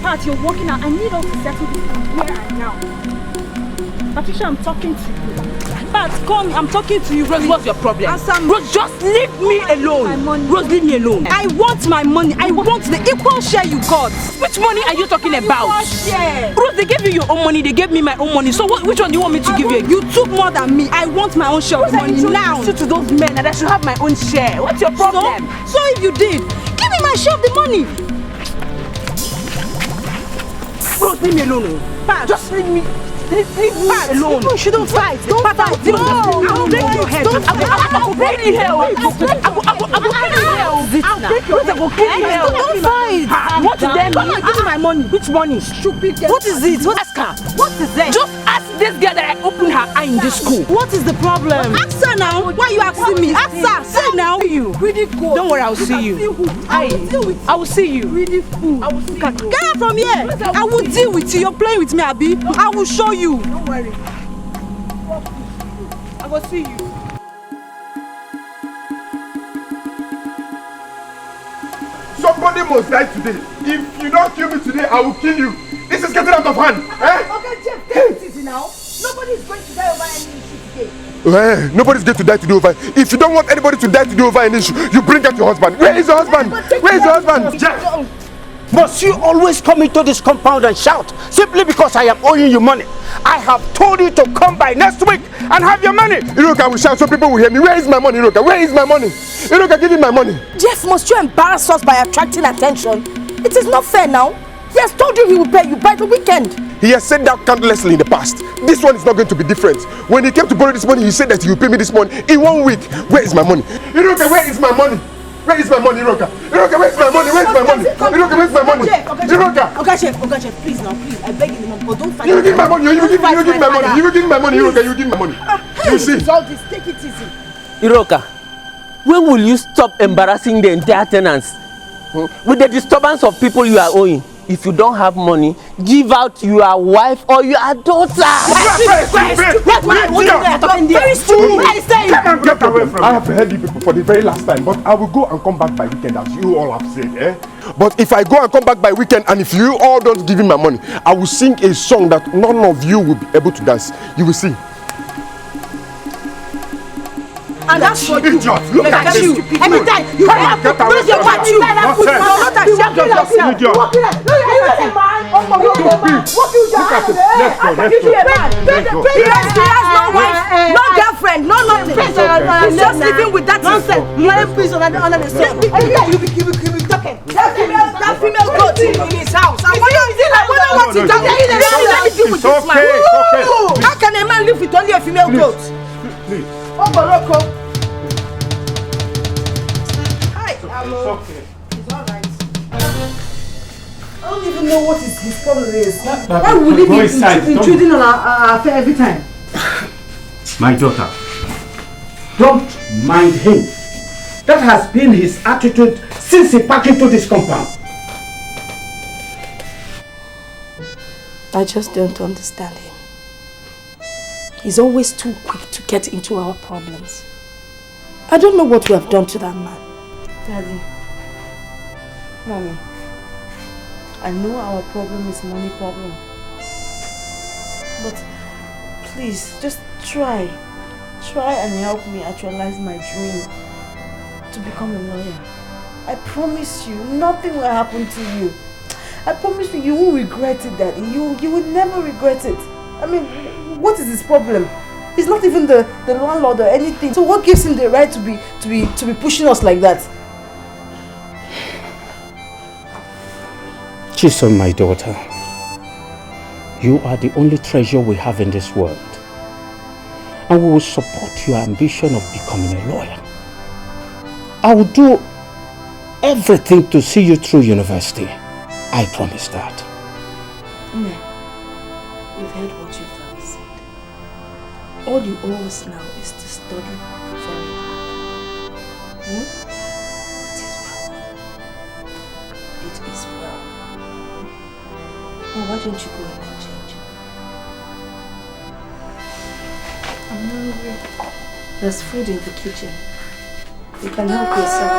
Pat, you're working out. I need us to settle this here and now. Patricia, I'm talking to you. Pat, come, I'm talking to you. Rose, what's your problem? Rose, just leave me alone. Rose, leave me alone. I want my money. I want the equal share you got. Which money are you talking about? Rose, they gave you your own money. They gave me my own money. So which one do you want me to give you? You took more than me. I want my own share of money now. To those men and I should have my own share. What's your problem? So if you did, give me my share of the money. Rose, leave me alone. Pat, just leave me. Leave me alone. You shouldn't fight. Don't fight. I'll break your head. I'll break your head. I'll break your head. Don't fight. What is them? Come on, give me my money. Which money? Stupid girl. What is it? Ask her. What is that? Just ask this girl that I opened her eye in this school. What is the problem? Ask her now. Why are you asking me? Ask her. Say now. Don't worry, I'll see you. I will see you. I will see you. Get out from here. I will deal with you. You're playing with me, Abi. I will show you. Don't worry. I will see you. Somebody must die today. If you don't kill me today, I will kill you. This is getting out of hand. Okay, Jeff, take it easy now. Nobody is going to die over any issue today. Nobody's going to die today over. If you don't want anybody to die today over an issue, you bring out your husband. Where is your husband? Where is your husband? Jeff, must you always come into this compound and shout simply because I am owing you money? I have told you to come by next week and have your money. Iroka will shout so people will hear me. Where is my money, Iroka? Where is my money? Iroka, give me my money. Jeff, must you embarrass us by attracting attention? It is not fair now. He has told you he will pay you by the weekend. He has said that countlessly in the past. This one is not going to be different. When he came to borrow this money, he said that he will pay me this money in 1 week. Where is my money? Iroka, where is my money? Where is my money, Iroka? Iroka, where is my money? Where is my money? Iroka, where is my money? Iroka! Okay, Chef, please now, please. I beg you, but don't fight. You will give my money. You will give my money. You will give my money, Iroka. You will give my money. You see? All this, take it easy. Iroka, when will you stop embarrassing the entire tenants with the disturbance of people you are owing? If you don't have money, give out your wife or your daughter. Very stupid. Get away from me. I have heard you people for the very last time, but I will go and come back by weekend as you all have said. But if I go and come back by weekend and if you all don't give me my money, I will sing a song that none of you will be able to dance. You will see. And that's what you idiot. Look at you. Every time you have to lose your watch. You not ashamed of yourself. Look at him. He has no wife, no girlfriend, no nothing. He's just living with that nonsense. Under the sun. You be talking. That female goat in his house. I wonder what he's talking. It's okay. How can a man live with only a female goat? Please. Oh, Barocco. Hi. It's okay. It's alright. I don't even know what his problem is. Why would he be intruding on our affair every time? My daughter, don't mind him. That has been his attitude since he packed into this compound. I just don't understand him. He's always too quick to get into our problems. I don't know what we have done to that man. Daddy, Mommy, I know our problem is money problem. But please, just try and help me actualize my dream to become a lawyer. I promise you, nothing will happen to you. I promise you, you won't regret it, Daddy. You will never regret it. I mean, what is his problem? He's not even the landlord or anything. So what gives him the right to be pushing us like that? Chisom, my daughter, you are the only treasure we have in this world. And we will support your ambition of becoming a lawyer. I will do everything to see you through university. I promise that. We've heard what your father said. All you owe us now is to study very hard. It is well. It is well. Now why don't you go in and change? I'm hungry. There's food in the kitchen. You can help yourself.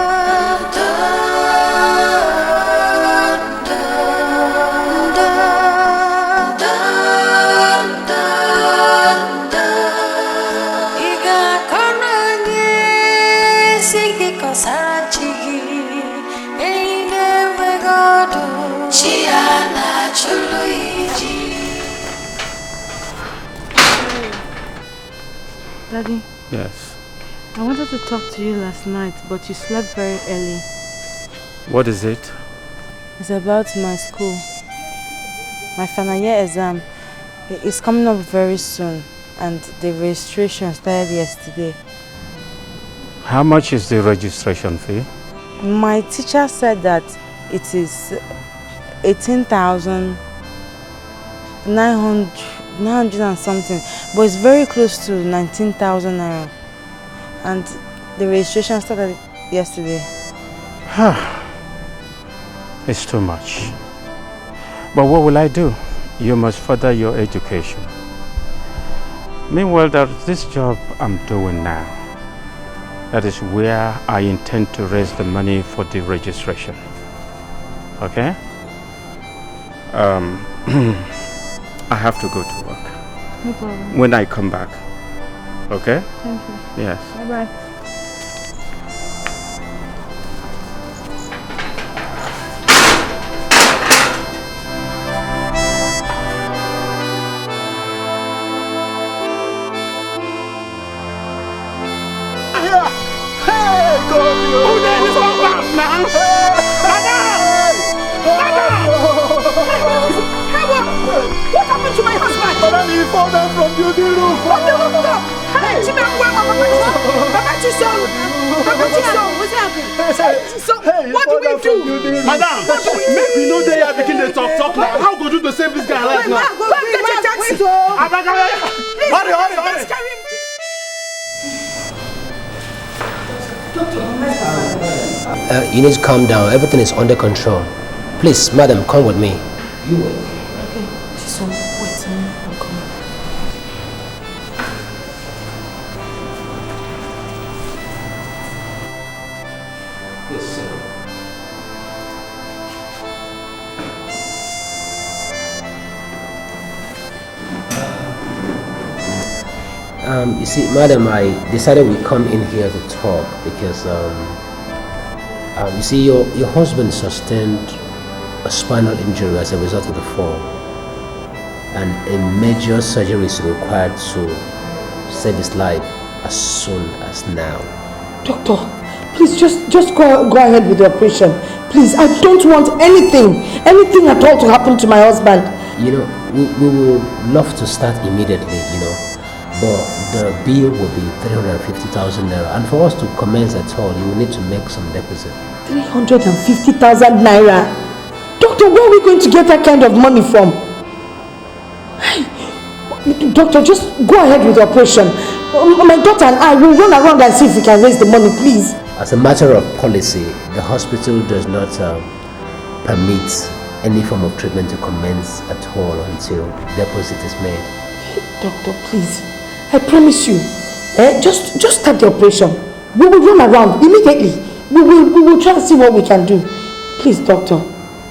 Daddy. Yes. I wanted to talk to you last night, but you slept very early. What is it? It's about my school. My final year exam is coming up very soon, and the registration started yesterday. How much is the registration fee? My teacher said that it is 18,900 and something, but it's very close to 19,000 naira. And the registration started yesterday. It's too much. But what will I do? You must further your education. Meanwhile, there's this job I'm doing now. That is where I intend to raise the money for the registration. Okay? I have to go to work. No problem. When I come back. Okay? Thank you. Yes. Bye-bye. What happened to my husband? Madam, he fell down from the roof. From the rooftop. Hey, Papa CHISOM, what's happening? What do we do? Madam, make we know they are begin to talk now. How go do to save this guy right now? Go get a taxi. Hurry. You need to calm down. Everything is under control. Please, madam, come with me. You wait. Okay, CHISOM, wait, I'm coming. Yes, sir. You see, madam, I decided we come in here to talk because, you see, your husband sustained a spinal injury as a result of the fall, and a major surgery is required to save his life as soon as now. Doctor, please just go ahead with the operation. Please, I don't want anything at all to happen to my husband. You know, we will love to start immediately, you know, but the bill will be 350,000 naira, and for us to commence at all, you will need to make some deposit. 350,000 naira? Doctor, where are we going to get that kind of money from? Doctor, just go ahead with the operation. My daughter and I will run around and see if we can raise the money, please. As a matter of policy, the hospital does not permit any form of treatment to commence at all until deposit is made. Doctor, please, I promise you, just start the operation. We will run around immediately. We will try to see what we can do. Please, doctor.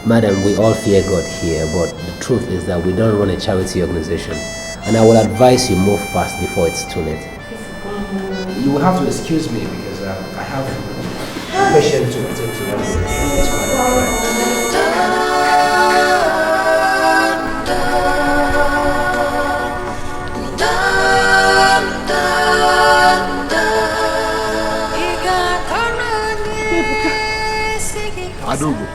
Madam, we all fear God here, but the truth is that we don't run a charity organization. And I will advise you move fast before it's too late. You will have to excuse me because I have a patient to attend to. That's why. Adogo.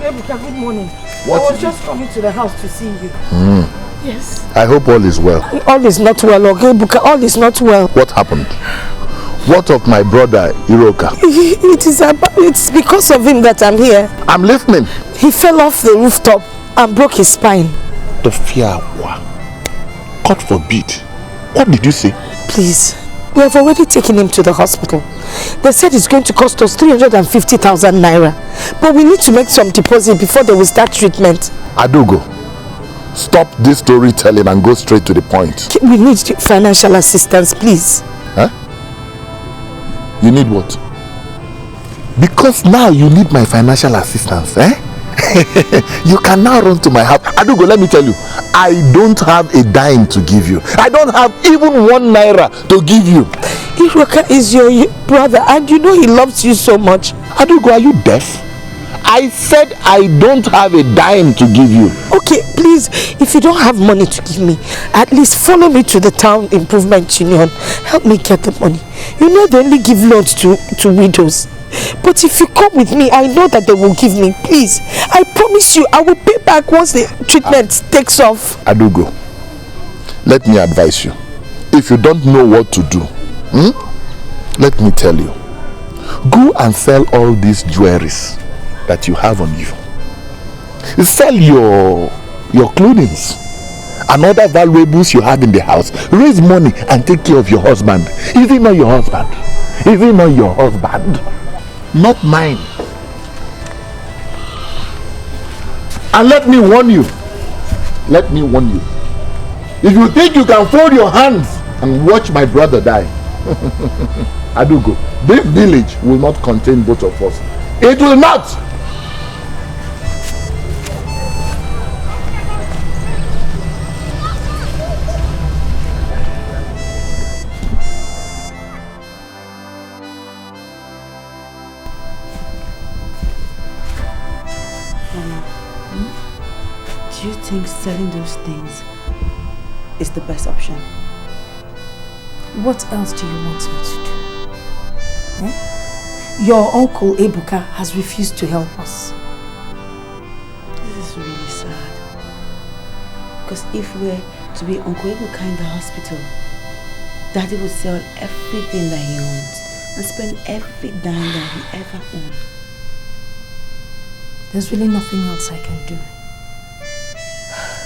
Ebuka, good morning. What I was just coming to the house to see you. Yes. I hope all is well. All is not well, okay, Ebuka? All is not well. What happened? What of my brother, Iroka? It's because of him that I'm here. I'm listening. He fell off the rooftop and broke his spine. The fear. God forbid. What did you say? Please, we have already taken him to the hospital. They said it's going to cost us 350,000 naira. But we need to make some deposit before they will start treatment. Adogo, stop this storytelling and go straight to the point. We need financial assistance, please. Huh? You need what? Because now you need my financial assistance, eh? You can now run to my house. Adogo, let me tell you, I don't have a dime to give you. I don't have even 1 naira to give you. Iroka is your brother and you know he loves you so much. Adogo, are you deaf? I said I don't have a dime to give you. Okay, please, if you don't have money to give me, at least follow me to the town improvement union. Help me get the money. You know they only give loans to widows. But if you come with me, I know that they will give me. Please, I promise you, I will pay back once the treatment takes off. Adugo, let me advise you. If you don't know what to do, let me tell you. Go and sell all these jewelries that you have on you. Sell your clothing and other valuables you have in the house. Raise money and take care of your husband. Is he not your husband? Is he not your husband? Not mine. And let me warn you. Let me warn you. If you think you can fold your hands and watch my brother die, Adugo, this village will not contain both of us. It will not. Mama, do you think selling those things is the best option? What else do you want me to do? Your uncle Ebuka has refused to help us. This is really sad. Because if we're to be Uncle Ebuka in the hospital, Daddy would sell everything that he owns and spend every dime that he ever owned. There's really nothing else I can do.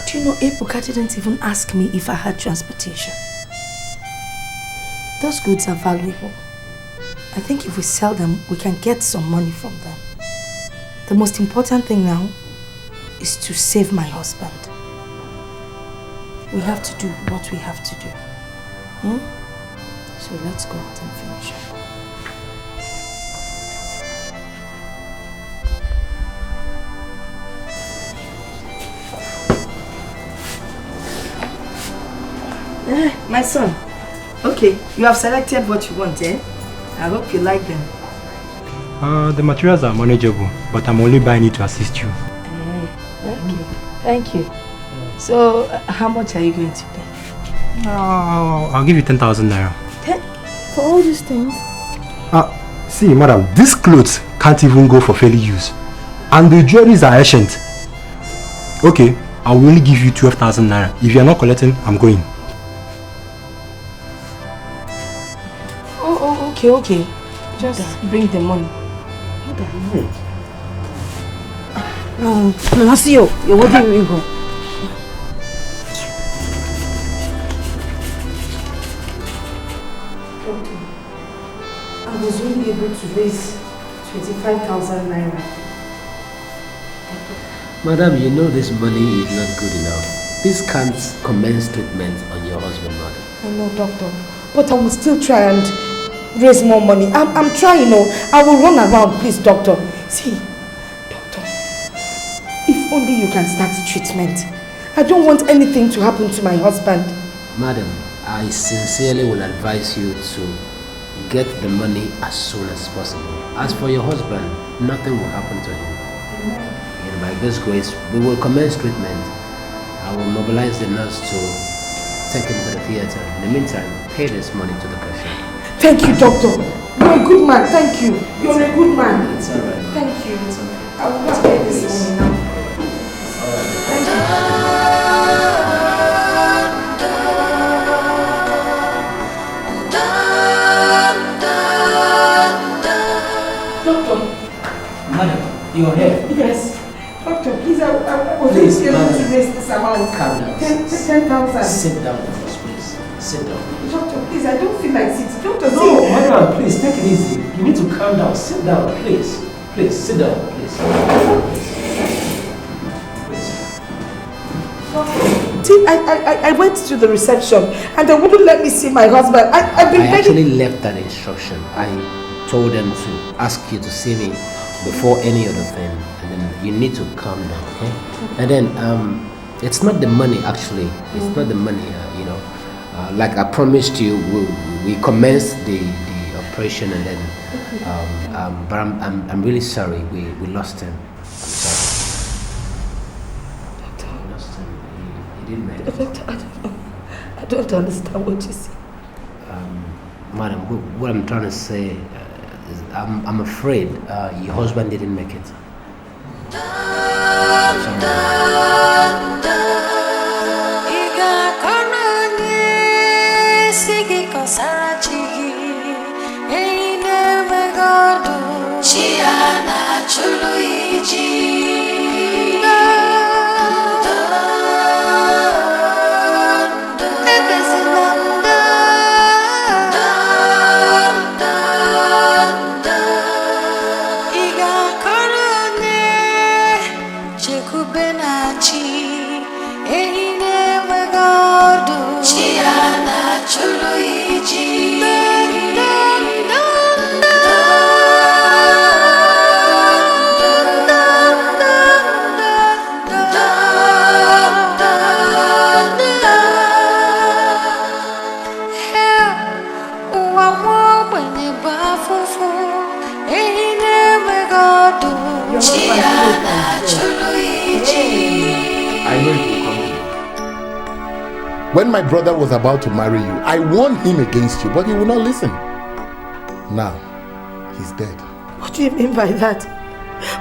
Do you know Ebuka didn't even ask me if I had transportation? Those goods are valuable. I think if we sell them, we can get some money from them. The most important thing now is to save my husband. We have to do what we have to do. So let's go out and finish it. My son. Okay, you have selected what you want, eh? I hope you like them. The materials are manageable, but I'm only buying it to assist you. Okay, thank you. So, how much are you going to pay? I'll give you 10,000 naira. For all these things? See, madam, these clothes can't even go for daily use. And the jewelries are ancient. Okay, I will only give you 12,000 naira. If you are not collecting, I'm going. Okay. Just bring the money. Mama, see you. You're waiting me go. I was only able to raise 25,000 naira. Madam, you know this money is not good enough. This can't commence treatment on your husband, madam. I know, doctor. But I will still try and raise more money. I'm trying, I will run around, please, doctor. See, doctor, if only you can start treatment. I don't want anything to happen to my husband. Madam, I sincerely will advise you to get the money as soon as possible. As for your husband, nothing will happen to him. And by God's grace, we will commence treatment. I will mobilize the nurse to take him to the theater. In the meantime, pay this money to the patient. Thank you, doctor. You're a good man. Thank you. You're a good man. It's alright. Thank you. It's alright. I will not pay this money now. Thank you. Doctor. Madam, you're here. Yes. Doctor, please, I was able to raise this amount. Calm down. 10,000. Sit down first, please. Sit down. Doctor, please, I don't feel like sitting. Doctor, No, madam, please, take it easy. You need to calm down. Sit down, please. Please, sit down, please. See, I went to the reception and they wouldn't let me see my husband. I've been begging. actually left that instruction. I told them to ask you to see me before any other thing. And then you need to calm down, okay? And then, it's not the money, actually. It's not the money, like I promised you, we commenced the operation and then But I'm really sorry. We lost him. I'm sorry. Doctor, we lost him. He didn't make it. Doctor, I don't understand what you say. Madam, what I'm trying to say is I'm afraid your husband didn't make it. When my brother was about to marry you, I warned him against you, but he would not listen. Now, he's dead. What do you mean by that?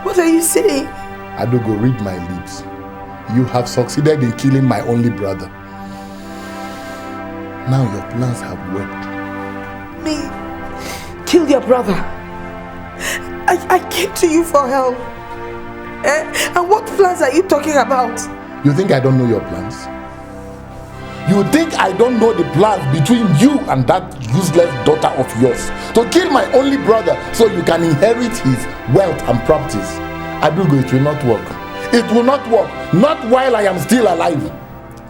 What are you saying? Adugo, read my lips. You have succeeded in killing my only brother. Now your plans have worked. Me? Kill your brother? I came to you for help. And what plans are you talking about? You think I don't know your plans? You think I don't know the plans between you and that useless daughter of yours to kill my only brother so you can inherit his wealth and properties? Adugo, it will not work. It will not work. Not while I am still alive.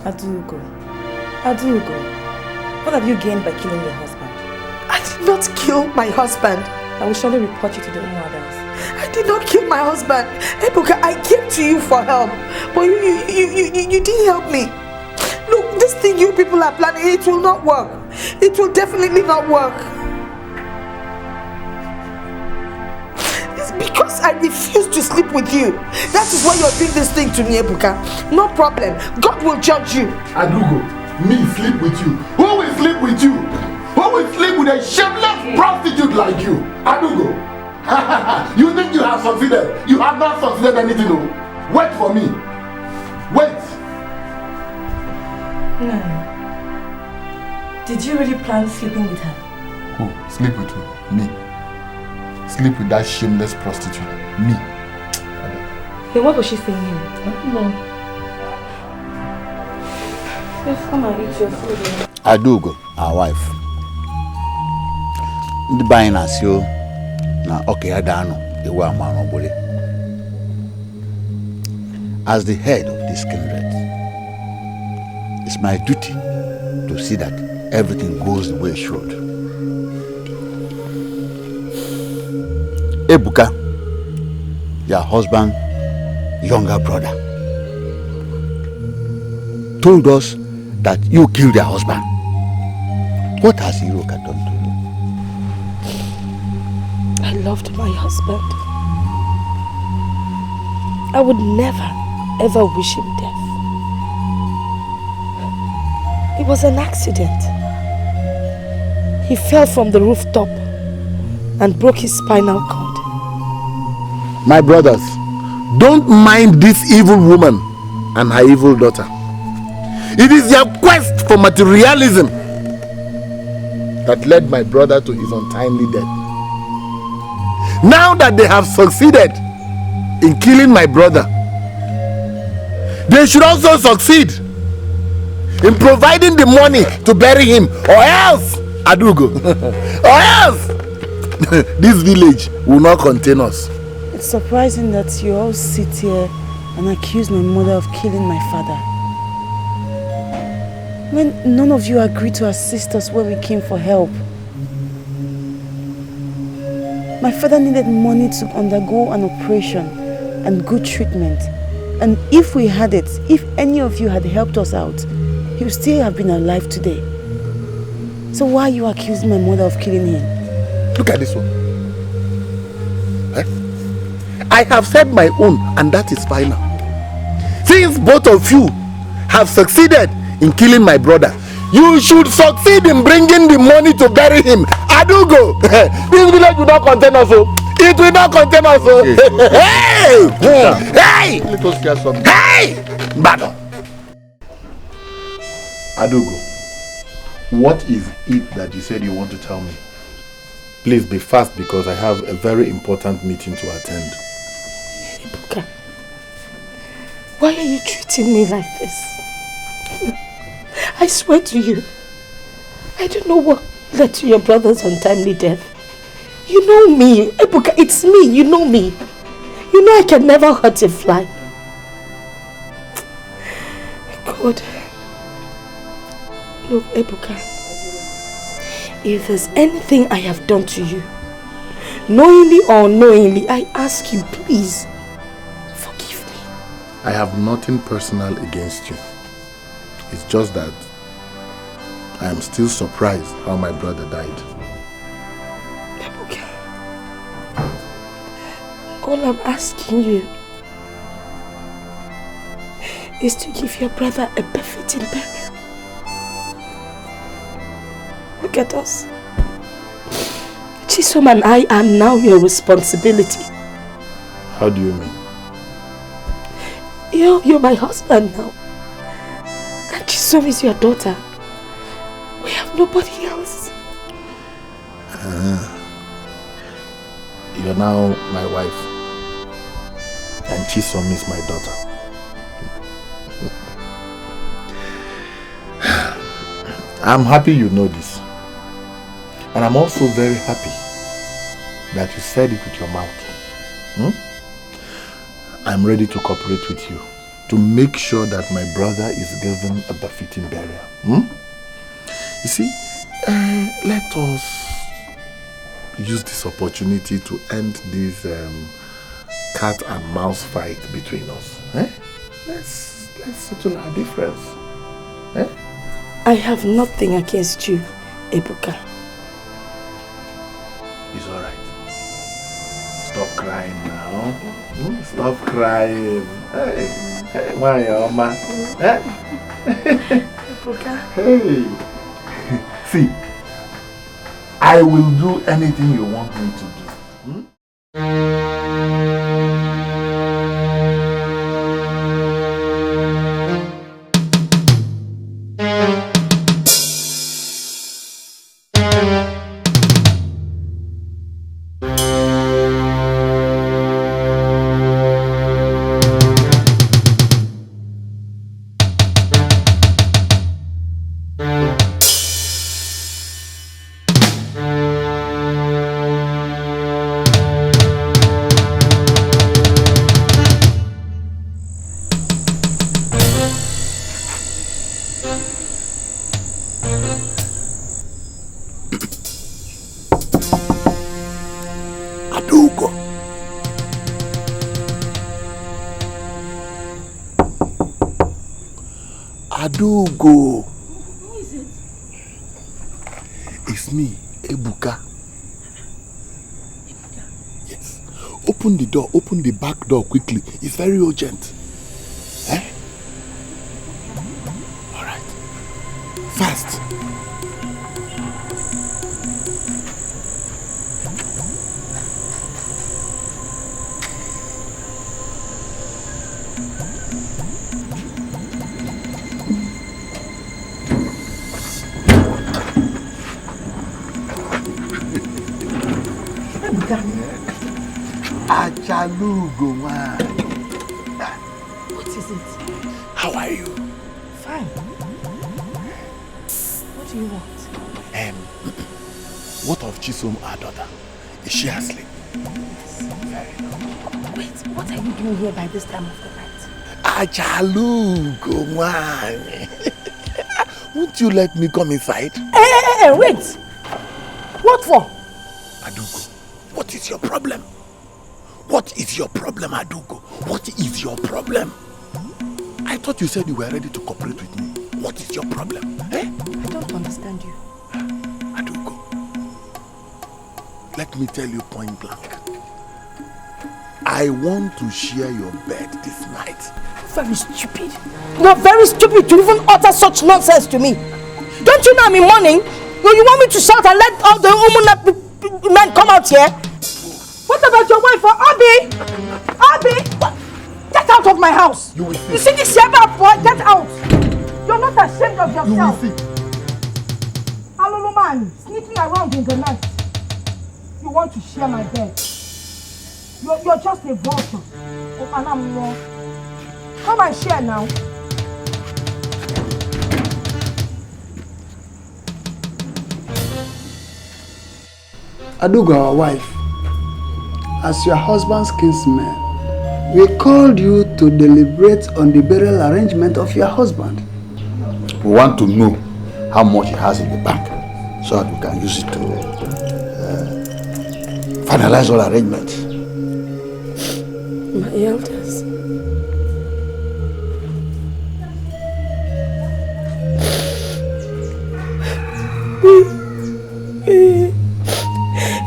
Adugo, what have you gained by killing your husband? I did not kill my husband. I will surely report you to the others. I did not kill my husband. Ebuka, I came to you for help, but you didn't help me. Look, this thing you people are planning, it will not work. It will definitely not work. It's because I refuse to sleep with you. That is why you're doing this thing to me, Ebuka. No problem. God will judge you. Adugo, me sleep with you? Who will sleep with you? Who will sleep with a shameless prostitute like you? Adugo, you think you have succeeded? You have not succeeded anything, no. Wait for me. Wait. No. Did you really plan sleeping with her? Who? Sleep with who? Me. Sleep with that shameless prostitute. Me. Then what was she saying here? I don't know. Please come and eat your food. Adugo, our wife. The buying us you na okay adano ewa amano bole. As the head of this kindred, it's my duty to see that everything goes the way it should. Ebuka, your husband, younger brother, told us that you killed your husband. What has Iroka done to you? I loved my husband. I would never, ever wish him death. It was an accident. He fell from the rooftop and broke his spinal cord. My brothers, don't mind this evil woman and her evil daughter. It is their quest for materialism that led my brother to his untimely death. Now that they have succeeded in killing my brother, they should also succeed in providing the money to bury him, or else, Adugo, or else, this village will not contain us. It's surprising that you all sit here and accuse my mother of killing my father, when none of you agreed to assist us when we came for help. My father needed money to undergo an operation and good treatment. And if we had it, if any of you had helped us out, he would still have been alive today. So why are you accusing my mother of killing him? Look at this one. I have said my own, and that is final. Since both of you have succeeded in killing my brother, you should succeed in bringing the money to bury him. Adugo, this village will not contain us. It will not contain us. Hey! Hey! Let us get some. Hey! Bado. Adugo, what is it that you said you want to tell me? Please be fast because I have a very important meeting to attend. Ebuka, why are you treating me like this? I swear to you, I don't know what led to your brother's untimely death. You know me, Ebuka, it's me, you know me. You know I can never hurt a fly. God. Look, Ebuka, if there's anything I have done to you, knowingly or unknowingly, I ask you, please, forgive me. I have nothing personal against you. It's just that I am still surprised how my brother died. Ebuka, all I'm asking you is to give your brother a befitting burial. Look at us. Chisom and I are now your responsibility. How do you mean? You're my husband now. And Chisom is your daughter. We have nobody else. You're now my wife. And Chisom is my daughter. I'm happy you know this. And I'm also very happy that you said it with your mouth. I'm ready to cooperate with you to make sure that my brother is given a befitting burial. You see, let us use this opportunity to end this cat and mouse fight between us. Let's settle our difference. I have nothing against you, Ebuka. It's alright. Stop crying now. Stop crying. Hey, my Oma. Ebuka. Hey. See, I will do anything you want me to do. Adugo. Who is it? It's me, Ebuka. Yes. Open the door, open the back door quickly. It's very urgent. Alright. Fast. Achalugo, man. What is it? How are you? Fine. What do you want? What of Chisom, our daughter? Is she asleep? Yes. Very good. Wait, what are you doing here by this time of the night? Achalugo, man. Won't you let me come inside? Hey, wait! What for? Adugo, what is your problem? What is your problem, Adugo? What is your problem? I thought you said you were ready to cooperate with me. What is your problem? I don't understand you. Adugo, let me tell you point blank. I want to share your bed this night. Very stupid. You're very stupid to even utter such nonsense to me. Don't you know I'm in mourning? You want me to shout and let all the women men come out here? What about your wife, Abi? Abi! Get out of my house! You will see. You see this Sheba boy? Get out! You're not ashamed of yourself. You will see. Alolo man, sneaking around in the night. You want to share my bed? You're just a vulture. Oh, and I'm wrong. Come and share now. Adugo, our wife, as your husband's kinsman, we called you to deliberate on the burial arrangement of your husband. We want to know how much he has in the bank so that we can use it to finalize all arrangements. My elders.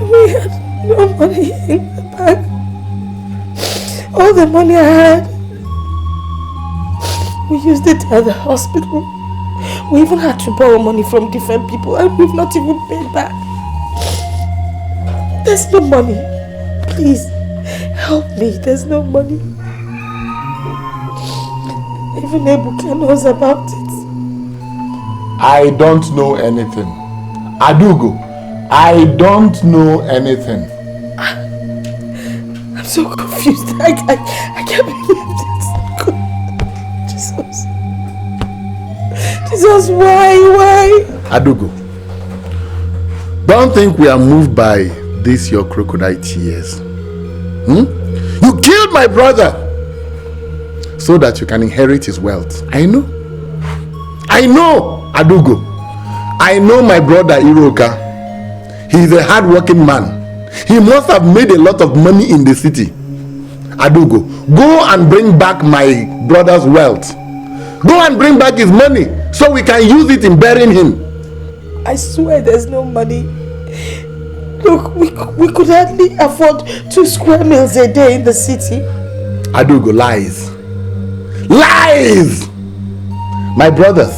We had no money in the bank. All the money I had, we used it at the hospital. We even had to borrow money from different people and we've not even paid back. There's no money. Please, help me. There's no money. Even Ebuka knows about it. I don't know anything. Adugo, I don't know anything. I'm so confused. I can't believe this. Jesus, why? Adugo, don't think we are moved by this your crocodile tears. You killed my brother so that you can inherit his wealth. I know, Adugo. I know my brother Iroka. He is a hard-working man. He must have made a lot of money in the city. Adugo, go and bring back my brother's wealth. Go and bring back his money so we can use it in burying him. I swear there's no money. Look, we could hardly afford 2 square meals a day in the city. Adugo, lies. Lies! My brothers,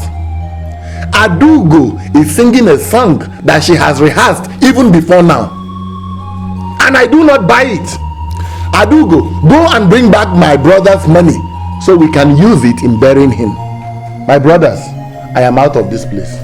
Adugo is singing a song that she has rehearsed even before now. And I do not buy it. Adugo, go and bring back my brother's money so we can use it in burying him. My brothers, I am out of this place.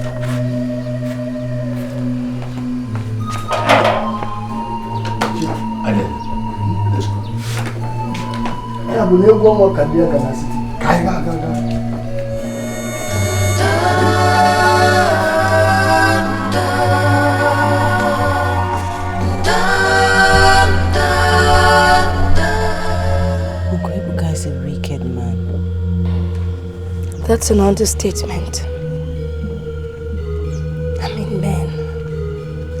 Ebuka is a wicked man. That's an understatement. I mean, men,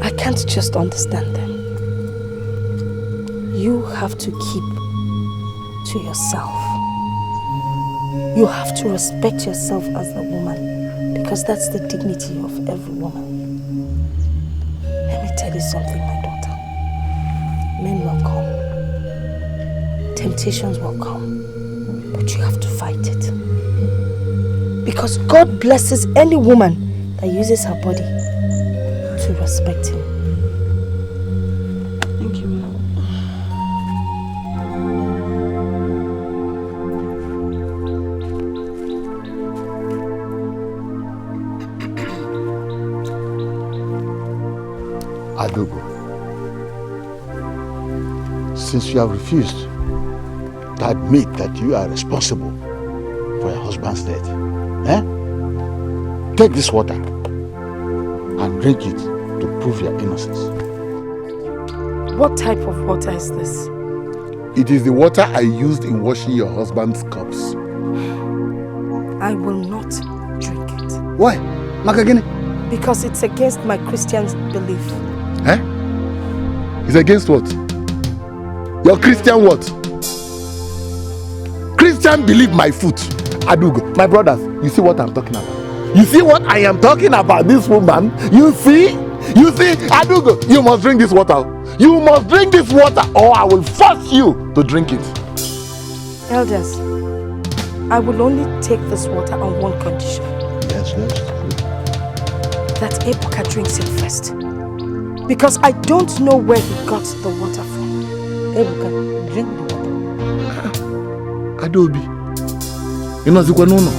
I can't just understand them. You have to keep to yourself. You have to respect yourself as a woman, because that's the dignity of every woman. Let me tell you something, my daughter. Men will come. Temptations will come. But you have to fight it. Because God blesses any woman that uses her body to respect Him. Thank you, Mom. Adugo, since you have refused to admit that you are responsible for your husband's death, take this water and drink it to prove your innocence. What type of water is this? It is the water I used in washing your husband's cups. I will not drink it. Why? Makagini? Because it's against my Christian belief. It's against what? Your Christian what? Christian believe my foot. Adugo, my brothers, you see what I'm talking about? You see what I am talking about, this woman? You see? Adugo, you must drink this water. You must drink this water or I will force you to drink it. Elders, I will only take this water on one condition. Yes. That Ebuka drinks it first. Because I don't know where he got the water from. Ebuka, drink the water. Adobe. You know no.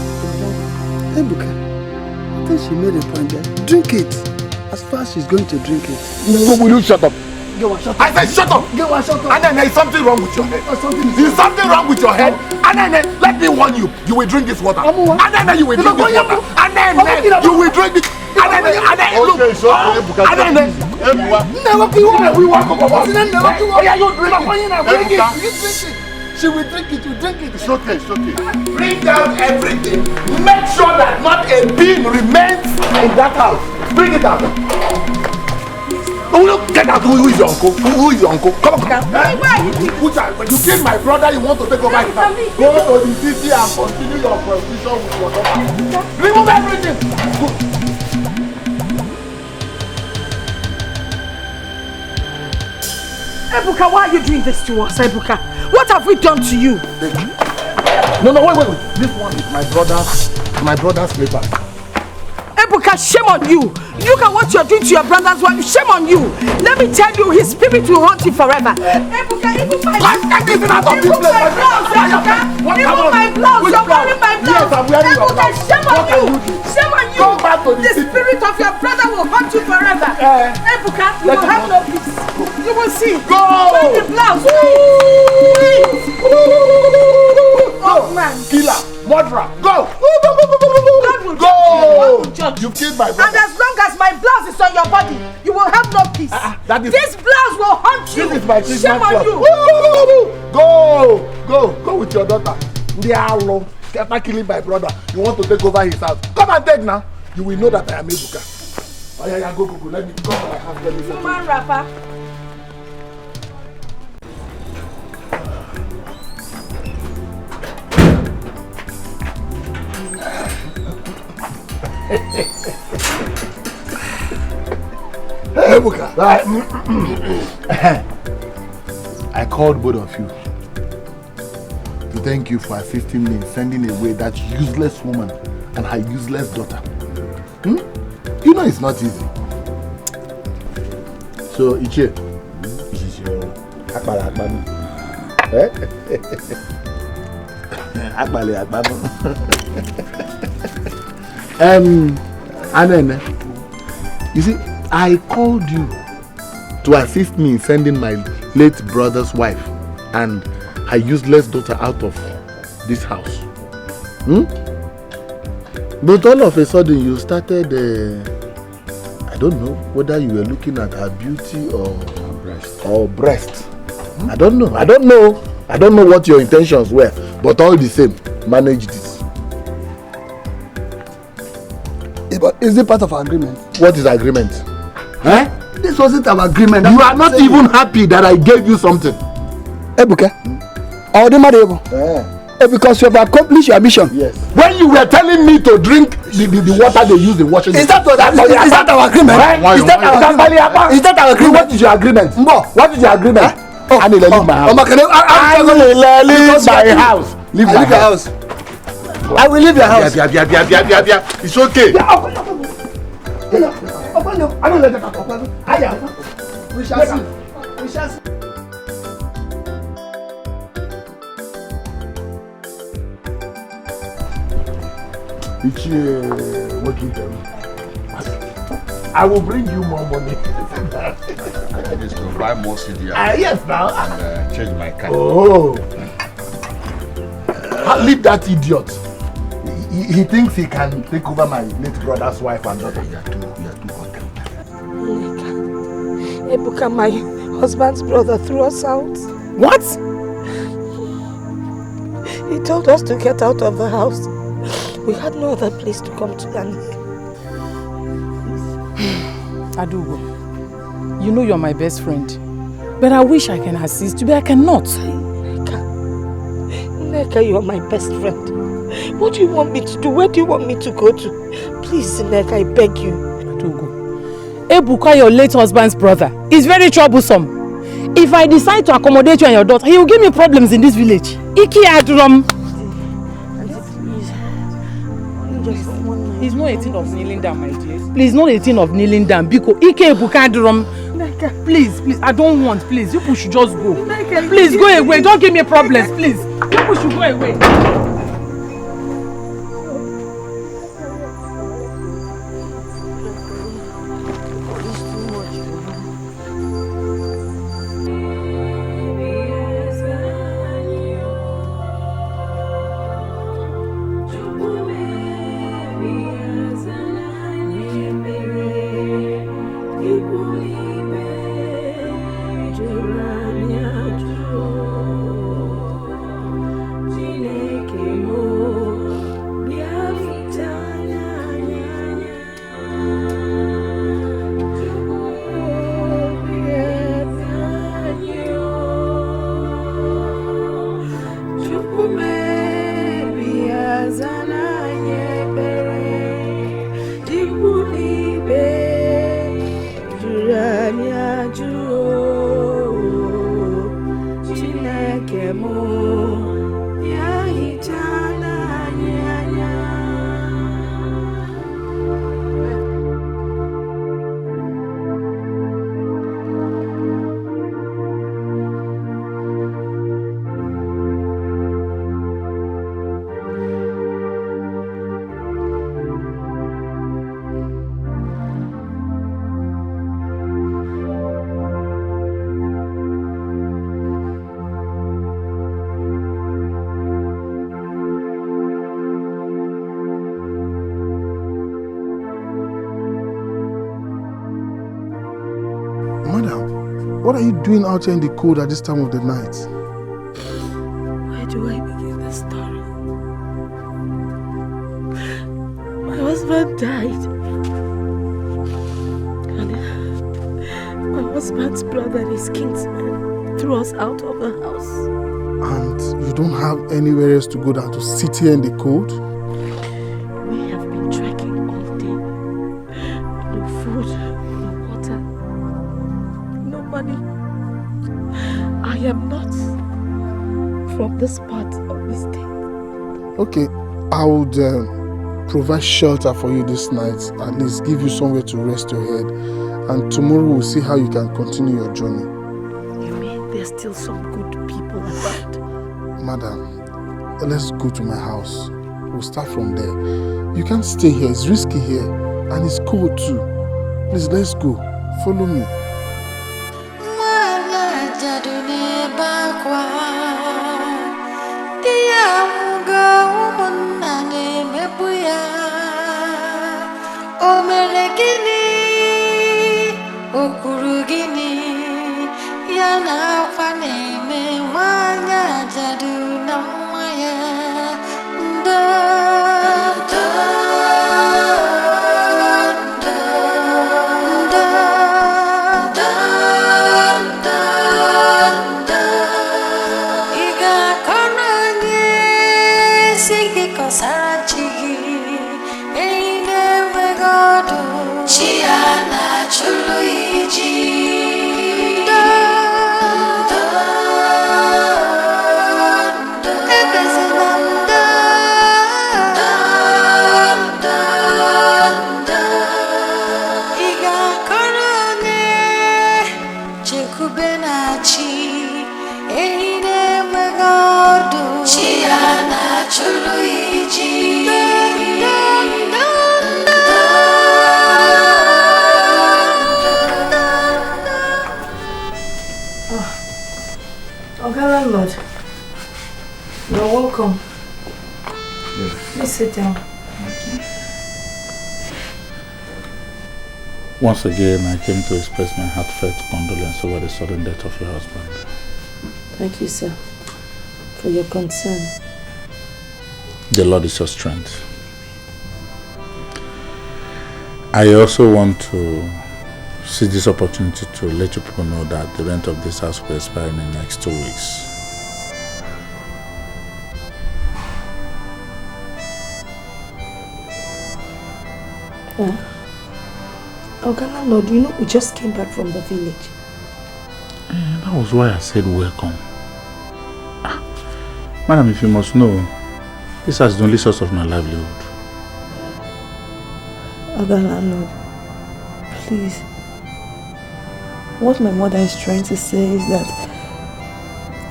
Ebuka, I think she made a point there. Drink it. As far as she's going to drink it. Will you shut up? Shut up. I said shut up! Shut up. And then there's something wrong with your head. There's something wrong with your head. And then let me warn you. You will drink this water. And then you will drink this water. And then you will drink it. And then look. And then never be one. We walk up. Oh yeah, you drink it. She will drink it. You drink it. It's okay. Bring down everything. Make sure that not a bean remains in that house. Bring it out. Oh, get out. Who is your uncle? Who is your uncle? Come on. When you killed my brother, you want to take over his house. Go to the city and continue your prostitution with your daughter. Remove everything. Go. Ebuka, why are you doing this to us, Ebuka? What have we done to you? No, wait. This one is my brother's paper. Ebuka, shame on you. Look at what you're doing to your brother's wife. Shame on you. Let me tell you, his spirit will haunt you forever. Ebuka, remove my blouse. Remove my blouse. You're wearing my blouse. Yes, I'm wearing your blouse. Ebuka, shame on you. Shame on you. Go back to the spirit of your brother will haunt you forever. Ebuka, you will have no peace. You will see. Go. Wear the blouse. Oh man. Killer. Murderer. Go. Go. You've killed my brother. And as long as my blouse is on your body, you will have no peace. This blouse will haunt you. This is my Christmas Shame on blouse. you. Go with your daughter. Ndialo. After killing my brother, you want to take over his house. Come and take now. You will know that I am Ebuka. Oh yeah, go. Let me go. I have to let Man rapper. Ebuka. I called both of you to thank you for assisting me in sending away that useless woman and her useless daughter. You know it's not easy. So, Ichie, this is your Akbala. Anene, you see, I called you to assist me in sending my late brother's wife and her useless daughter out of this house. But all of a sudden you started, I don't know whether you were looking at her beauty or breast. I don't know what your intentions were, but all the same, manage this. But is it part of our agreement? What is agreement? This wasn't our agreement. You are not even happy that I gave you something. Ebuka, because you have accomplished your mission. Yes. When you were telling me to drink the water they use in washing. Is that our agreement? Is that our agreement? What is your agreement? What is your agreement? I need to leave my house. Leave my house. I will leave your house. It's okay. We shall see. I will bring you more money. I just to buy more CDR. Yes, now. And change my car. Leave that idiot. He thinks he can take over my late brother's wife and daughter. You are too hot. Ebuka, my husband's brother, threw us out. What? He told us to get out of the house. We had no other place to come to than here. Adugo, you know you're my best friend. But I wish I can assist you, but I cannot. Nneka, you are my best friend. What do you want me to do? Where do you want me to go to? Please, Nneka, I beg you. Adugo, Ebuka, your late husband's brother, is very troublesome. If I decide to accommodate you and your daughter, he will give me problems in this village. Iki Adrom. He's not a thing of kneeling down, my dear. Please, not a thing of kneeling down. Because Ike Bukadrom. Please, I don't want. Please, you should just go. Please, go away. Don't give me problems, please. You should go away. What are you doing out here in the cold at this time of the night? Where do I begin this story? My husband died. And my husband's brother and his kinsmen threw us out of the house. And you don't have anywhere else to go than to sit here in the cold? We have been trekking all day. No food, no water, no money. I am not from this part of the state. Okay, I would provide shelter for you this night, at least give you somewhere to rest your head, and tomorrow we'll see how you can continue your journey. You mean there's still some good people around? Madam, let's go to my house. We'll start from there. You can't stay here, it's risky here, and it's cold too. Please, let's go. Follow me. Landlord, you're welcome. Yes. Please sit down. Once again, I came to express my heartfelt condolence over the sudden death of your husband. Thank you, sir, for your concern. The Lord is your strength. I also want to seize this opportunity to let you people know that the rent of this house will expire in the next 2 weeks. Landlord, you know we just came back from the village. That was why I said welcome. Madam, if you must know, this is the only source of my livelihood. Other landlord, please. What my mother is trying to say is that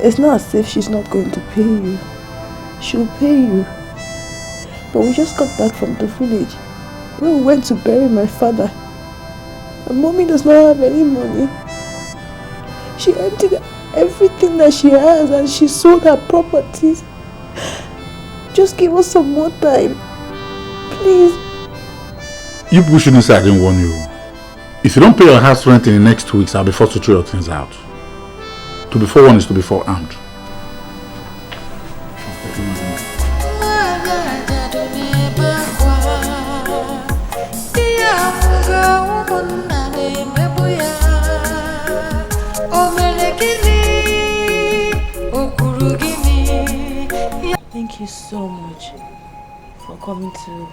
it's not as if she's not going to pay you. She'll pay you. But we just got back from the village when we went to bury my father. And mommy does not have any money. She emptied everything that she has and she sold her properties. Just give us some more time. Please. You people shouldn't say I didn't warn you. If you don't pay your house rent in the next 2 weeks, I'll be forced to throw your things out. To be forewarned is to be forearmed. Thank you so much for coming to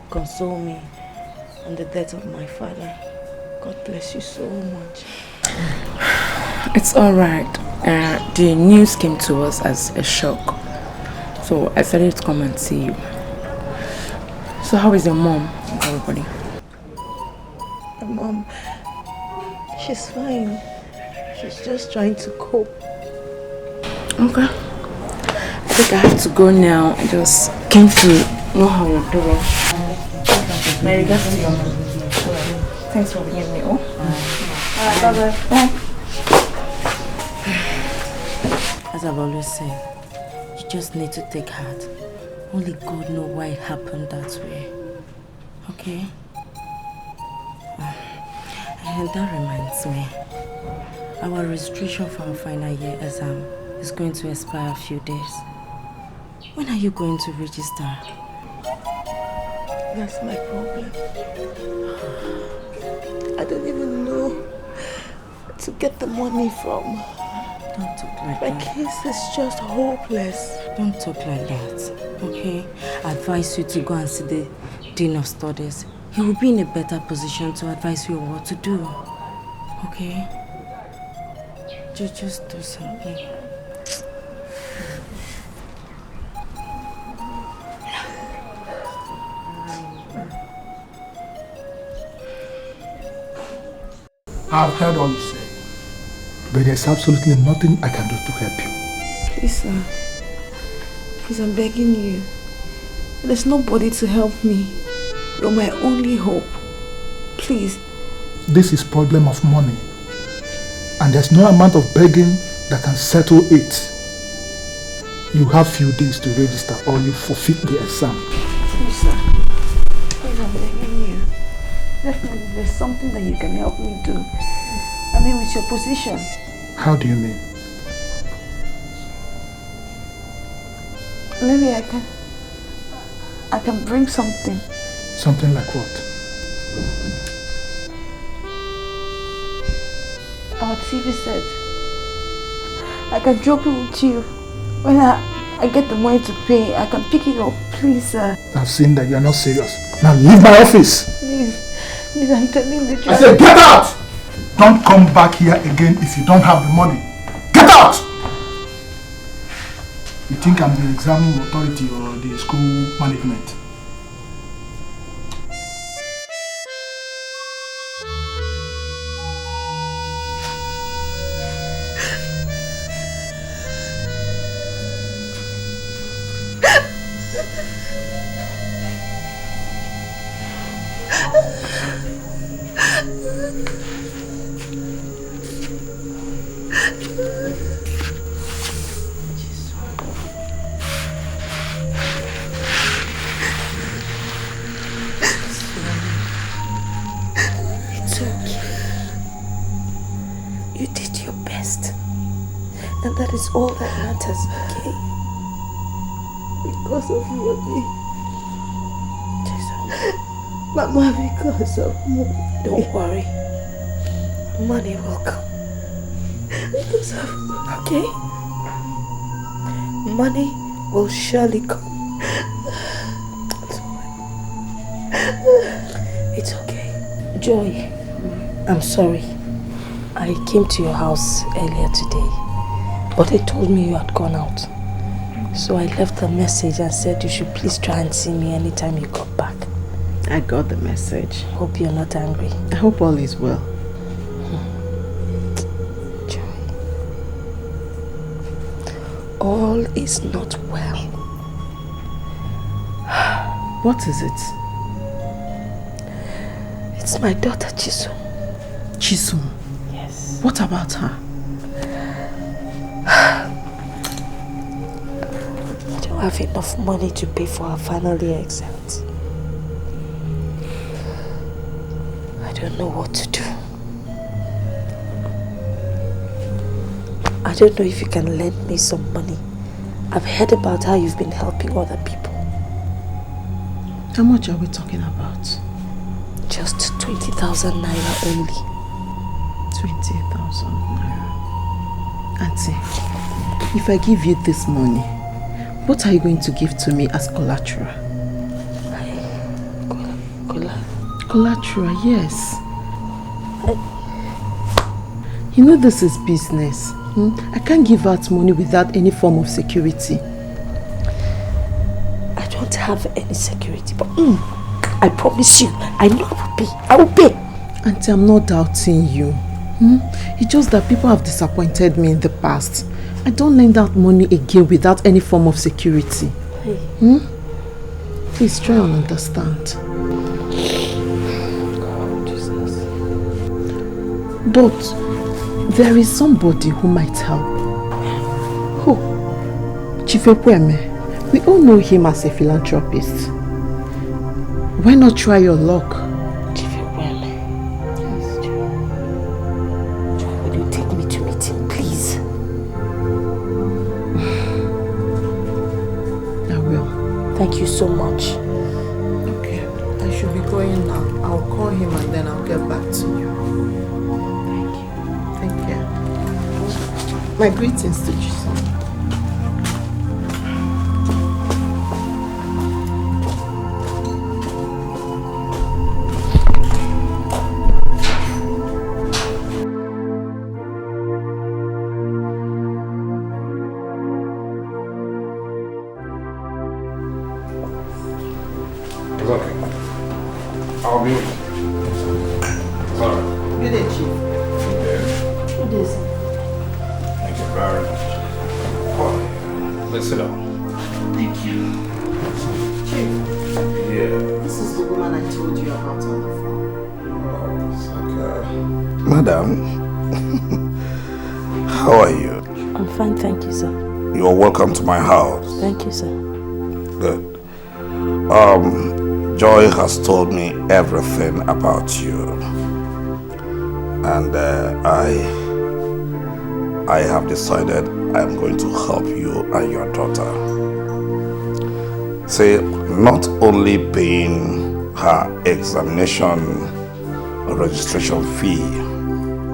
console me on the death of my father. God bless you so much. It's alright. The news came to us as a shock. So I decided to come and see you. So how is your mom and everybody? My mom, she's fine. She's just trying to cope. Okay. I think I have to go now. I just came to know how you're doing. My regards to your mom. Thanks for being me. Alright, bye-bye. Bye. As I've always said, you just need to take heart. Only God knows why it happened that way. Okay? And that reminds me, our registration for our final year exam is going to expire a few days. When are you going to register? That's my problem. I don't even know where to get the money from. Don't talk like My that. case is just hopeless. Don't talk like that, okay? I advise you to go and see the Dean of Studies. He will be in a better position to advise you on what to do, okay? Just do something. I've heard all you say, but there's absolutely nothing I can do to help you. Please, sir. Please, I'm begging you. There's nobody to help me. You're my only hope. Please. This is problem of money, and there's no amount of begging that can settle it. You have few days to register or you forfeit the exam. Please, sir. Please, I'm begging you. Definitely, there's something that you can help me do. I mean, with your position. How do you mean? Maybe I can bring something. Something like what? Our TV set. I can drop it with you. When I get the money to pay, I can pick it up. Please, sir. I've seen that you're not serious. Now leave my office. Please, I'm telling the truth. I said get out! Don't come back here again if you don't have the money. Get out! You think I'm the examining authority or the school management? It's okay. You did your best. And that is all that matters, okay? Because of money. Mama, because of money. Don't worry. Money will come. Because of Okay? Money will surely come. It's okay. Joy, I'm sorry. I came to your house earlier today, but they told me you had gone out. So I left a message and said you should please try and see me anytime you got back. I got the message. Hope you're not angry. I hope all is well. Joy. All is not well. What is it? It's my daughter CHISOM. CHISOM? Yes. What about her? I don't have enough money to pay for her final year exams. I don't know what to do. I don't know if you can lend me some money. I've heard about how you've been helping other people. How much are we talking about? Just 20,000 naira only. 20,000 naira. Auntie, if I give you this money, what are you going to give to me as collateral? Collateral, yes. You know this is business. I can't give out money without any form of security. I don't have any security, but I promise you, I know I will pay. I will pay. Auntie, I'm not doubting you. It's just that people have disappointed me in the past. I don't lend out money again without any form of security. Hey. Please try and understand. God, Jesus. But there is somebody who might help. Who? Chief Ekweme. We all know him as a philanthropist. Why not try your luck? Chief Ekweme. Yes, Joy. Will you take me to meet him, please? I will. Thank you so much. Okay. I should be going now. I'll call him and then I'll get back to you. Thank you. Thank you. My greetings to CHISOM. I'll be with you. Sorry. Good day, Chief. Good day, sir. Thank you very much. Oh, let's sit down. Thank you. Chief. Yeah. This is the woman I told you about on the phone. Oh, okay. Madam, how are you? I'm fine, thank you, sir. You're welcome to my house. Thank you, sir. Good. Joy has told me everything about you. And I have decided I'm going to help you and your daughter. See, not only paying her examination registration fee,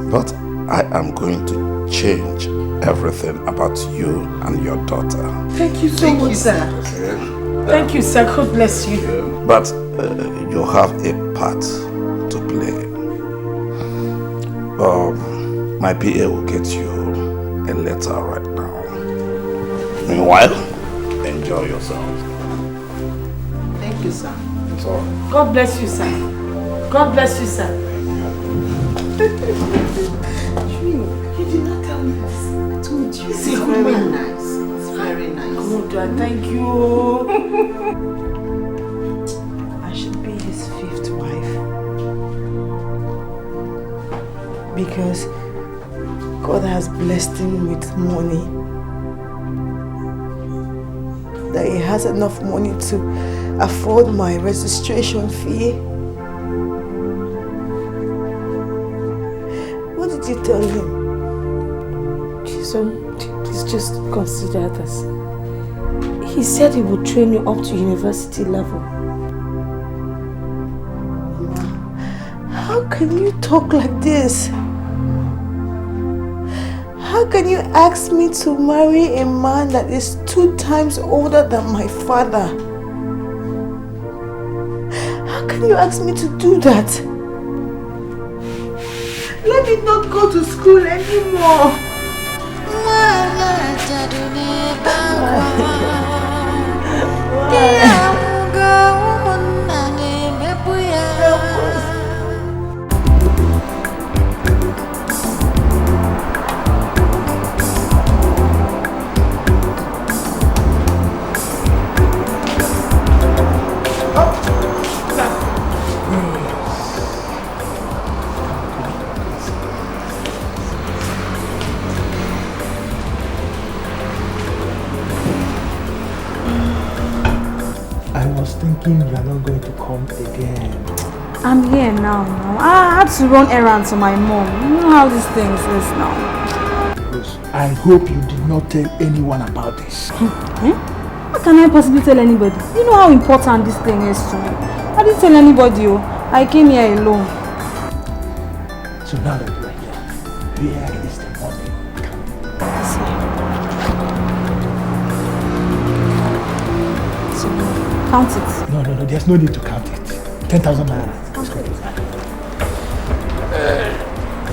but I am going to change everything about you and your daughter. Thank you so much, sir. Thank you, sir. God bless you. But you have a part to play. My PA will get you a letter right now. Meanwhile, enjoy yourself. Thank you, sir. It's all right. God bless you, sir. God bless you, sir. You did not tell me this. I told you. It's very nice. It's very nice. Good, thank you. I should be his 5th wife. Because God has blessed him with money. That he has enough money to afford my registration fee. What did you tell him? CHISOM, please just consider this. He said he would train you up to university level. How can you talk like this? How can you ask me to marry a man that is 2 times older than my father? How can you ask me to do that? Let me not go to school anymore. Thinking you are not going to come again. I'm here now. I had to run errands for my mom. You know how these things is now. I hope you did not tell anyone about this. How can I possibly tell anybody? You know how important this thing is to me. I didn't tell anybody. I came here alone. So now that you are here, where is the money? Count it. No, there's no need to count it. 10,000 naira. Let's go.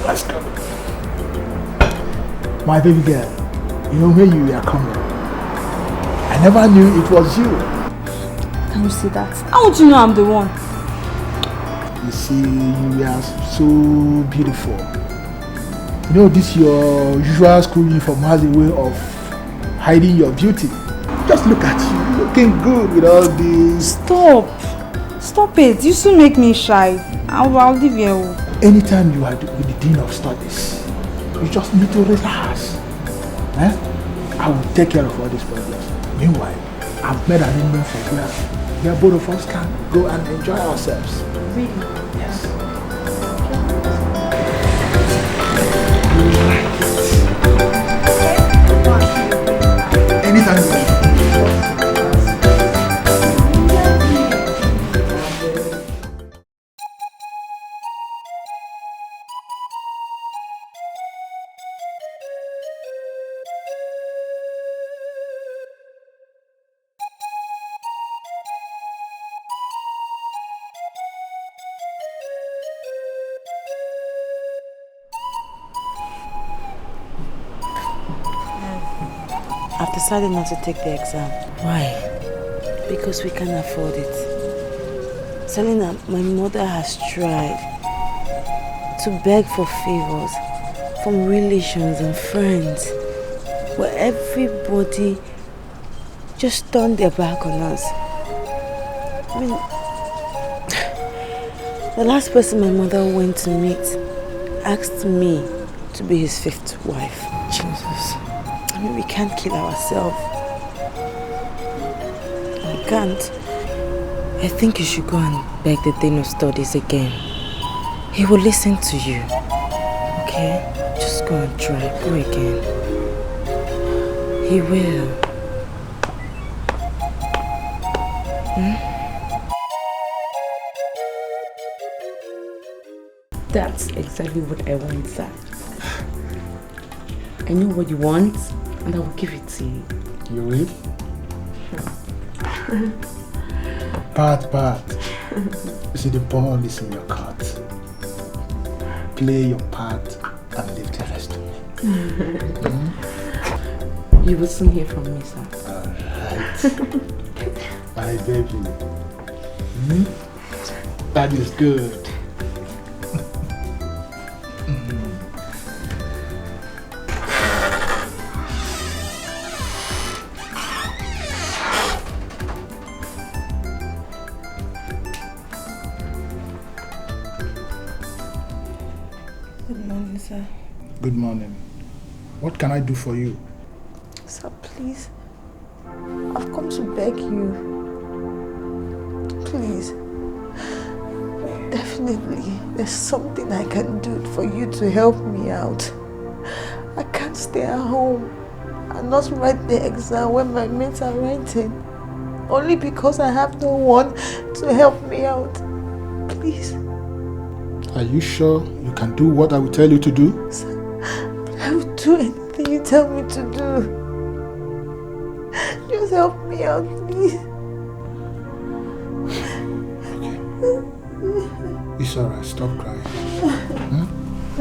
Let's go. My baby girl, you know when you were coming, I never knew it was you. Can you see that? How would you know I'm the one? You see, you are so beautiful. You know, this your usual school uniform has a way of hiding your beauty. Just look at you, looking good with all this. Stop it. You still make me shy. I'll leave you. Anytime you are with the dean of studies, you just need to relax. I will take care of all these problems. Meanwhile, I've made an arrangement for where both of us can go and enjoy ourselves. Really? Yes. Anytime you like. I've decided not to take the exam. Why? Because we can't afford it. Selena, my mother has tried to beg for favors from relations and friends, but everybody just turned their back on us. I mean, the last person my mother went to meet asked me to be his 5th wife. Jesus. I mean, we can't kill ourselves. We can't. I think you should go and beg the Dean of Studies again. He will listen to you. Okay? Just go and try. Go again. He will. That's exactly what I want, sir. I know what you want, and I will give it to you. You will? Pat. You see, the ball is in your court. Play your part and leave the rest to me. You will soon hear from me, sir. Alright. My baby. That is good. Good morning. What can I do for you? Sir, please. I've come to beg you. Please. Definitely, there's something I can do for you to help me out. I can't stay at home and not write the exam when my mates are writing. Only because I have no one to help me out. Please. Are you sure you can do what I will tell you to do? Sir, I will do anything you tell me to do. Just help me out, please. It's alright, stop crying. See,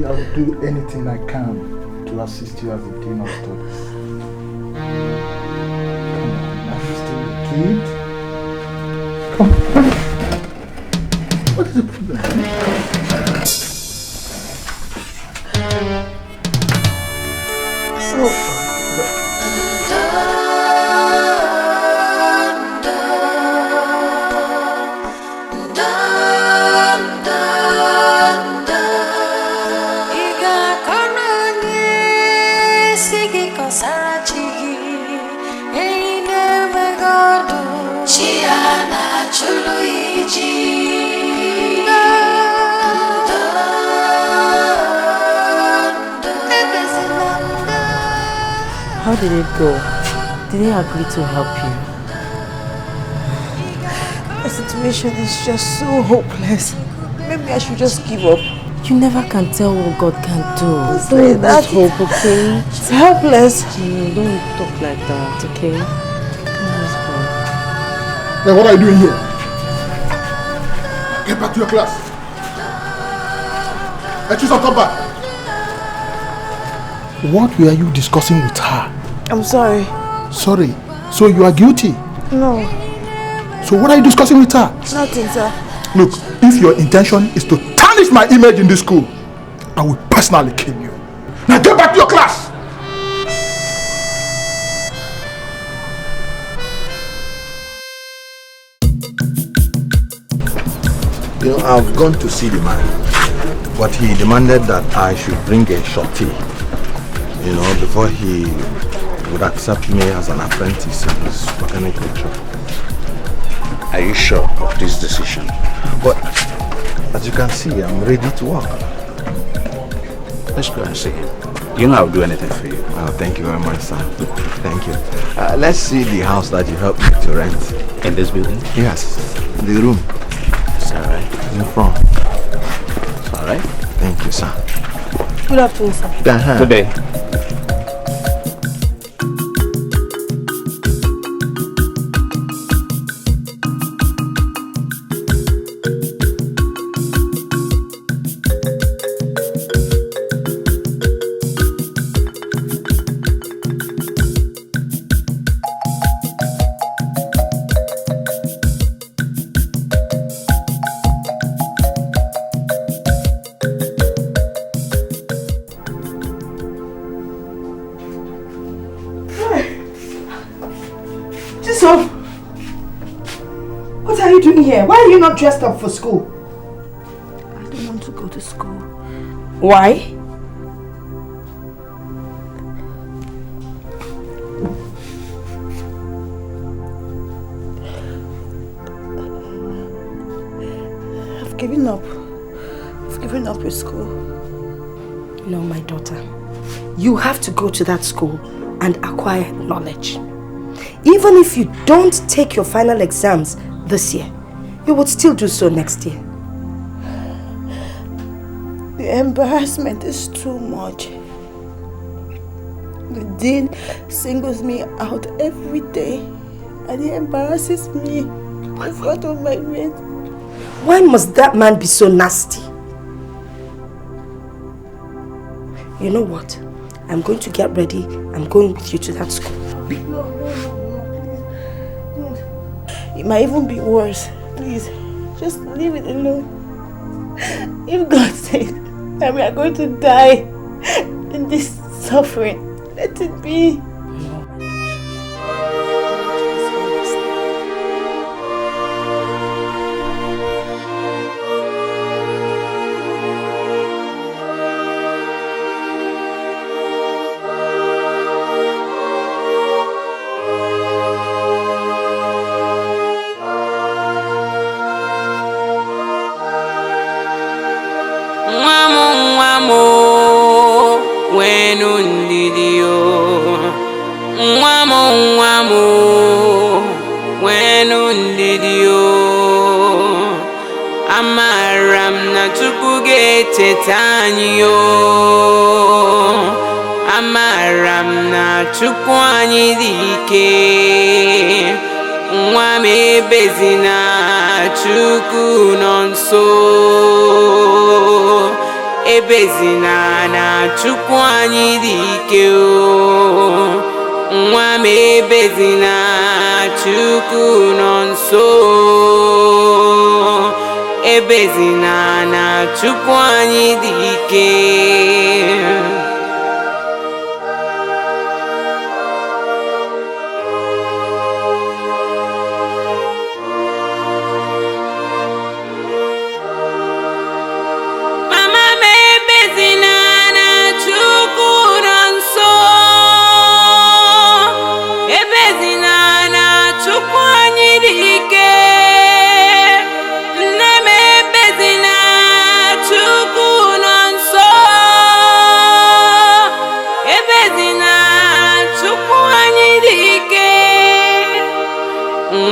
I will do anything I can to assist you as a dean of studies. Come on, are you still a kid? Come on. What is the problem? Oh. How did it go? Did they agree to help you? The situation is just so hopeless. Maybe I should just give up. You never can tell what God can do. Don't lose hope, okay? It's helpless. No, don't talk like that, okay? Hey, what are you doing here? Get back to your class. Hey, CHISOM, come back. What were you discussing with her? I'm sorry. Sorry? So you are guilty? No. So what are you discussing with her? Nothing, sir. Look, if your intention is to tarnish my image in this school, I will personally kill you. Now get back to your class! You know, I've gone to see the man, but he demanded that I should bring a shorty, you know, before he would accept me as an apprentice in his mechanic lecture. Are you sure of this decision? But as you can see, I'm ready to work. Let's go and see him. You know I'll do anything for you. Oh, thank you very much, sir. Thank you. Let's see the house that you helped me to rent. In this building? Yes, the room. It's alright. In front. It's alright. Thank you, sir. Good afternoon, sir. Good day. What are you doing here? Why are you not dressed up for school? I don't want to go to school. Why? I've given up. I've given up with school. No, my daughter. You have to go to that school and acquire knowledge. Even if you don't take your final exams this year, you would still do so next year. The embarrassment is too much. The dean singles me out every day and he embarrasses me in front of my mates. Why must that man be so nasty? You know what? I'm going to get ready. I'm going with you to that school. No, please. It might even be worse. Please, just leave it alone. If God says that we are going to die in this suffering, let it be. amaram na Chukwu anyị dị ike nwa m ebezina Chukwu nọ nso ebezina na Chukwu anyị dị ike nwa m ebezina Chukwu nọ nso ebezina na Chukwu anyị dị ike.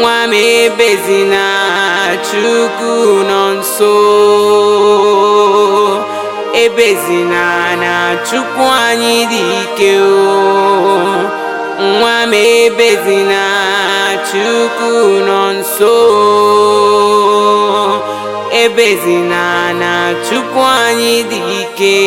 Nwa m ebezina Chukwu nọ nso ebezina na Chukwu anyị dị ike nwa m ebezina Chukwu nọ nso ebezina na Chukwu anyị dị ike.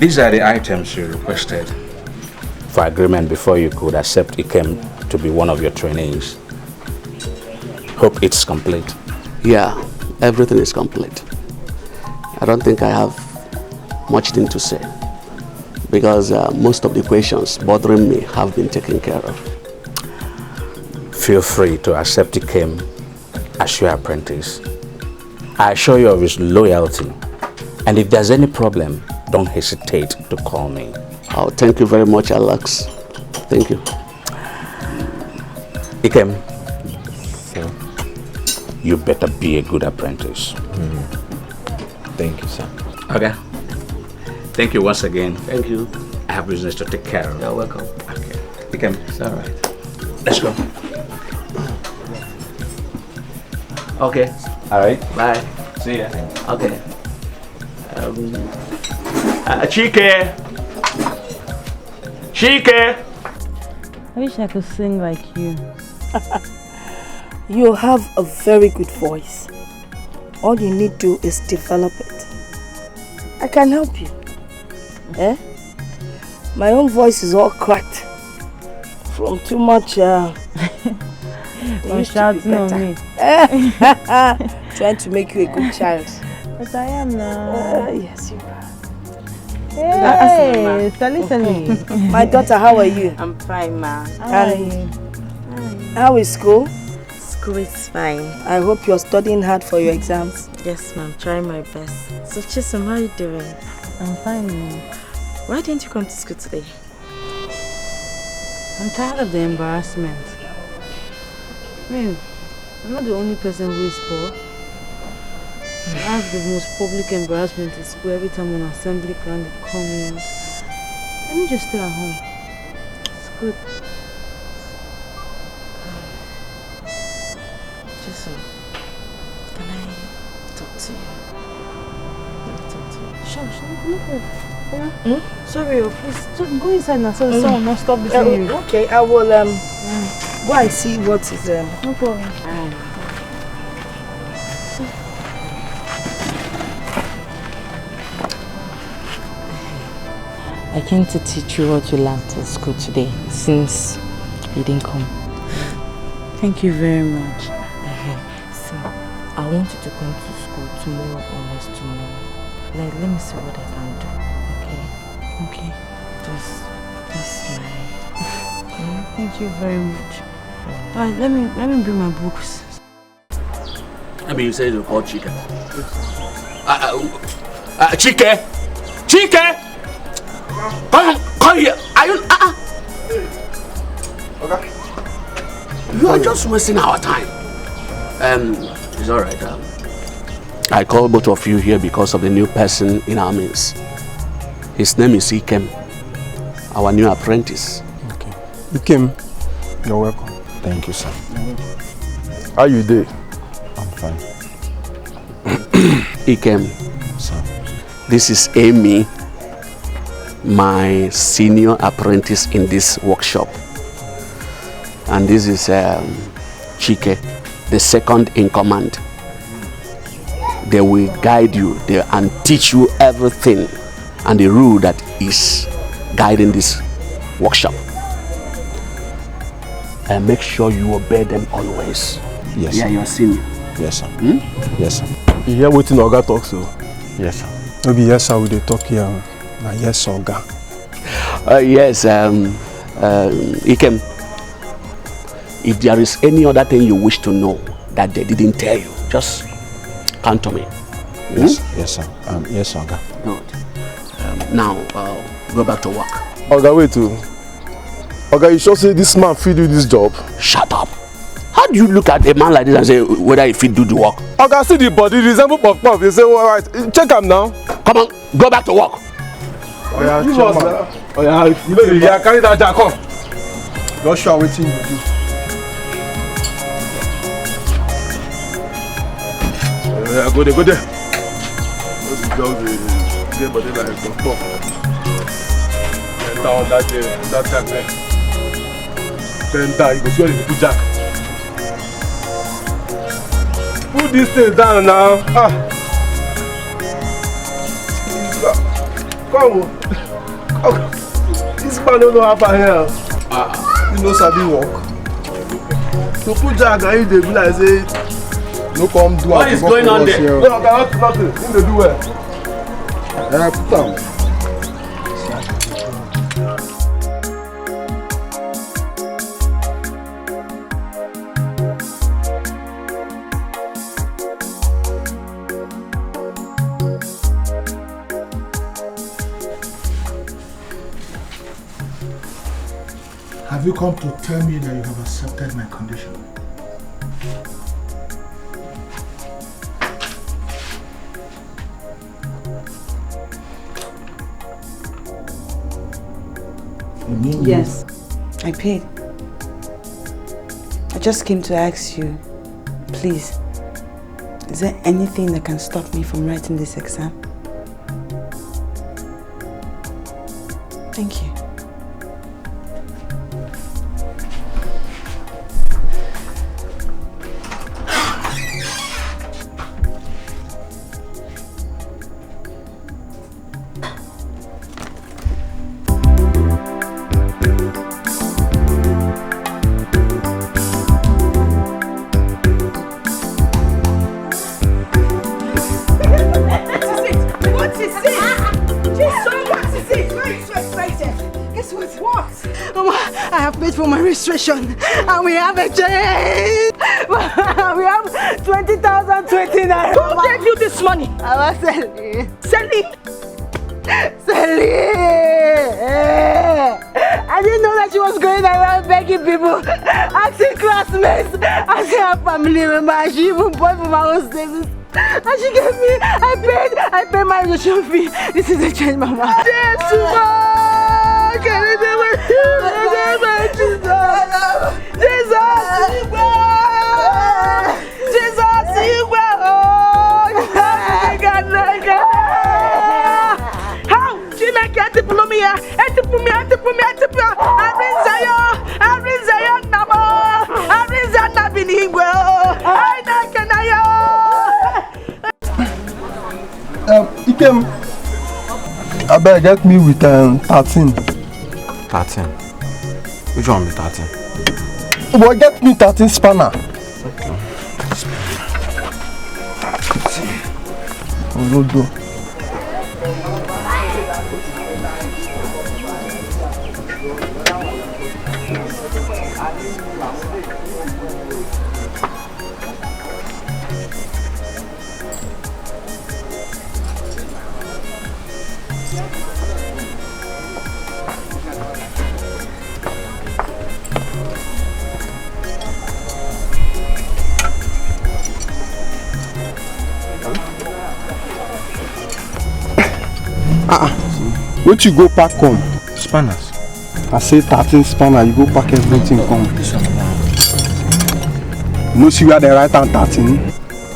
These are the items you requested for agreement before you could accept Ikem to be one of your trainees. Hope it's complete. Yeah, everything is complete. I don't think I have much thing to say because most of the questions bothering me have been taken care of. Feel free to accept Ikem as your apprentice. I assure you of his loyalty, and if there's any problem, don't hesitate to call me. Oh, thank you very much, Alex. Thank you. Ikem, you better be a good apprentice. Thank you, sir. Okay. Thank you once again. Thank you. I have business to take care of. You're welcome. Okay. Ikem. It's all right. Let's go. Okay. All right. Bye. See ya. Okay. Chike! Chike! I wish I could sing like you. You have a very good voice. All you need to do is develop it. I can help you. Eh? My own voice is all cracked from too much shouting on me. Trying to make you a good child. But I am now. Yes, you are. Hey, Sally. My daughter, how are you? I'm fine, ma. How are you? How is school? School is fine. I hope you're studying hard for your exams. Yes, ma'am. Trying my best. So, Chisom, how are you doing? I'm fine, ma'am. Why didn't you come to school today? I'm tired of the embarrassment. I'm not the only person who is poor. I have the most public embarrassment in school every time on assembly ground they call me out. Let me just stay at home. It's good. Chisom, can I talk to you? Let me talk to you. Sure, come up. Sorry, please just go inside now so the sun will not stop between you. Okay, I will go and see what is no problem. I came to teach you what you learned at school today, since you didn't come. Thank you very much. So, want you to come to school tomorrow or next tomorrow. Let me see what I can do. Okay? Just smile. Thank you very much. Alright, let me bring my books. I mean, you said you called Chike. Chike! Chike! Come here! Are you... Okay. You are just wasting our time. It's alright. I called both of you here because of the new person in our midst. His name is Ikem, our new apprentice. Okay. Ikem, you're welcome. Thank you, sir. How you doing? I'm fine. Ikem, sir. This is Amy, my senior apprentice in this workshop. And this is Chike, the second in command. They will guide you and teach you everything and the rule that is guiding this workshop. And make sure you obey them always. Yes, yeah, sir. You're senior. Yes, sir. Yes, sir. You hear what Oga talks so? Yes, sir. Maybe yes, sir, we dey talk here. Now, yes, Oga. Yes, Ikem, if there is any other thing you wish to know that they didn't tell you, just come to me. Yes, yes, sir. Yes, Oga. Good. Now, go back to work. Oga, wait too. Oga, you sure say this man fit do this job? Shut up. How do you look at a man like this and say whether he fit do the work? Oga, see the body resemble puff puff. You say, all right, check him now. Come on, go back to work. Oh yeah, you know you carry that jack on. Not sure what you do. Yeah, go there, go there. Just the body like puff puff. Enter on that jack there. Enter, you go see the put jack. Put this thing down now. Come. This man don't know how to help. He knows how to walk. To put jack and he dey be like say no come do. What is going on there? No, nothing. He dey do well. Put am. Have you come to tell me that you have accepted my condition? Yes, I paid. I just came to ask you, please, is there anything that can stop me from writing this exam? Thank you. And we have a change. We have 20,000 naira. Who gave you this money? I was selling. Selling? I didn't know that she was going around begging people, asking classmates, asking her family members. She even bought for my own savings. And she gave me, I paid my registration fee. This is the change, Mama. Jesus! Ikem, I better get me with 13. 13? Which one be 13? Well, get me 13 spanner. Okay. Orodo. What you go pack come? Spanners. I say 13 spanner, you go pack everything come. No see where they write down 13.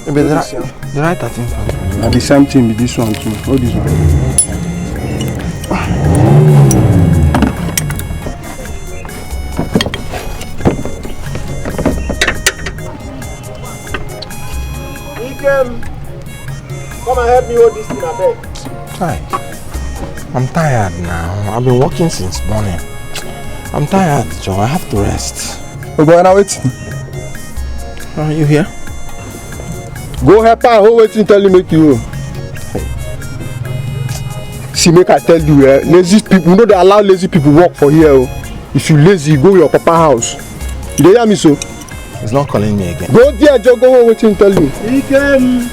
Maybe they write 13 from. The same thing with this one too. Hold this one. Come and help me hold this thing a bit. Hi. I'm tired now. I've been working since morning. I'm tired, Joe. I have to rest. Oh, boy, now wait. Are you here? Go help her. Who waiting tell you make you? See, make I tell you, lazy people, you know they allow lazy people work for here. If you lazy, go to your papa house. You don't hear me so? He's not calling me again. Go there, Joe. Go home waiting tell you. He came.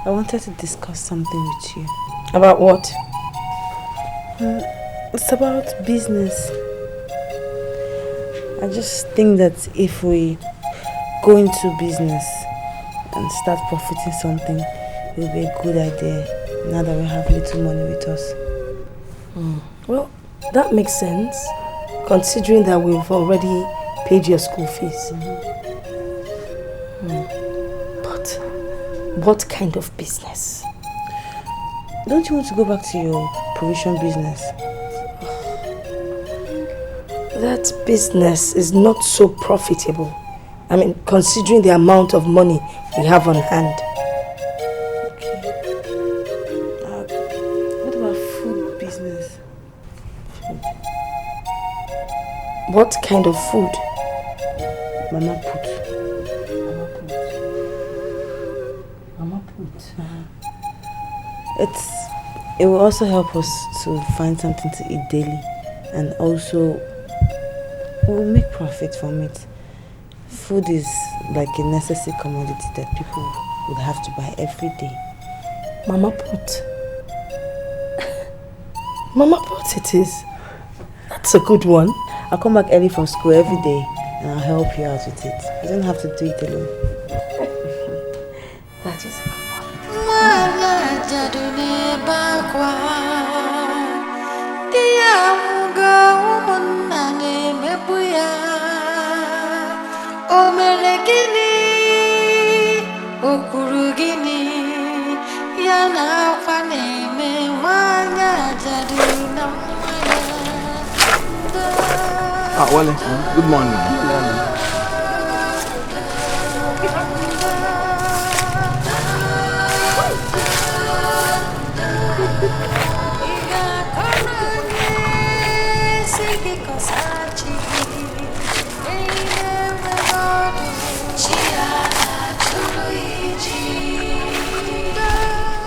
I wanted to discuss something with you. About what? It's about business. I just think that if we go into business and start profiting something, it will be a good idea now that we have little money with us. Well, that makes sense, considering that we've already paid your school fees. But what kind of business? Don't you want to go back to your provision business? That business is not so profitable. I mean, considering the amount of money we have on hand. What about food business? What kind of food? Mama put. It will also help us to find something to eat daily, and also we'll make profit from it. Food is like a necessary commodity that people would have to buy every day. Mama put. Mama put it is. That's a good one. I'll come back early from school every day and I'll help you out with it. You don't have to do it alone. That is a good one. Wale, good morning.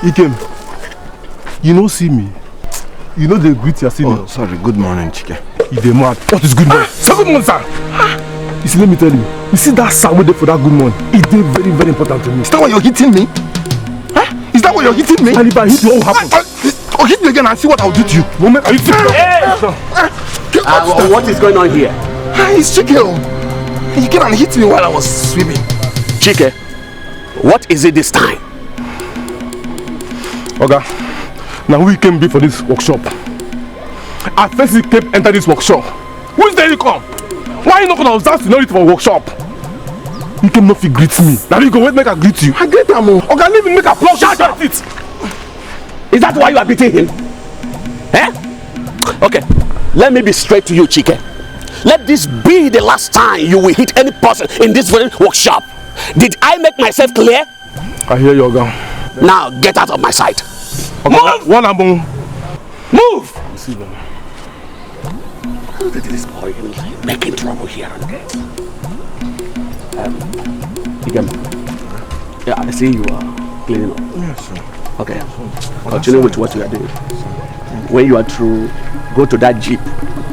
Ikem, you know see me. You know they greet your senior. Oh, sorry. Good morning, Chike. You dey mad. What is good morning? Say good morning, sir. You see, let me tell you. You see that sound there for that good morning? It is very, very important to me. Is that why you're hitting me? Huh? Is that why you're hitting me? And if I hit you, what will happen? I'll hit you again and see what I'll do to you. Moment, are you serious? What is going on here? It's Chike. You came and hit me while I was swimming. Chike, what is it this time? Oga, now we came be for this workshop. At first he came enter this workshop. Who's there you come? Why you not gonna observe seniority for workshop? You came not to greet me. Now you go wait make I greet you. I greet him. Oga, leave me make a plug. Shut up! Is that why you are beating him? Eh? Okay, let me be straight to you, Chike. Let this be the last time you will hit any person in this very workshop. Did I make myself clear? I hear you, Oga. Now get out of my sight. Okay, Move! Move! Look at this boy making trouble here and there. Yeah, I see you are cleaning up. Yes, sir. Okay. Continue with what you are doing. When you are through, go to that jeep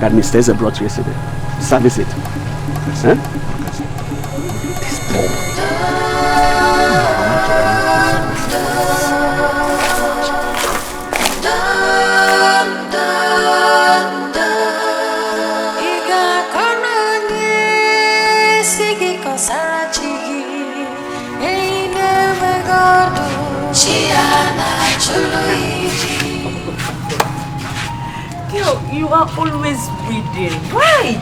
that Mr. Eze brought yesterday. Service it. Huh? This boy. Girl, you are always reading. Why?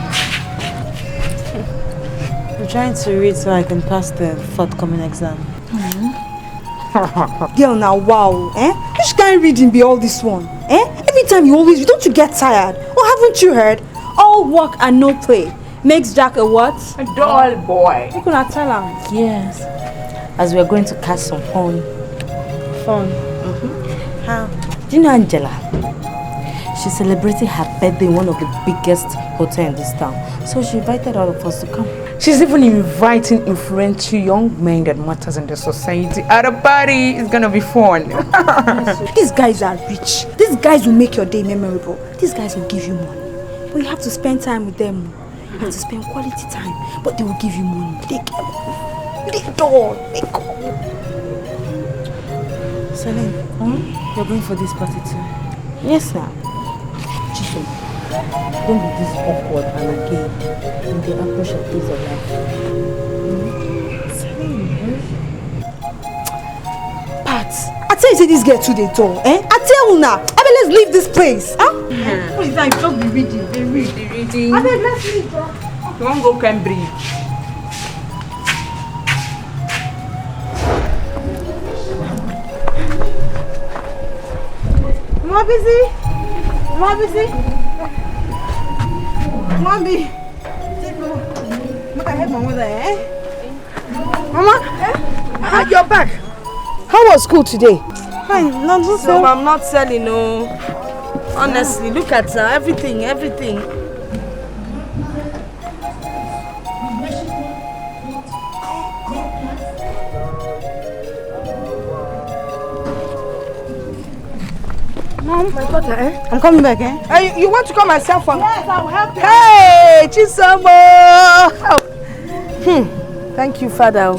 I'm trying to read so I can pass the forthcoming exam. Girl, now wow, eh? Which kind of reading be all this one? Eh? Every time you always read, don't you get tired? Oh, haven't you heard? All work and no play makes Jack a what? A dull boy. You gonna tell him? Yes. As we are going to catch some fun. Fun? How? Do you know Angela? She's celebrating her birthday in one of the biggest hotels in this town. So she invited all of us to come. She's even inviting influential young men that matters in the society at a party. It's gonna be fun. These guys are rich. These guys will make your day memorable. These guys will give you money. But you have to spend time with them. You have to spend quality time. But they will give you money. They don't. Celine, you're going for this party too? Yes, sir. Chisom, don't be this awkward and again in the approach of things of life. Pat, I tell you, say this girl to the door, eh? I tell you now. I mean, let's leave this place, huh? What is that? You just be reading. They reading. I mean, let's leave, bro. You won't go Cambridge. Mama busy? Mama busy? Mommy. Look, I had my mother, eh? Mama? You're back. How was school today? Fine, no, So I'm not selling, no. Honestly, look at her. Everything. Mom, my daughter, eh? I'm coming back, eh? Hey, you want to come myself for me? Yes, I'll help you. Hey, CHISOM! Thank you, Father.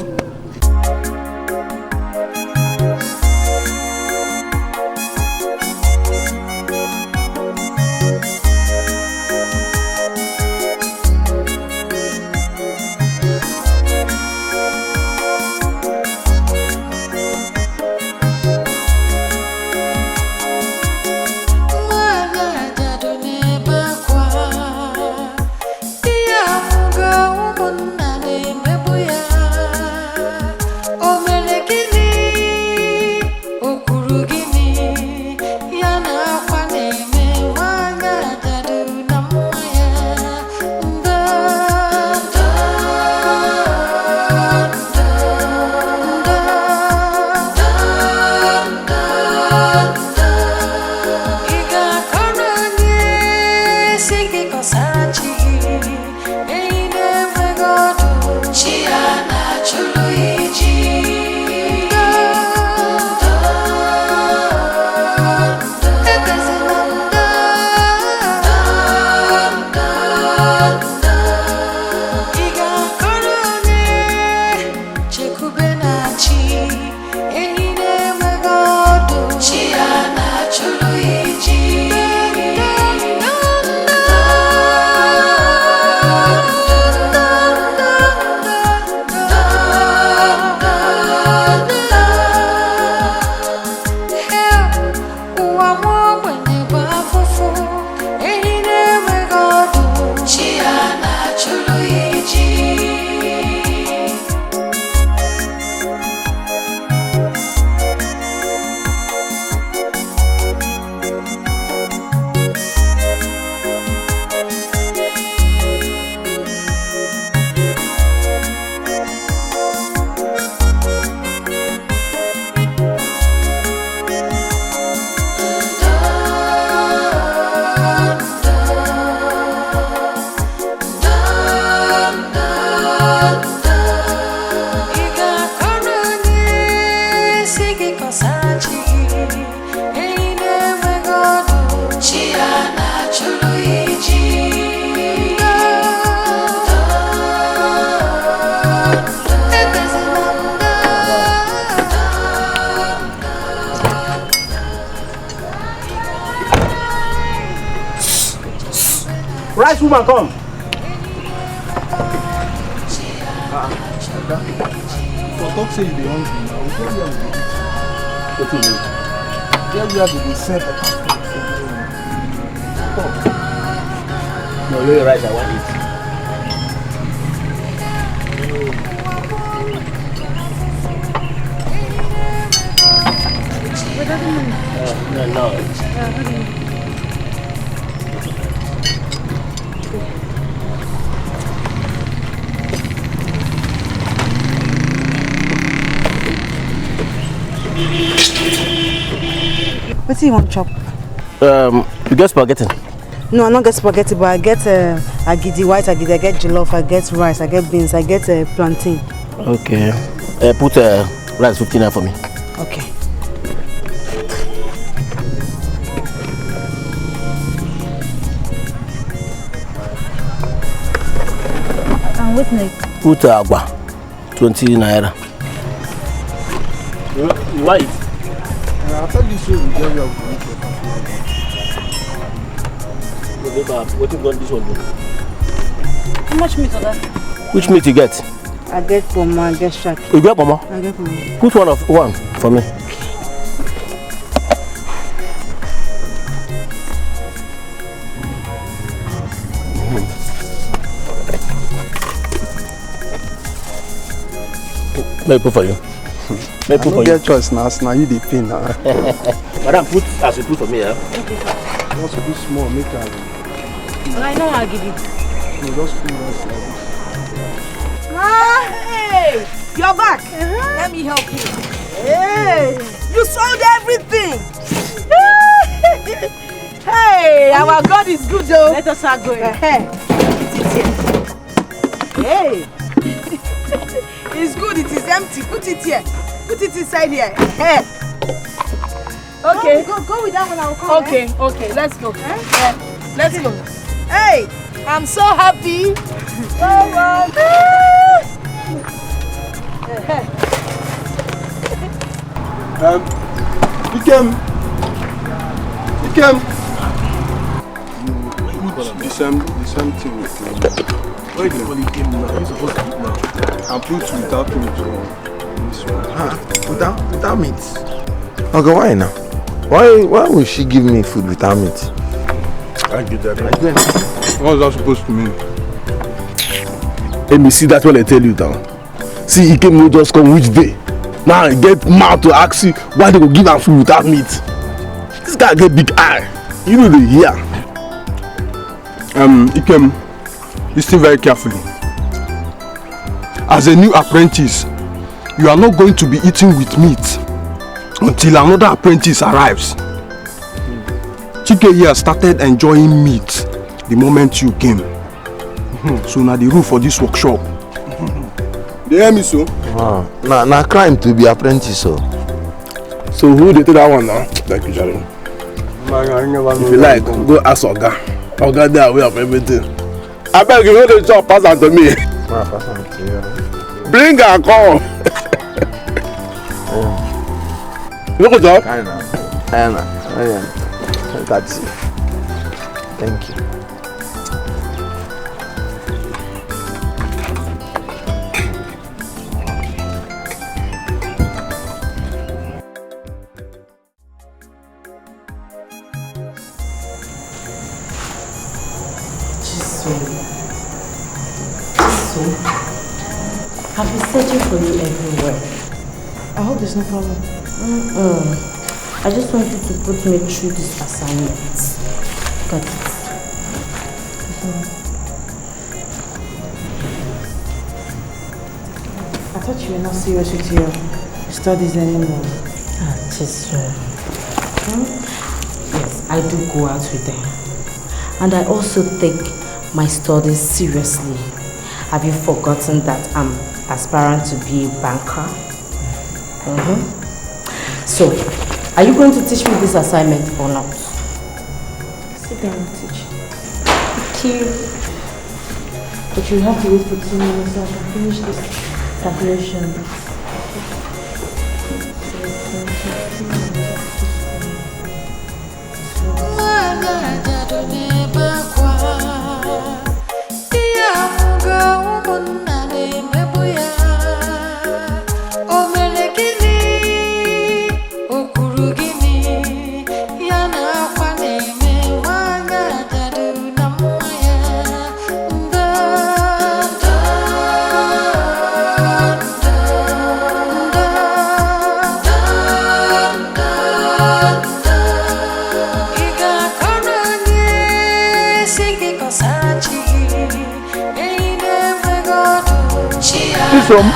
woman come. For talk say you be hungry now. What do you mean? There we are to be serve better food for you. No, you're right, I want it. No. What do you want, chop? You get spaghetti? No, I don't get spaghetti, but I get agidi, white agidi, I get jollof, I get rice, I get beans, I get plantain. Okay. Put rice 59 for me. Okay. And wait next. Put agua 20 naira. Why? After this show, we get real good. What you got this one? How much meat is that? Which meat you get? I get pomo, I get shark. You get pomo? I get pomo. Put one for me. Let me put for you. I don't get choice now, so now you the pin now. Madam, put as you put for me, yeah? Okay, sir. Just a bit small, make her. I know I give it. You just put rice like this. Hey! You're back! Let me help you. Hey! You sold everything! Hey! Our God is good, though. Let us start going. Hey! It's good, it is empty. Put it here. Put it inside here. Hey! Okay. Go with that one, I'll come. Okay, let's go. Yeah. Let's go. Hey! I'm so happy. Dikeh. The same thing with him. Why the only came now? You're supposed to eat now. And put without meat on this one. Without meat? Okay, why now? Why will she give me food without meat? I get that. What's that supposed to mean? Let me see that when I tell you now. See, he came just come which day. Now he get mad to ask you why they go give am food without meat. This guy get big eye. You know the hear. Ikem, listen very carefully. As a new apprentice, you are not going to be eating with meat until another apprentice arrives. Chike here started enjoying meat the moment you came. So now the rule for this workshop. They hear me so? Now crime to be apprentice so. So who did that one now? Thank you, Jerry. If you like, go ask Oga. Oga they are aware of everything. I beg you, know the job pass on to me. Bring her come. Look at job. That's it. Thank you. I've been searching for you everywhere. I hope there's no problem. I just want you to put me through this assignment. Got it. I thought you were not serious with your studies anymore. CHISOM. Yes, I do go out with them. And I also take my studies seriously. Have you forgotten that I'm aspirant to be a banker? So, are you going to teach me this assignment or not? Sit down and teach. Thank you. But you have to wait for 2 minutes so I can finish this calculation. Chisom.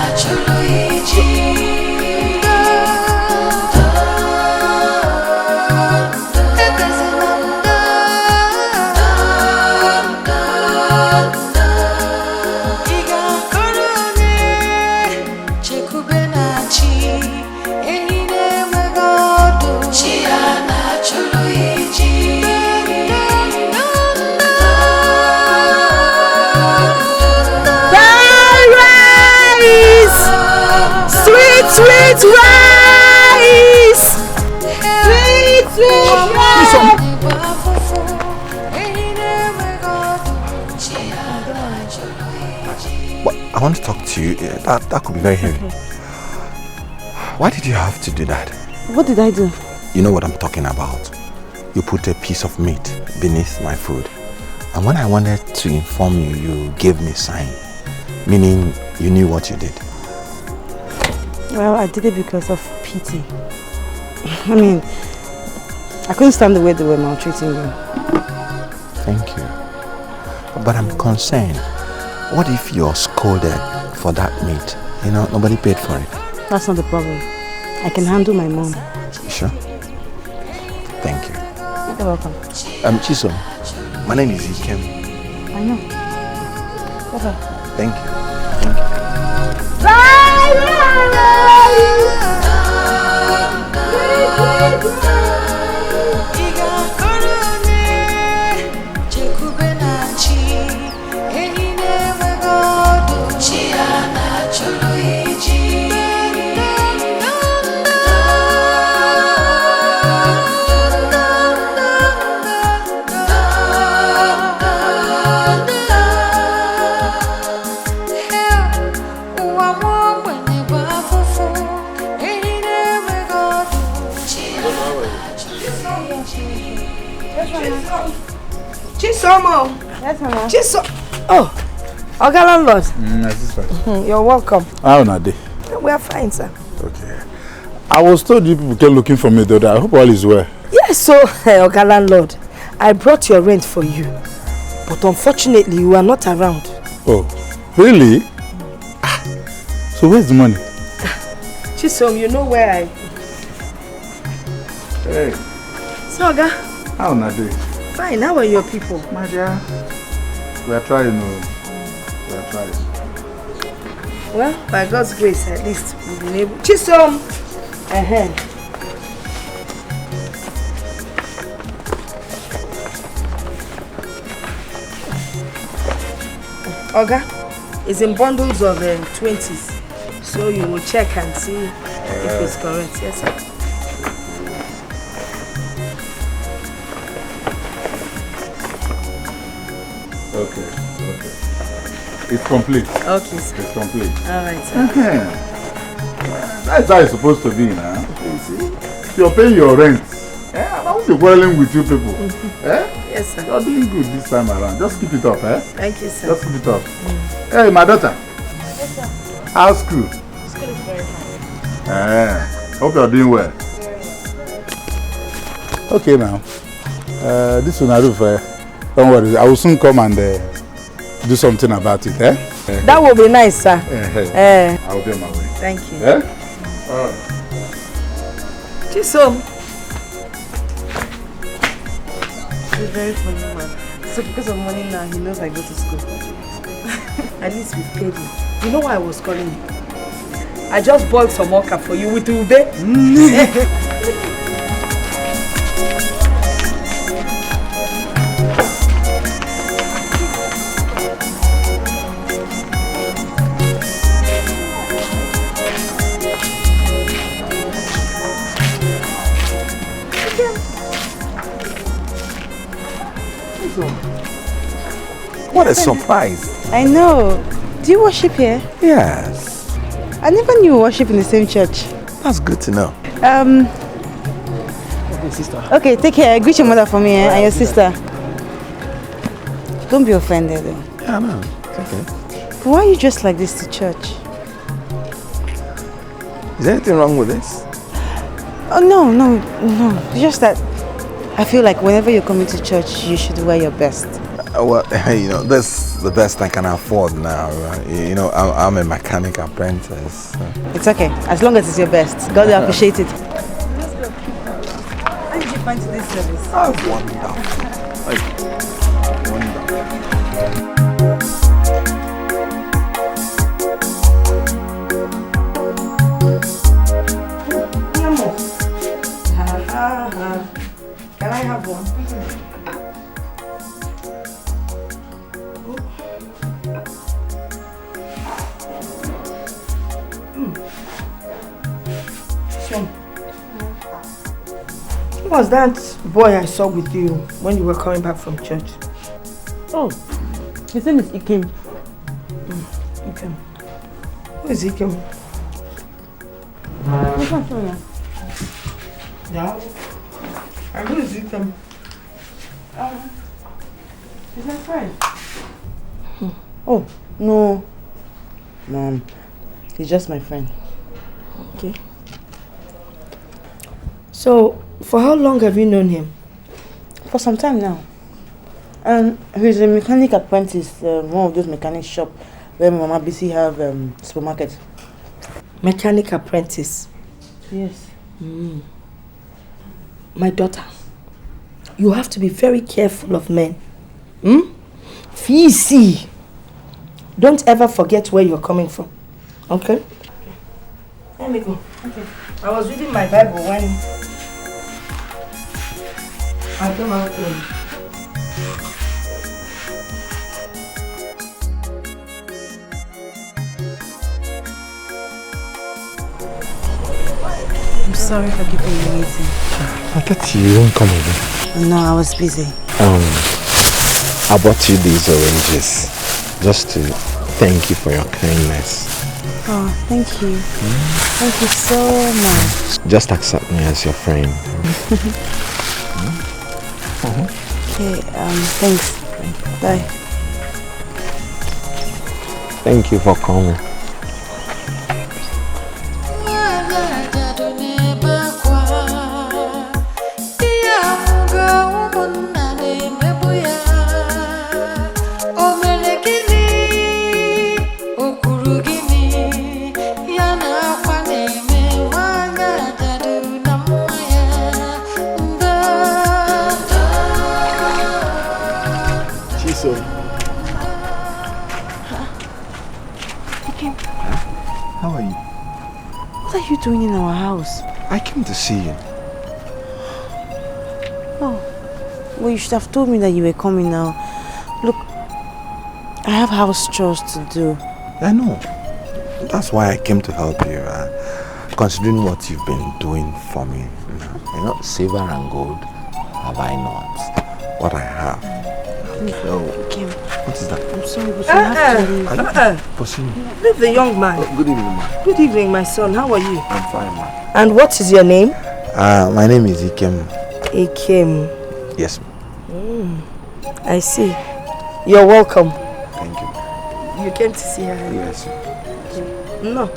Sweet rice! Sweet rice! But I want to talk to you. That could be very heavy. Why did you have to do that? What did I do? You know what I'm talking about. You put a piece of meat beneath my food. And when I wanted to inform you, you gave me a sign. Meaning you knew what you did. Well, I did it because of pity. I mean, I couldn't stand the way they were maltreating you. Thank you. But I'm concerned. What if you're scolded for that meat? You know, nobody paid for it. That's not the problem. I can handle my mom. You sure? Thank you. You're welcome. Chisom, my name is Ikem. I know. Okay. Thank you. Chisom! Yes, Mama. Chisom! Oh, Oga landlord. My sister. You're welcome. How are they? We are fine, sir. Okay. I was told you people came looking for me the other day. I hope all is well. Yes, so, Oga landlord, I brought your rent for you. But unfortunately, you are not around. Oh, really? So where's the money? Chisom, you know where I... Hey. So, Oga? How are they? Fine, how are your people? My dear, we are trying. We are trying. Well, by God's grace, at least we've been able... Chisom! Oga, it's in bundles of 20s. So you will check and see if it's correct. Yes, sir. Okay. It's complete. Okay, sir. It's complete. All right, sir. That's how it's supposed to be now. You see? If you're paying your rent, I won't be quarreling with you people. Yes, sir. You're doing good this time around. Just keep it up, Thank you, sir. Just keep it up. Hey, my daughter. Yes, sir. How's school? School is very fine. Hope you're doing well. Okay, now. This one I do for. Don't worry, I will soon come and do something about it, That will be nice, sir. I will be on my way. Thank you. All right. Chisom. He's very funny, man. So because of money now, he knows I go to school. At least we've paid you. You know why I was calling you? I just boiled some okra for you with ube. What a surprise. I know. Do you worship here? Yes. I never knew you worship in the same church. That's good to know. Okay, take care. Greet your mother for me and your sister. Don't be offended though. Yeah, no. It's okay. Why are you dressed like this to church? Is there anything wrong with this? Oh, no. It's just that I feel like whenever you're coming to church, you should wear your best. Well, you know, this is the best I can afford now. Right? You know, I'm a mechanic apprentice. So. It's okay, as long as it's your best. God will appreciate it. Let's go. How did you find today's service? Oh, wonderful. Can I have one? Who was that boy I saw with you when you were coming back from church? Oh, his name is Ikem. Ikem. Who is Ikem? Yeah. And who is Ikem? He's my friend. Oh, no. Mom, he's just my friend. Okay. So, for how long have you known him? For some time now. He's a mechanic apprentice, one of those mechanic shops where Mama BC have supermarket. Mechanic apprentice? Yes. My daughter, you have to be very careful of men. Fisi. Don't ever forget where you're coming from. Okay? Let me go. Okay. I was reading my Bible when I came out early. I'm sorry for keeping you waiting. I thought you won't come again. No, I was busy. I bought you these oranges just to thank you for your kindness. Oh, thank you. Thank you so much. Just accept me as your friend. Okay, thanks. Bye. Thank you for coming. How are you? What are you doing in our house? I came to see you. Oh, well, you should have told me that you were coming now. Look, I have house chores to do. I know. That's why I came to help you. Considering what you've been doing for me. You know, silver and gold have I not. What I have. So, what is that? I'm sorry, but you have to leave. Leave the young man. Oh, good evening, ma. Good evening, my son. How are you? I'm fine, ma. And what is your name? My name is Ikem. Ikem. Yes, I see. You're welcome. Thank you. You came to see her? Yes. No.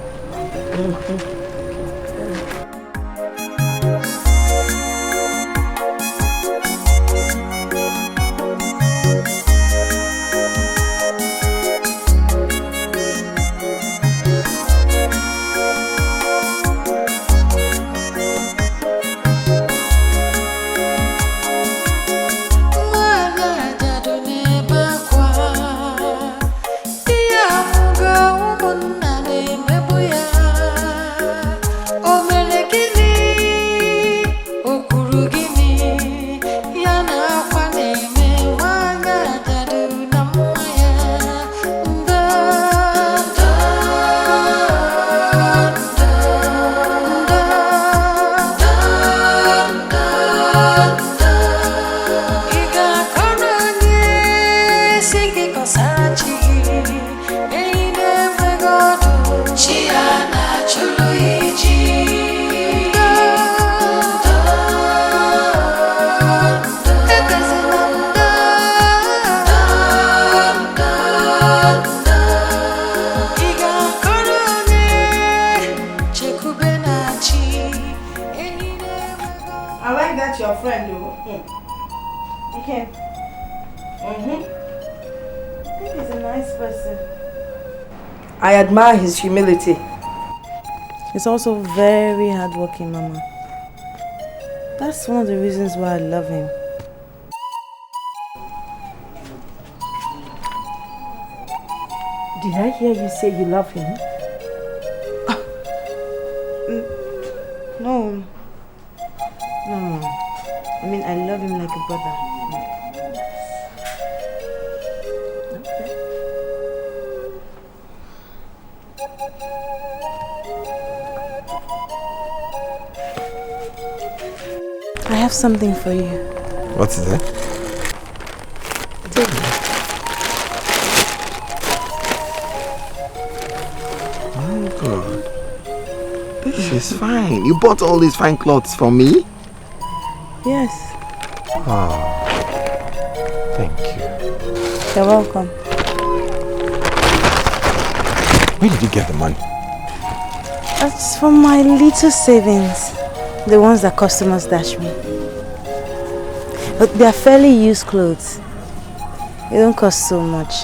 nice person. I admire his humility. He's also very hardworking, Mama. That's one of the reasons why I love him. Did I hear you say you love him? No. No. I mean, I love him like a brother. I have something for you. What's that? Take it. Oh God. This is fine. You bought all these fine clothes for me? Yes. Oh. Thank you. You're welcome. Where did you get the money? That's from my little savings. The ones that customers dash me. But they are fairly used clothes. They don't cost so much.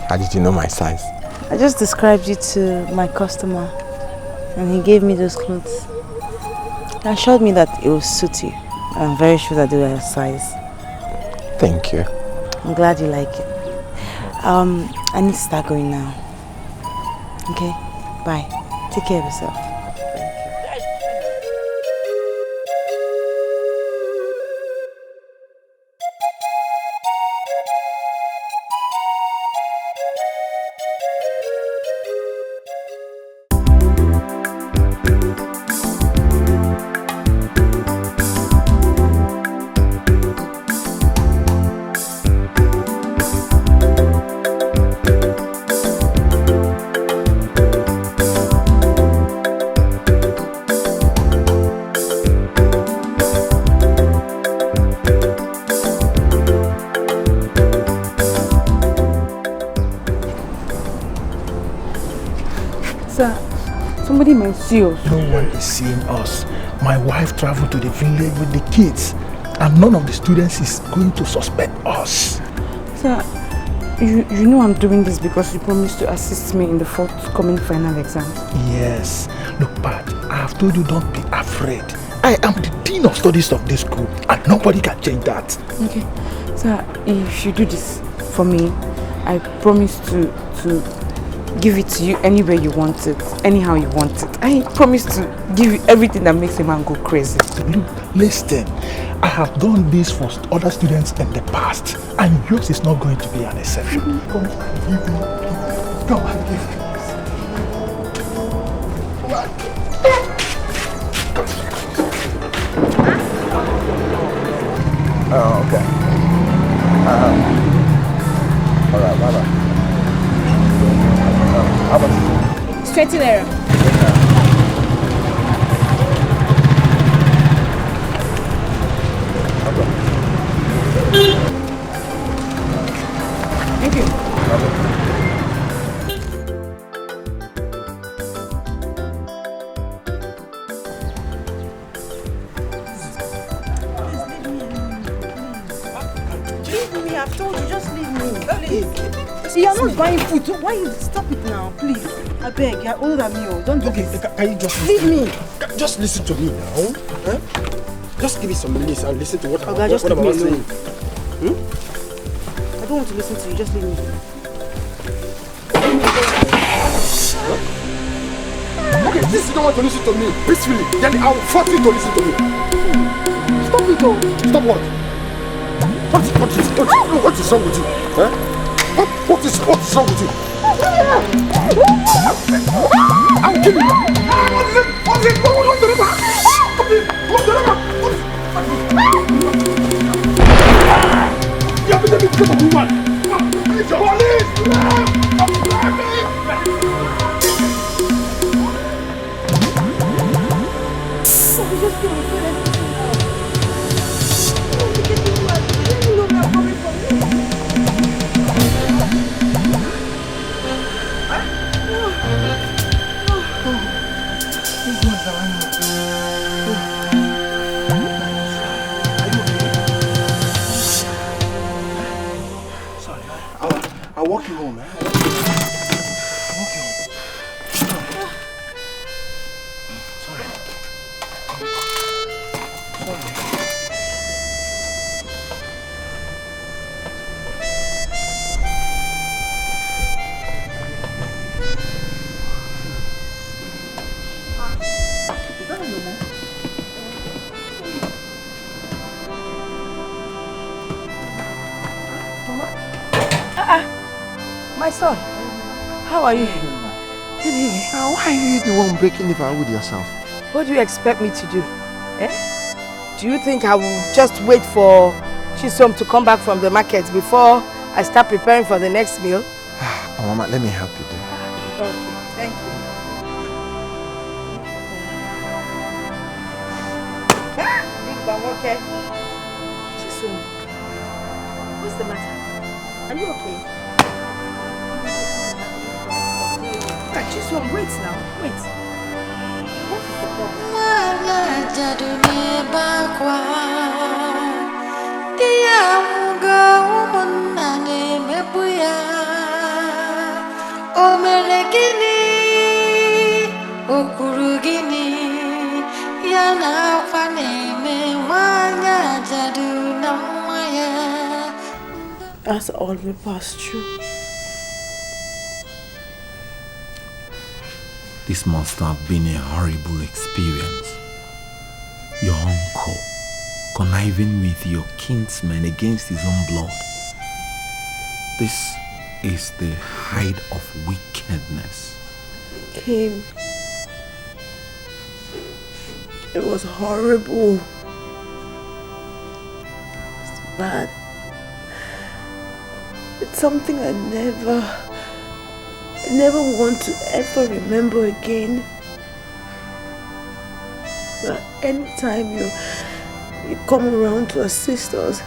How did you know my size? I just described you to my customer and he gave me those clothes. He assured me that it will suit you. I'm very sure that they were your size. Thank you. I'm glad you like it. I need to start going now. Okay? Bye. Take care of yourself. Somebody might see us. No one is seeing us. My wife traveled to the village with the kids, and none of the students is going to suspect us. Sir, you know I'm doing this because you promised to assist me in the forthcoming final exams. Yes. Look, Pat, I have told you don't be afraid. I am the Dean of Studies of this school, and nobody can change that. Okay. Sir, if you do this for me, I promise to give it to you anywhere you want it, anyhow you want it. I promise to give you everything that makes a man go crazy. Listen, I have done this for other students in the past, and yours is not going to be an exception. Come and give me. Come and give me. Oh, okay. All right, bye-bye. 20 naira. Thank you. Leave me, I've told you, just leave me, please. You are not buying food, so why you stop it now, please? I beg, you're older than me, don't do this. Can you just leave me? Just listen to me now. Huh? Just give me some minutes and listen to what Okay, just leave I'm me saying. alone. I don't want to listen to you, just leave me. Okay, since you don't want to listen to me peacefully, then I will force you to listen to me. Stop it, oh. Stop what? What is wrong with you? Huh? What is wrong with you? I'll kill you. What's it? You have been a trouble woman. Police! Sorry. My son, how are you? Good evening. Why are you the one breaking the vow with yourself? What do you expect me to do? Eh? Do you think I will just wait for CHISOM to come back from the market before I start preparing for the next meal? Oh, Mama, let me help you there. Okay, thank you. Big Bang, okay. CHISOM, what's the matter? Are you okay? CHISOM, wait now, wait. What is the problem? That's all we passed through. This must have been a horrible experience. Your uncle conniving with your kinsman against his own blood. This is the height of wickedness. Kim, it was horrible. It's bad. It's something I never want to ever remember again. But anytime you come around to assist us,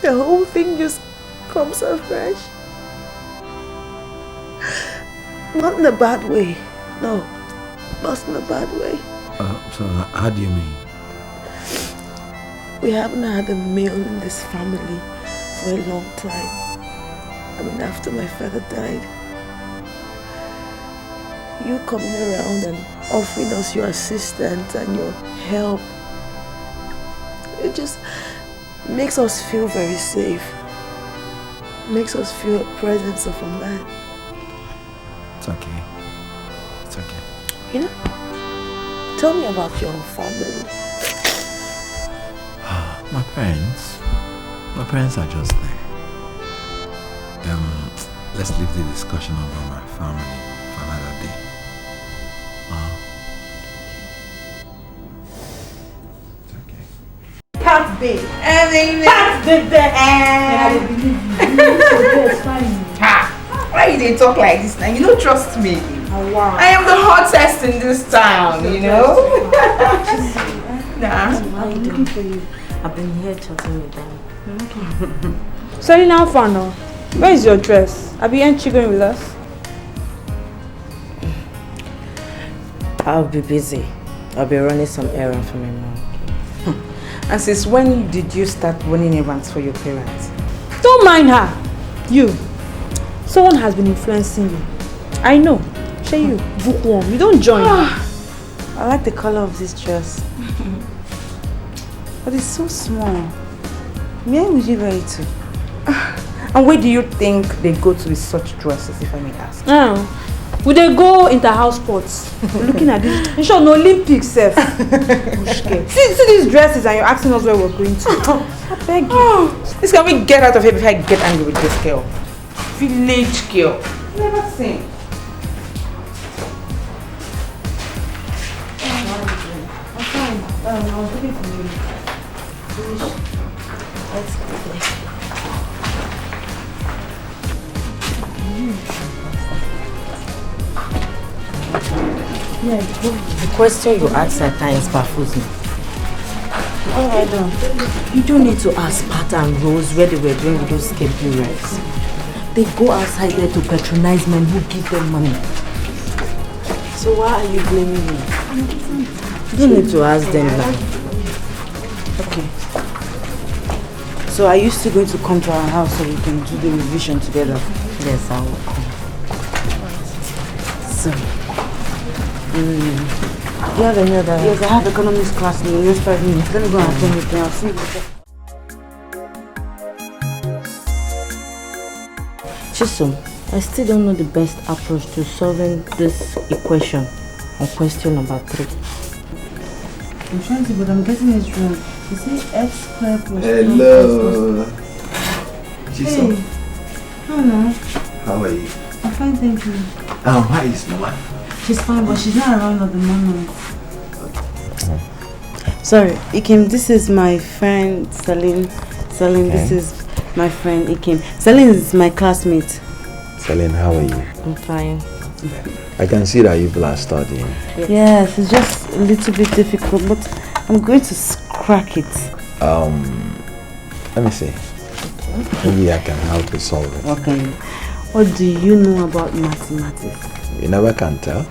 the whole thing just comes afresh. Not in a bad way. No, not in a bad way. So how do you mean? We haven't had a meal in this family for a long time. I mean, after my father died, you coming around and offering us your assistance and your help, it just makes us feel very safe. Makes us feel the presence of a man. It's okay. It's okay. You know, tell me about your family. My parents are just there. Let's leave the discussion about my family for another day. It's okay. Can't be. Can't be there. I believe you. It's fine. Why you dey talk like this now? You don't trust me. Oh, wow. I am the hottest in this town, you know? I'm looking for you. I've been here chatting with them. Sorry now, Fano. Where is your dress? Aren't you going with us? I'll be busy. I'll be running some errands for my mom. And since when did you start running errands for your parents? Don't mind her. You. Someone has been influencing you. I know. Say you. Bookworm. You don't join. I like the color of this dress. But it's so small. Where would you wear it to? And where do you think they go to with such dresses, if I may ask? Would they go into house sports? Looking at this. You sure no Olympics, sef. see these dresses and you're asking us where we're going to. I beg you. This can we get out of here before I get angry with this girl? Village girl. Never seen. I'm fine. I was looking for you. Let's go there. The question you ask at times baffles me. Alright then. You don't need to ask Pat and Rose where they were doing with those caterers. They go outside there to patronize men who give them money. So why are you blaming me? You don't need to ask them now. Okay. So are you still going to come to our house so we can do the revision together? Yes, I will come. So, do you have any other? Yes, I have economics class in the next 5 minutes. Let me go and attend it now. I'll see you later. CHISOM, I still don't know the best approach to solving this equation on question number 3. I'm trying to, but I'm getting it wrong. You see x squared plus 2x Hello. Hey. How now? How are you? I'm fine, thank you. How is Mama? She's fine, but she's not around at the moment. Sorry, Ikem, this is my friend Celine. Celine, this is my friend Ikem. Celine is my classmate. Celine, how are you? I'm fine. I can see that you are studying. Yes, it's just a little bit difficult, but I'm going to crack it. Let me see. Maybe I can help you solve it. Okay. What do you know about mathematics? You never can tell.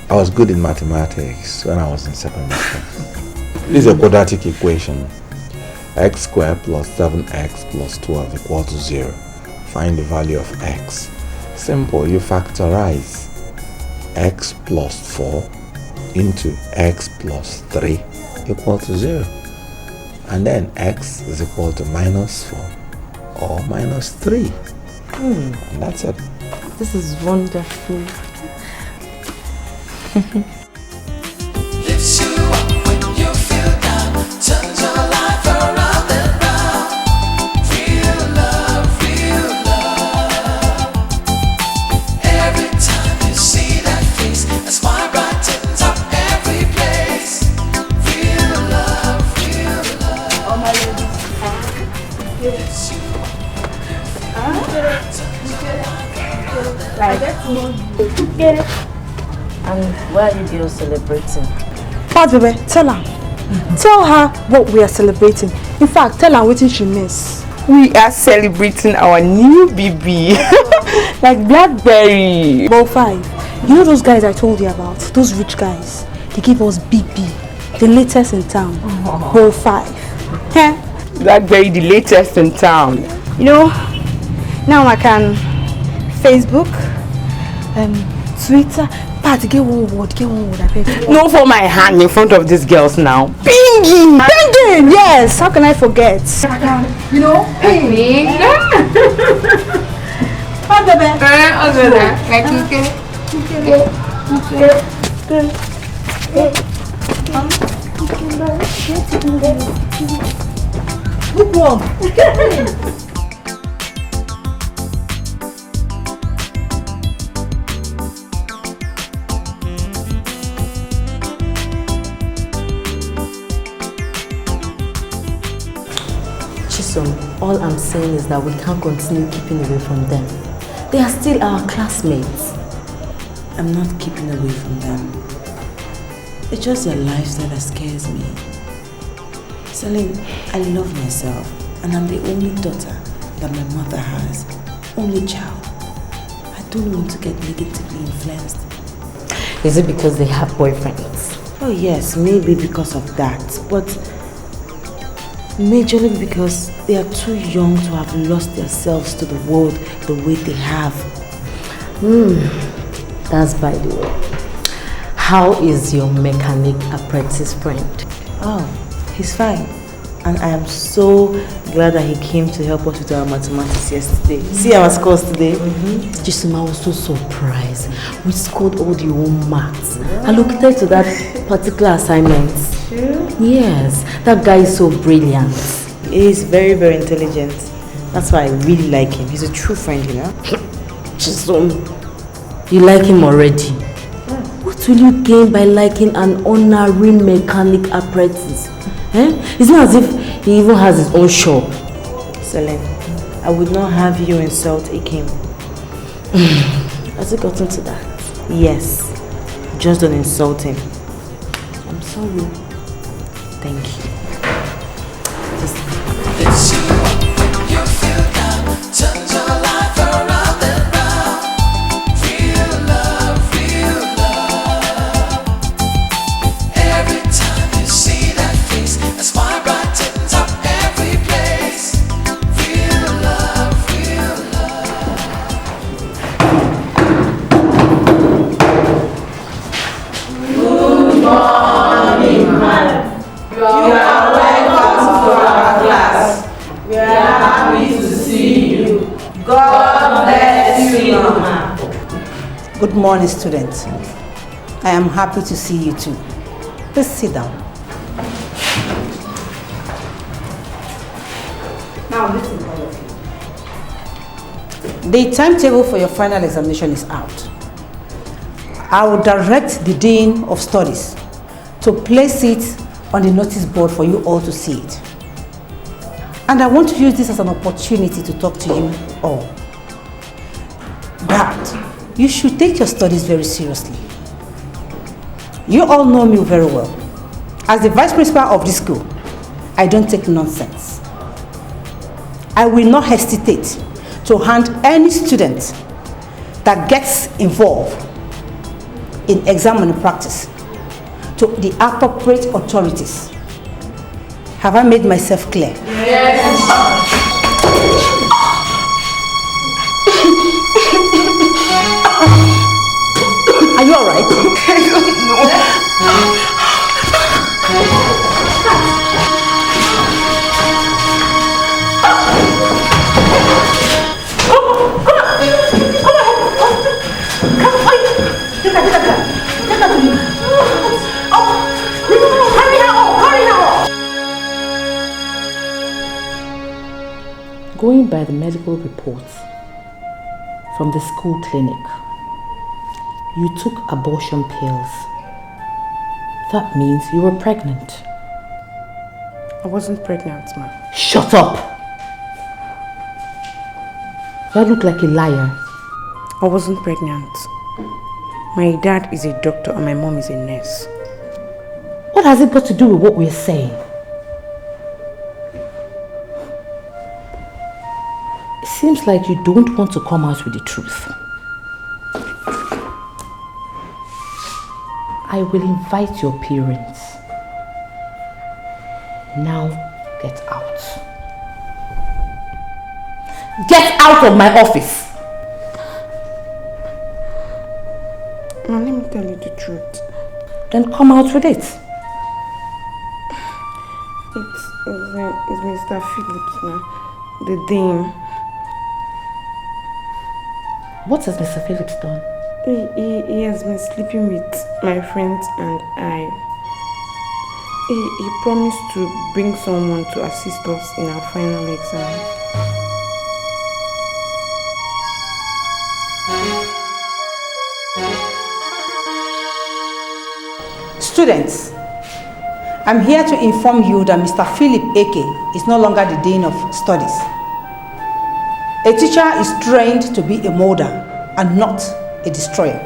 I was good in mathematics when I was in secondary school. This is a quadratic equation. X squared plus 7x plus 12 equals to 0. Find the value of x. Simple, you factorize x plus 4 into x plus 3 equal to 0. And then x is equal to minus 4 or minus 3. And that's it. This is wonderful. Lifts you up when you feel down, turns your life around and round. Real love, real love. Every time you see that face, a smile brightens up every place. Real love, real love. Oh my ladies. Lifts you Get it? And why are you girls celebrating? Pat baby, tell her. Tell her what we are celebrating. In fact, tell her what she miss. We are celebrating our new baby. Like Blackberry. Ball 5. You know those guys I told you about? Those rich guys. They give us BB. The latest in town. Ball 5. Blackberry, the latest in town. You know, now I can Facebook, Twitter. Pat, get one word, I beg. No for my hand in front of these girls now. Pinging! Pinging! Yes! How can I forget? You know, ping! Pat, baby! Bookworm! All I'm saying is that we can't continue keeping away from them. They are still our classmates. I'm not keeping away from them. It's just their lifestyle that scares me. Celine, I love myself, and I'm the only daughter that my mother has. Only child. I don't want to get negatively influenced. Is it because they have boyfriends? Oh yes, maybe because of that, but majorly because they are too young to have lost themselves to the world the way they have. That's by the way. How is your mechanic apprentice friend? Oh, he's fine. And I am so glad that he came to help us with our mathematics yesterday. See our scores today? CHISOM, I was so surprised. We scored all the whole maths. Allocated to that particular assignment. Yes, that guy is so brilliant. He is very, very intelligent. That's why I really like him. He's a true friend, you know. CHISOM, you like him already? What will you gain by liking an honorary mechanic apprentice? It's not as if he even has his own shop. Celine, I would not have you insult Ikem. Has it gotten to that? Yes. Just don't insult him. I'm sorry. Thank you. Lifts you up when you feel down, turns your life around and round. Real love, real love. Every time you see that face, a smile brightens up every place. God bless you, Mama. Good morning, students. I am happy to see you too. Please sit down. Now listen, all of you. The timetable for your final examination is out. I will direct the Dean of Studies to place it on the notice board for you all to see it. And I want to use this as an opportunity to talk to you all. That you should take your studies very seriously. You all know me very well. As the vice principal of this school, I don't take nonsense. I will not hesitate to hand any student that gets involved in exam malpractice to the appropriate authorities. Have I made myself clear? Yes. Are you all right? Going by the medical reports from the school clinic, you took abortion pills. That means you were pregnant. I wasn't pregnant, ma. Shut up! You look like a liar. I wasn't pregnant. My dad is a doctor and my mom is a nurse. What has it got to do with what we're saying? It seems like you don't want to come out with the truth. I will invite your parents. Now get out. Get out of my office! Now let me tell you the truth. Then come out with it. It's Mr. Phillips now, the dean. What has Mr. Phillips done? He has been sleeping with my friends and I. He promised to bring someone to assist us in our final exam. Students, I'm here to inform you that Mr. Philip Eke is no longer the Dean of Studies. A teacher is trained to be a molder and not a destroyer.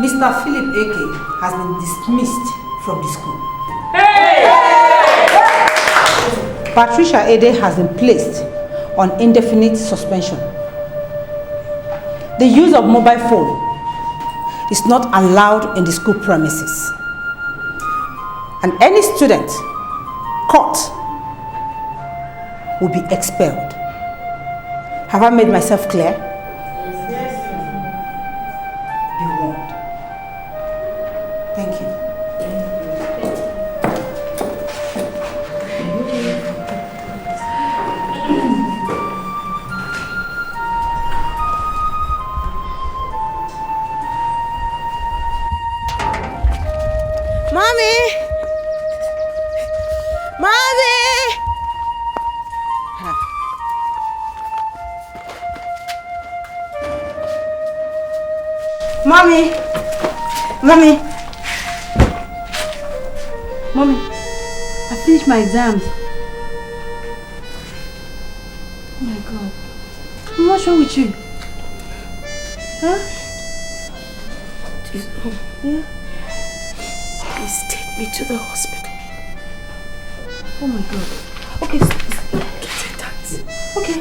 Mr. Philip Eke has been dismissed from the school. Hey! Patricia Ede has been placed on indefinite suspension. The use of mobile phone is not allowed in the school premises. And any student caught will be expelled. Have I made myself clear? Yes. Be warned. Thank you. Mommy! Mommy! Mommy! Mommy! Mommy, I finished my exams. Oh my God. What's wrong with you? Huh? Yeah? Please take me to the hospital. Oh my God. Okay, get a taxi. Okay.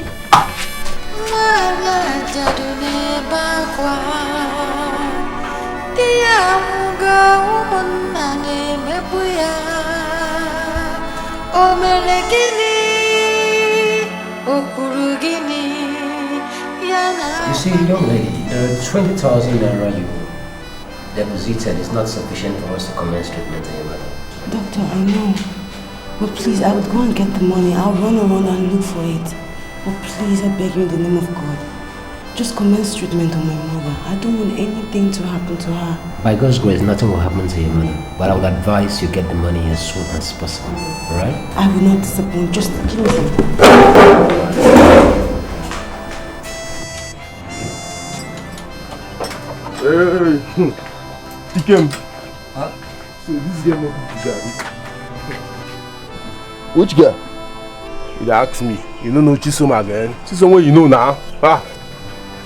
You see, young lady, the 20,000 naira you deposited is not sufficient for us to commence treatment on your mother. Doctor, I know. But please, I would go and get the money. I'll run around and look for it. But please, I beg you in the name of God. Just commence treatment on my mother. I don't want anything to happen to her. By God's grace, nothing will happen to your mother. But I would advise you get the money as soon as possible. Alright? I will not disappoint. Just give me some. Hey, Dikeh. Huh? So this girl no good guy. Which girl? You ask me. You don't know CHISOM again. CHISOM what you know now. Ah.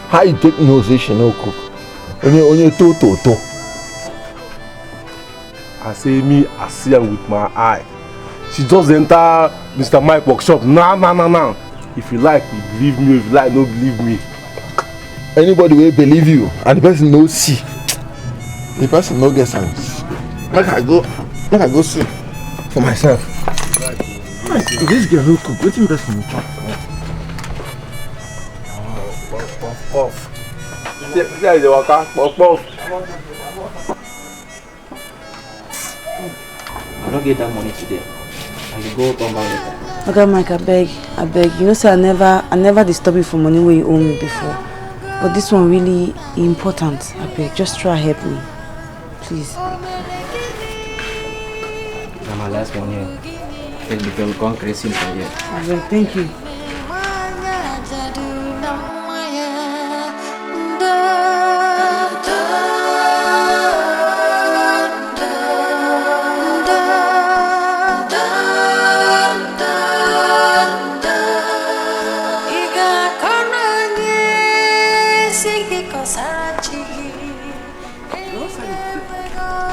How you take no say she no cook? Only Tonto. I say me, I see her with my eye. She just enter Mr. Mike workshop. Nah. If you like, you believe me. If you like, no believe me. Anybody will believe you, and the person no see. The person no get sense. Make I go see for myself. This girl no cook. Wetin person chop? Puff. See how they walk out? Puff. I don't get that money today. I can go come back later. Okay, Mike, I beg. You know, sir, I never disturb you for money where you owe me before. But this one really important. I beg, just try help me. Please. That's my last one here. Then you can go crazy from here. I beg, thank you.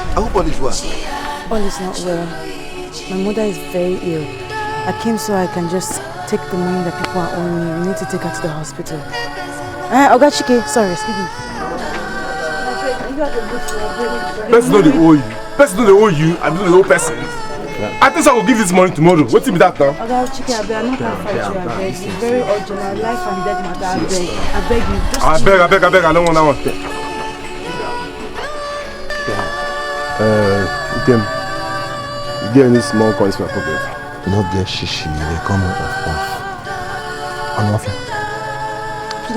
I hope all is well. All is not well. My mother is very ill. I came so I can just take the money that people are owing me. We need to take her to the hospital. Oga Chike, sorry, excuse me. Person know they owe you. Person know they owe you. I don't know the person. I think I will give this money tomorrow. What's it be that now? Oga Chike, I beg, I'm not gonna fight you. I beg. It's very urgent. Our life and death matter. I beg you. Just I beg. I don't want that one. Dikeh, you get any small coins in my pocket? No get shishi, they come off. I'm off here.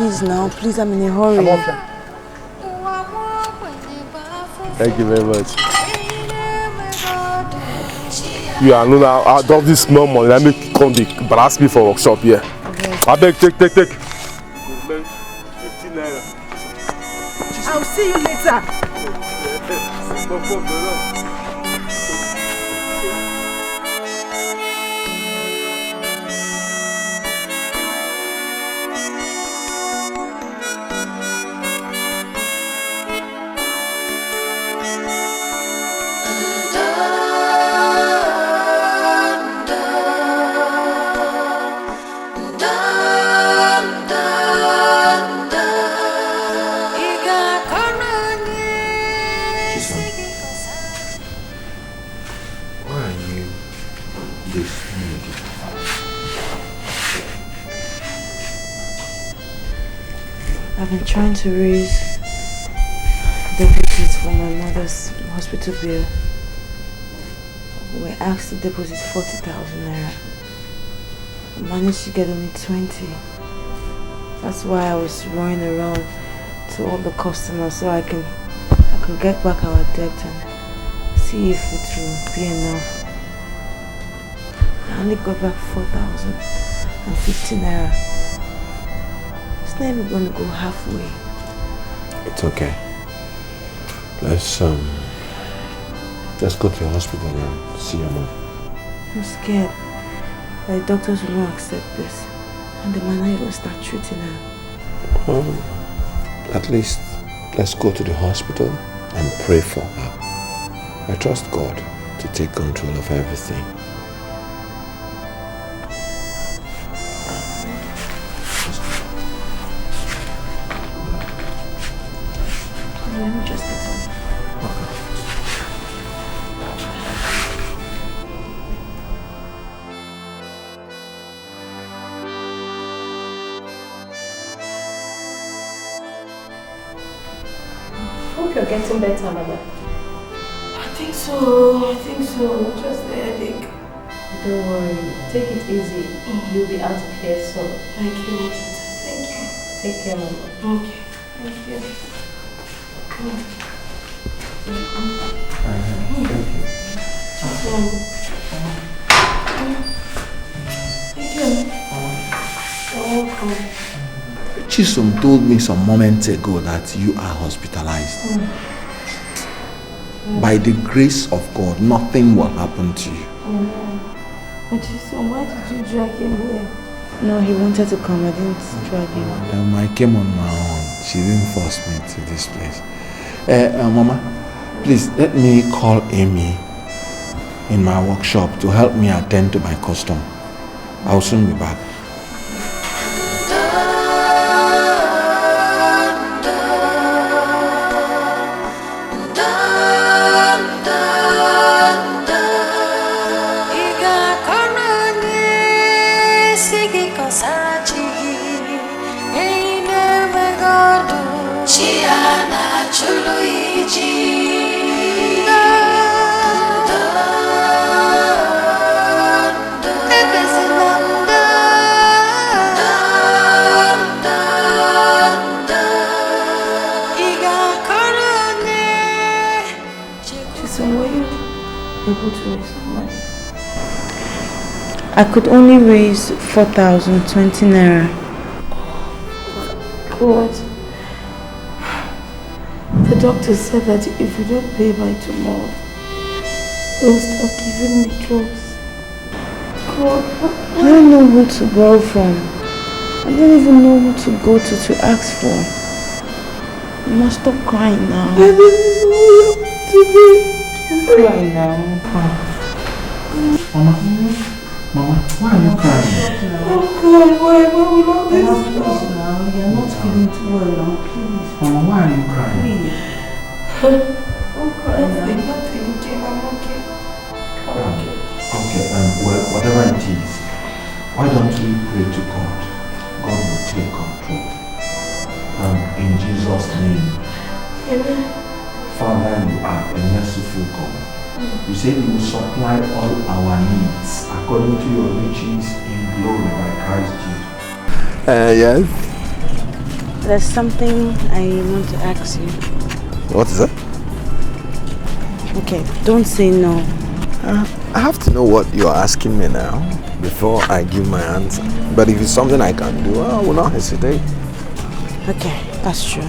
please now, please, I'm in a hurry. I'm off here. Thank you very much. You are known out of this small money. I make you come but ask me for workshop here. Okay. I beg, take. 15 naira. I'll see you later. I've been trying to raise deposits for my mother's hospital bill. We asked to deposit 40,000 naira. I managed to get only 20. That's why I was running around to all the customers so I can get back our debt and see if it will be enough. I only got back 4,050 naira. It's not even going to go halfway. It's okay. Let's go to the hospital and see your mom. I'm scared that the doctors will not accept this and the manner will start treating her. At least let's go to the hospital and pray for her. I trust God to take control of everything. Let me just get some. Hope you're getting better, Mother. I think so. Just the headache. Don't worry. Take it easy. You'll be out of here soon. Thank you, thank you. Take care, Mama. Okay, thank you. Chisom told me some moments ago that you are hospitalized. By the grace of God, nothing will happen to you. But Chisom, why did you drag him here? No, he wanted to come. I didn't drag him. I came on my own. She didn't force me to this place. Mama, please let me call Amy in my workshop to help me attend to my custom. I'll soon be back. I could only raise 4,020 naira. God. The doctor said that if we don't pay by tomorrow, they'll stop giving me drugs. God. I don't know who to borrow from. I don't even know who to go to ask for. You must stop crying now. This is all you have to do. Don't cry now. Mama, why are you crying? Oh God, why will all this please now, you're not feeling too well now, please. Mama, why are you crying? Please. Don't cry, nothing, Jim, I'm okay. Okay, well, whatever it is, why don't we pray to God? God will take control. In Jesus' name. Amen. Father, you are a merciful God. You said you will supply all our needs according to your riches in glory by Christ Jesus. Yes? There's something I want to ask you. What is that? Okay, don't say no. I have to know what you're asking me now before I give my answer. But if it's something I can do, I will not hesitate. Okay, that's true.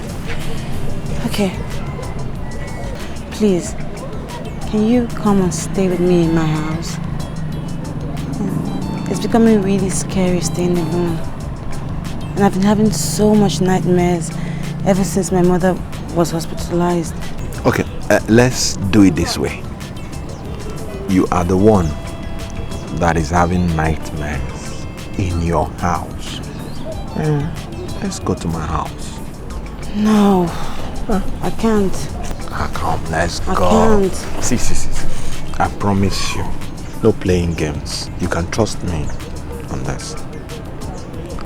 Okay. Please, can you come and stay with me in my house? It's becoming really scary staying alone. And I've been having so much nightmares ever since my mother was hospitalized. Okay, let's do it this way. You are the one that is having nightmares in your house. Let's go to my house. No, I can't. Come, let's go. I can't. See. I promise you, no playing games. You can trust me on this.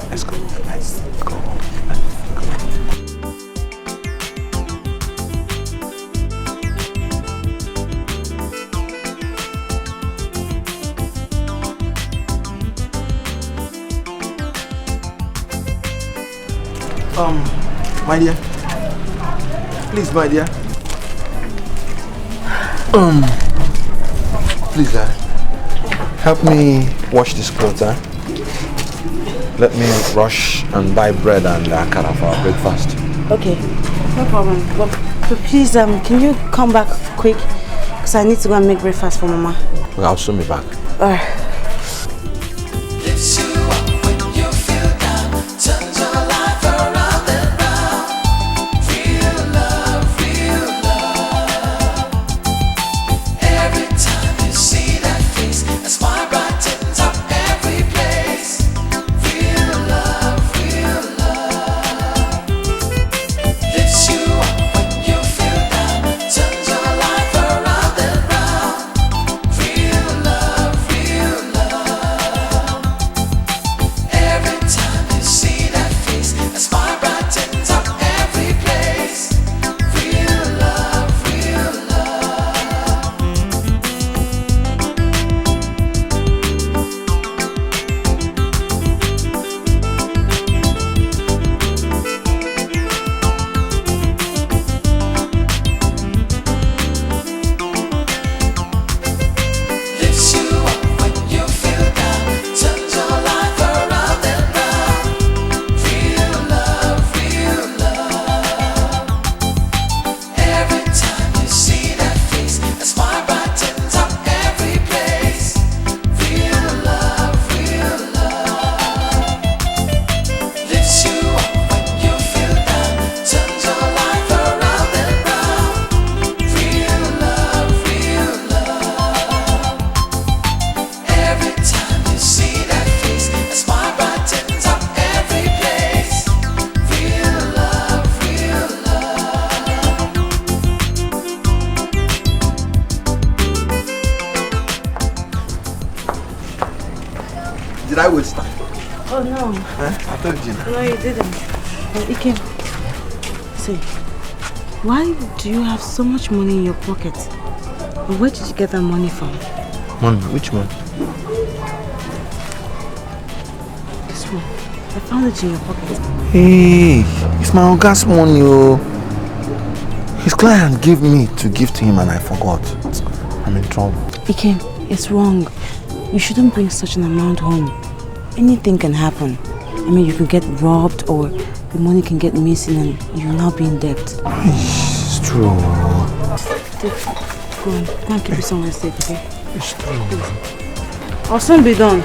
Let's go. Let's go. My dear. Please, my dear. Please, help me wash this clothes, Let me rush and buy bread and akara for our breakfast. Okay, no problem. But please, can you come back quick? Because I need to go and make breakfast for Mama. Okay, I'll soon be back. Alright. Real Oh no. Huh? I told you. No, you didn't. Ikem, see, why do you have so much money in your pocket? Where did you get that money from? Money? Which one? This one. I found it in your pocket. Hey, it's my Oga's money, oh. His client gave me to give to him and I forgot. I'm in trouble. Ikem, it's wrong. You shouldn't bring such an amount home. Anything can happen. I mean, you could get robbed or the money can get missing and you'll now be in debt. It's true. Go and keep it somewhere safe, okay? It's true. Please. I'll soon be done.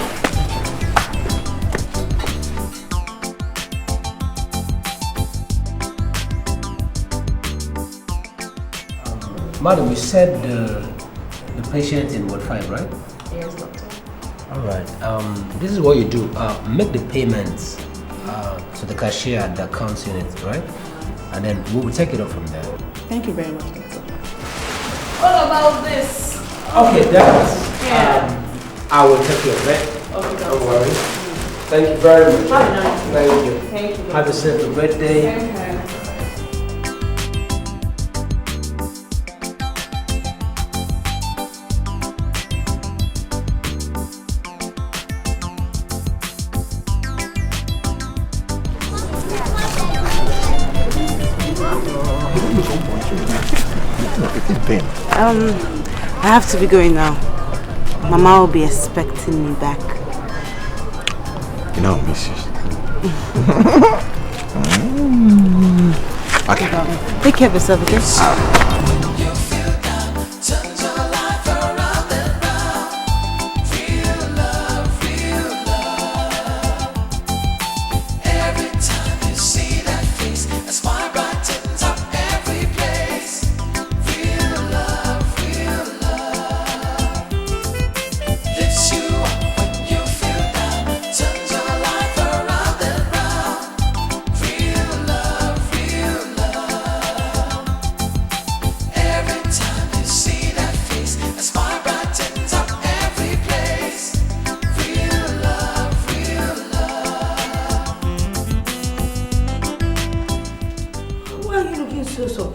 Madam, you said the patient in Ward 5, right? Yes, doctor. Alright, this is what you do. Make the payments to the cashier at the accounts unit, right? And then we will take it up from there. Thank you very much, doctor. What about this? Okay, that I will take care of it. Okay, don't worry. Thank you very much. Have a nice day. Thank you. Thank you. Have a safe birthday. Okay. I have to be going now. Mama will be expecting me back. You know, miss you. Okay. Take care of yourself, okay?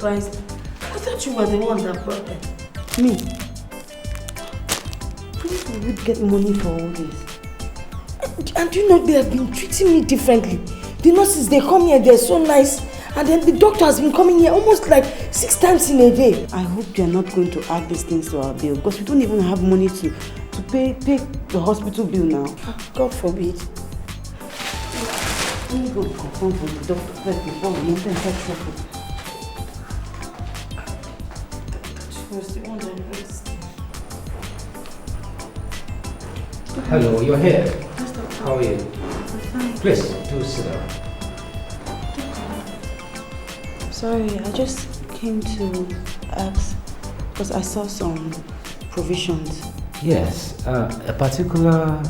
I thought you were the one that brought them. Me? Please, we would get money for all this. And you know, they have been treating me differently. The nurses, they come here, they're so nice. And then the doctor has been coming here almost like 6 times in a day. I hope you're not going to add these things to our bill because we don't even have money to pay the hospital bill now. God forbid. Let me go confirm from the doctor first before we enter inside trouble. Hello, you're here. How are you? Please, do sit down. Sorry, I just came to ask because I saw some provisions. Yes, a particular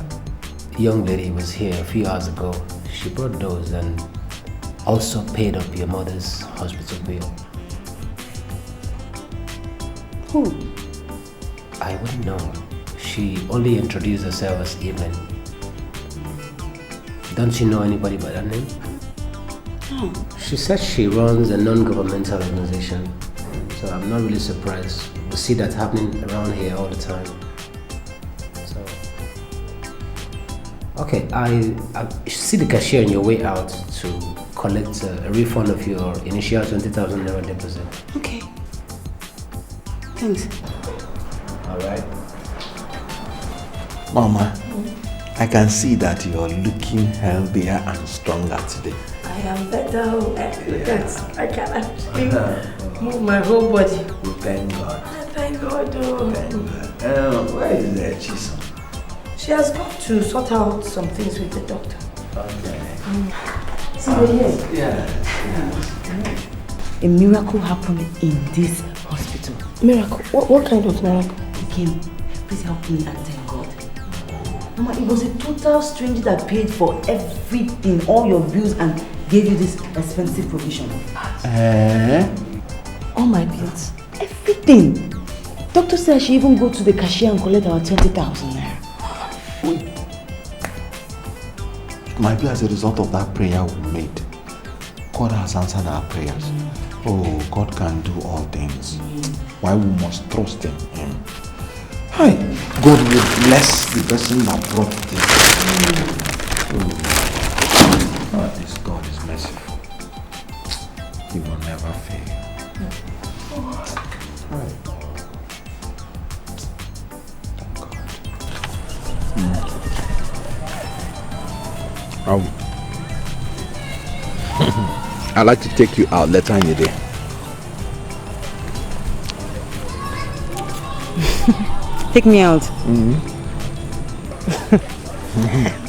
young lady was here a few hours ago. She brought those and also paid up your mother's hospital bill. Who? I wouldn't know. She only introduced herself as Evelyn. Don't you know anybody by that name? No. She says she runs a non-governmental organization, so I'm not really surprised. We see that happening around here all the time. So, okay, I see the cashier on your way out to collect a refund of your initial 20,000 naira deposit. Okay. Thanks. All right. Mama, I can see that you're looking healthier and stronger today. I am better. I can actually move my whole body. Thank God. Thank God. Thank God. Where is the CHISOM? She has got to sort out some things with the doctor. Okay. See, we're here. Yeah. A miracle happened in this hospital. Miracle? What kind of miracle? He came. Please help me and thank God. Mama, it was a total stranger that paid for everything, all your bills, and gave you this expensive provision. All my bills. Everything. Doctor said I should even go to the cashier and collect our 20,000 naira. might be as a result of that prayer we made. God has answered our prayers. Oh, God can do all things. Why we must trust in Him. Hi, God will bless the person that brought this. Oh, this God is merciful. He will never fail. Right. I'd like to take you out later in the day. Take me out.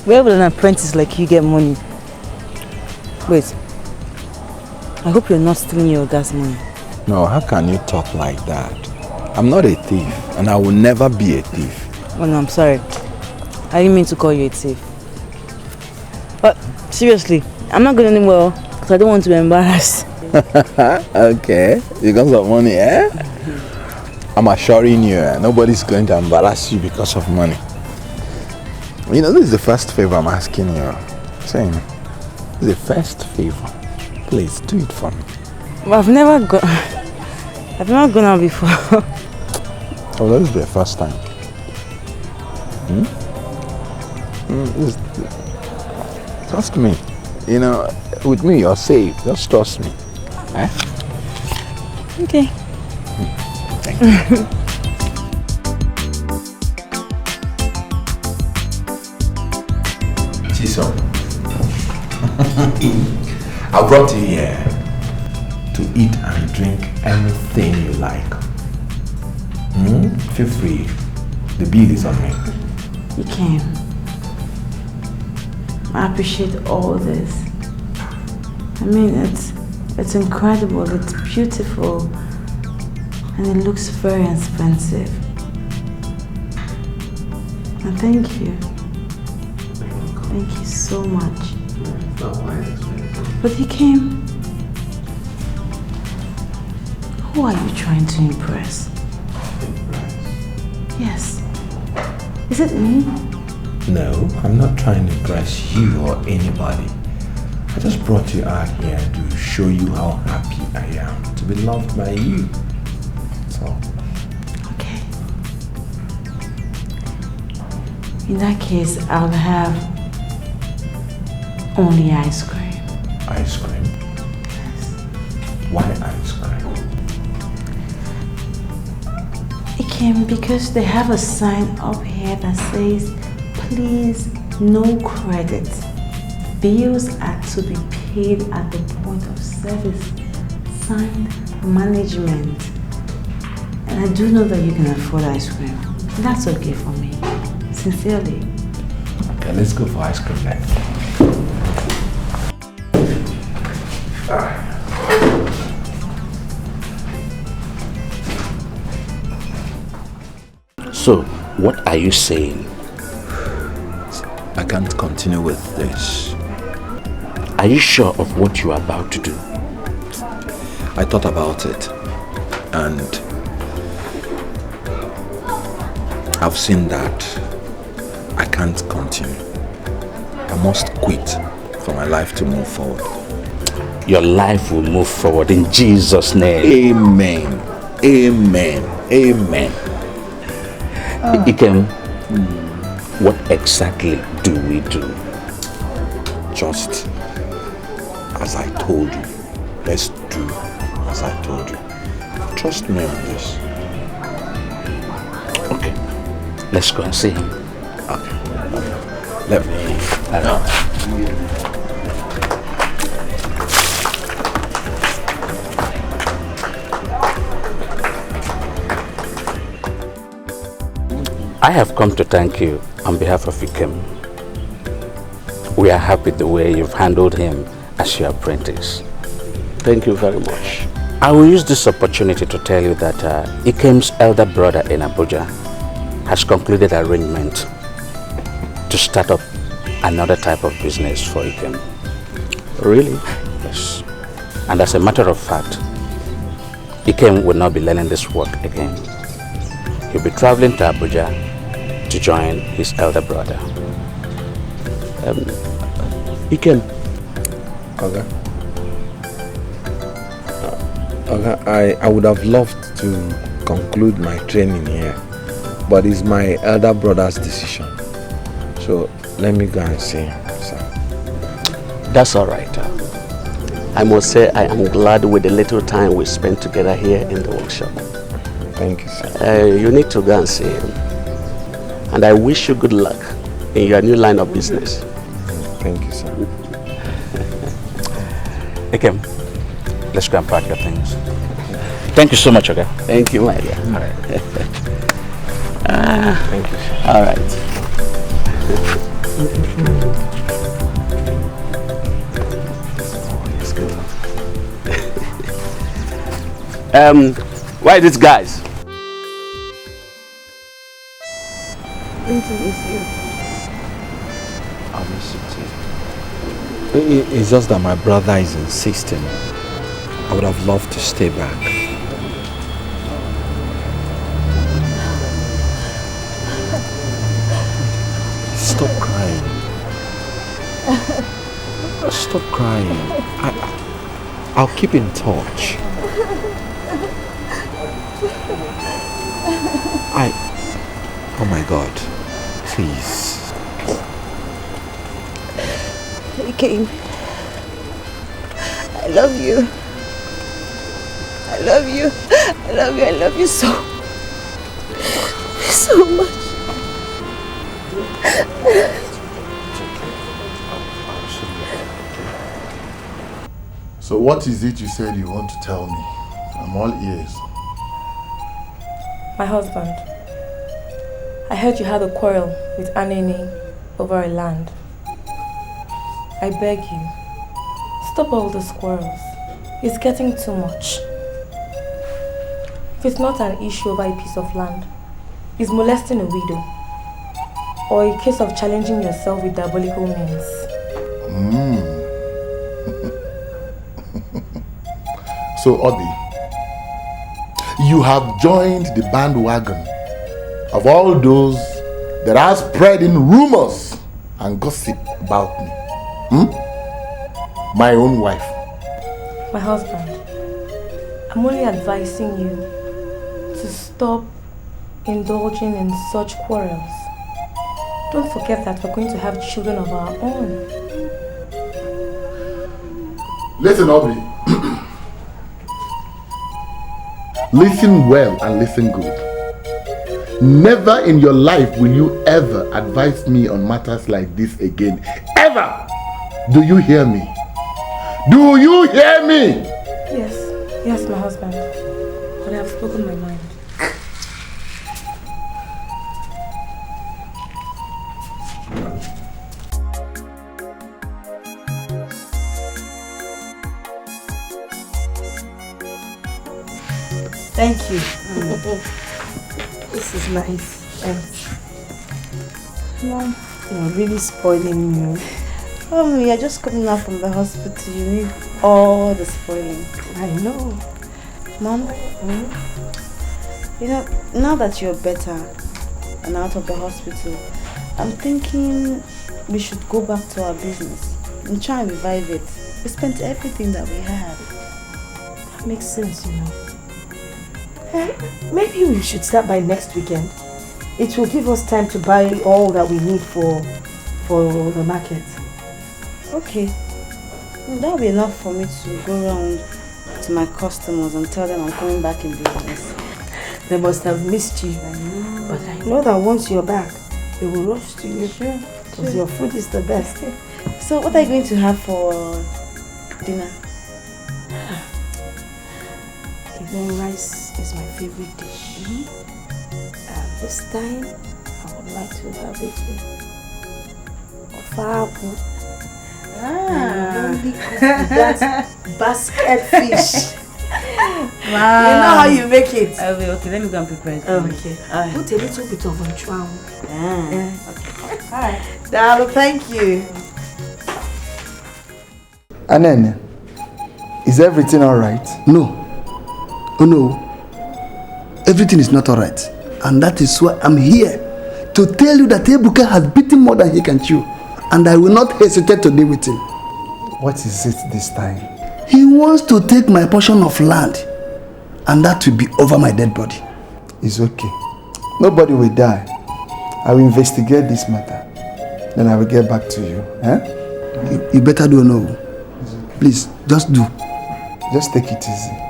Where will an apprentice like you get money? Wait. I hope you're not stealing your gas money. No, how can you talk like that? I'm not a thief, and I will never be a thief. Oh no, I'm sorry. I didn't mean to call you a thief. But seriously, I'm not going anywhere because I don't want to be embarrassed. Okay, because of money, eh? I'm assuring you, nobody's going to embarrass you because of money. You know, this is the first favor I'm asking you. Saying, this is the first favor. Please do it for me. But I've never gone out before. Oh, this is the first time. Trust me. You know, with me you're safe. Just trust me. Eh? Okay. Thank you. CHISOM, I brought you here to eat and drink anything you like. Feel free. The bill is on me. You came. I appreciate all this. I mean, it's incredible, it's beautiful, and it looks very expensive. And thank you. Thank you so much. But you came. Who are you trying to impress? Yes. Is it me? No, I'm not trying to impress you or anybody. I just brought you out here to show you how happy I am to be loved by you. That's all. Okay. In that case, I'll have only ice cream. Ice cream? Yes. Why ice cream? It came because they have a sign up here that says, please, no credit. Bills are to be paid at the point of service. Signed, management. And I do know that you can afford ice cream. That's okay for me. Sincerely. Okay, let's go for ice cream then. So, what are you saying? I can't continue with this. Are you sure of what you are about to do? I thought about it, and I've seen that I can't continue. I must quit for my life to move forward. Your life will move forward in Jesus' name. Amen. Amen. Amen. Ikem, what exactly do we do? Just as I told you. Let's do as I told you. Trust me on this. Okay. Let's go and see him. Okay. Let me. I have come to thank you on behalf of Ikem. We are happy the way you've handled him as your apprentice. Thank you very much. I will use this opportunity to tell you that Ikem's elder brother in Abuja has concluded arrangement to start up another type of business for Ikem. Really? Yes. And as a matter of fact, Ikem will not be learning this work again. He'll be traveling to Abuja to join his elder brother. Ikem. Okay. Okay, I would have loved to conclude my training here, but it's my elder brother's decision. So let me go and see him, sir. That's all right. I must say I am glad with the little time we spent together here in the workshop. Thank you, sir. You need to go and see him. And I wish you good luck in your new line of business. Thank you, sir. Ikem, let's go and pack your things. Thank you so much, okay? Thank you, my dear. All right. Thank you, sir. All right. Why these guys? Going to miss you. I miss you too. It's just that my brother is insisting. I would have loved to stay back. Stop crying. Stop crying. I'll keep in touch. Oh my God. Please. He came. I love you. I love you. I love you. I love you so much. So what is it you said you want to tell me? I'm all ears. My husband, I heard you had a quarrel with Ini over a land. I beg you, stop all these quarrels. It's getting too much. If it's not an issue over a piece of land, it's molesting a widow, or a case of challenging yourself with diabolical means. So Obi, you have joined the bandwagon of all those that are spreading rumors and gossip about me. My own wife. My husband, I'm only advising you to stop indulging in such quarrels. Don't forget that we're going to have children of our own. Listen, Aubrey. Listen well and listen good. Never in your life will you ever advise me on matters like this again. Ever! Do you hear me? Do you hear me? Yes, my husband. But I have spoken my mind. Thank you. This is nice. Thanks. Mom, you're really spoiling me. Mommy, you're just coming out from the hospital. You need all the spoiling. I know. Mom, you know, now that you're better and out of the hospital, I'm thinking we should go back to our business and try and revive it. We spent everything that we had. That makes sense, you know. Maybe we should start by next weekend. It will give us time to buy all that we need for the market. Okay. That'll be enough for me to go around to my customers and tell them I'm coming back in business. They must have missed you. I know. But I know that once you're back, they will rush to you. Sure. Because your food is the best. So what are you going to have for dinner? Even rice is my favorite dish. This time, I would like to have it with ofabu. That basket fish. Wow. You know how you make it. Okay, let me go and prepare it. Okay. Put a little bit of entrail. Okay. Alright. Darling, thank you. Anene, is everything alright? No. Oh no. Everything is not alright. And that is why I'm here to tell you that Ebuka has beaten more than he can chew. and I will not hesitate to deal with him. What is it this time? He wants to take my portion of land, and that will be over my dead body. It's okay. Nobody will die. I will investigate this matter. Then I will get back to you. Eh? You better do no. Please, just do. Just take it easy.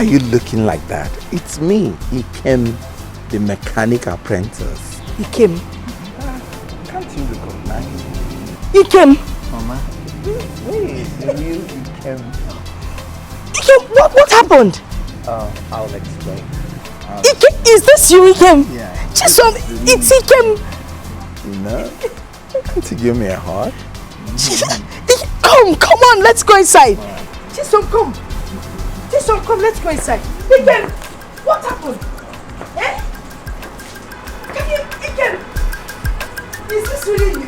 Why are you looking like that? It's me, Ikem, the mechanic apprentice. Ikem. Can't you recognize me? Ikem. Mama, wait, the real Ikem. Ikem, what happened? I'll explain. Ikem, is this you, Ikem? Yeah. Chisom, it's Ikem. No? Can't you give me a hug? Come on, let's go inside. Chisom, come. Chisom, come, let's go inside. Ikem, what happened? Eh? Ikem, is this really you?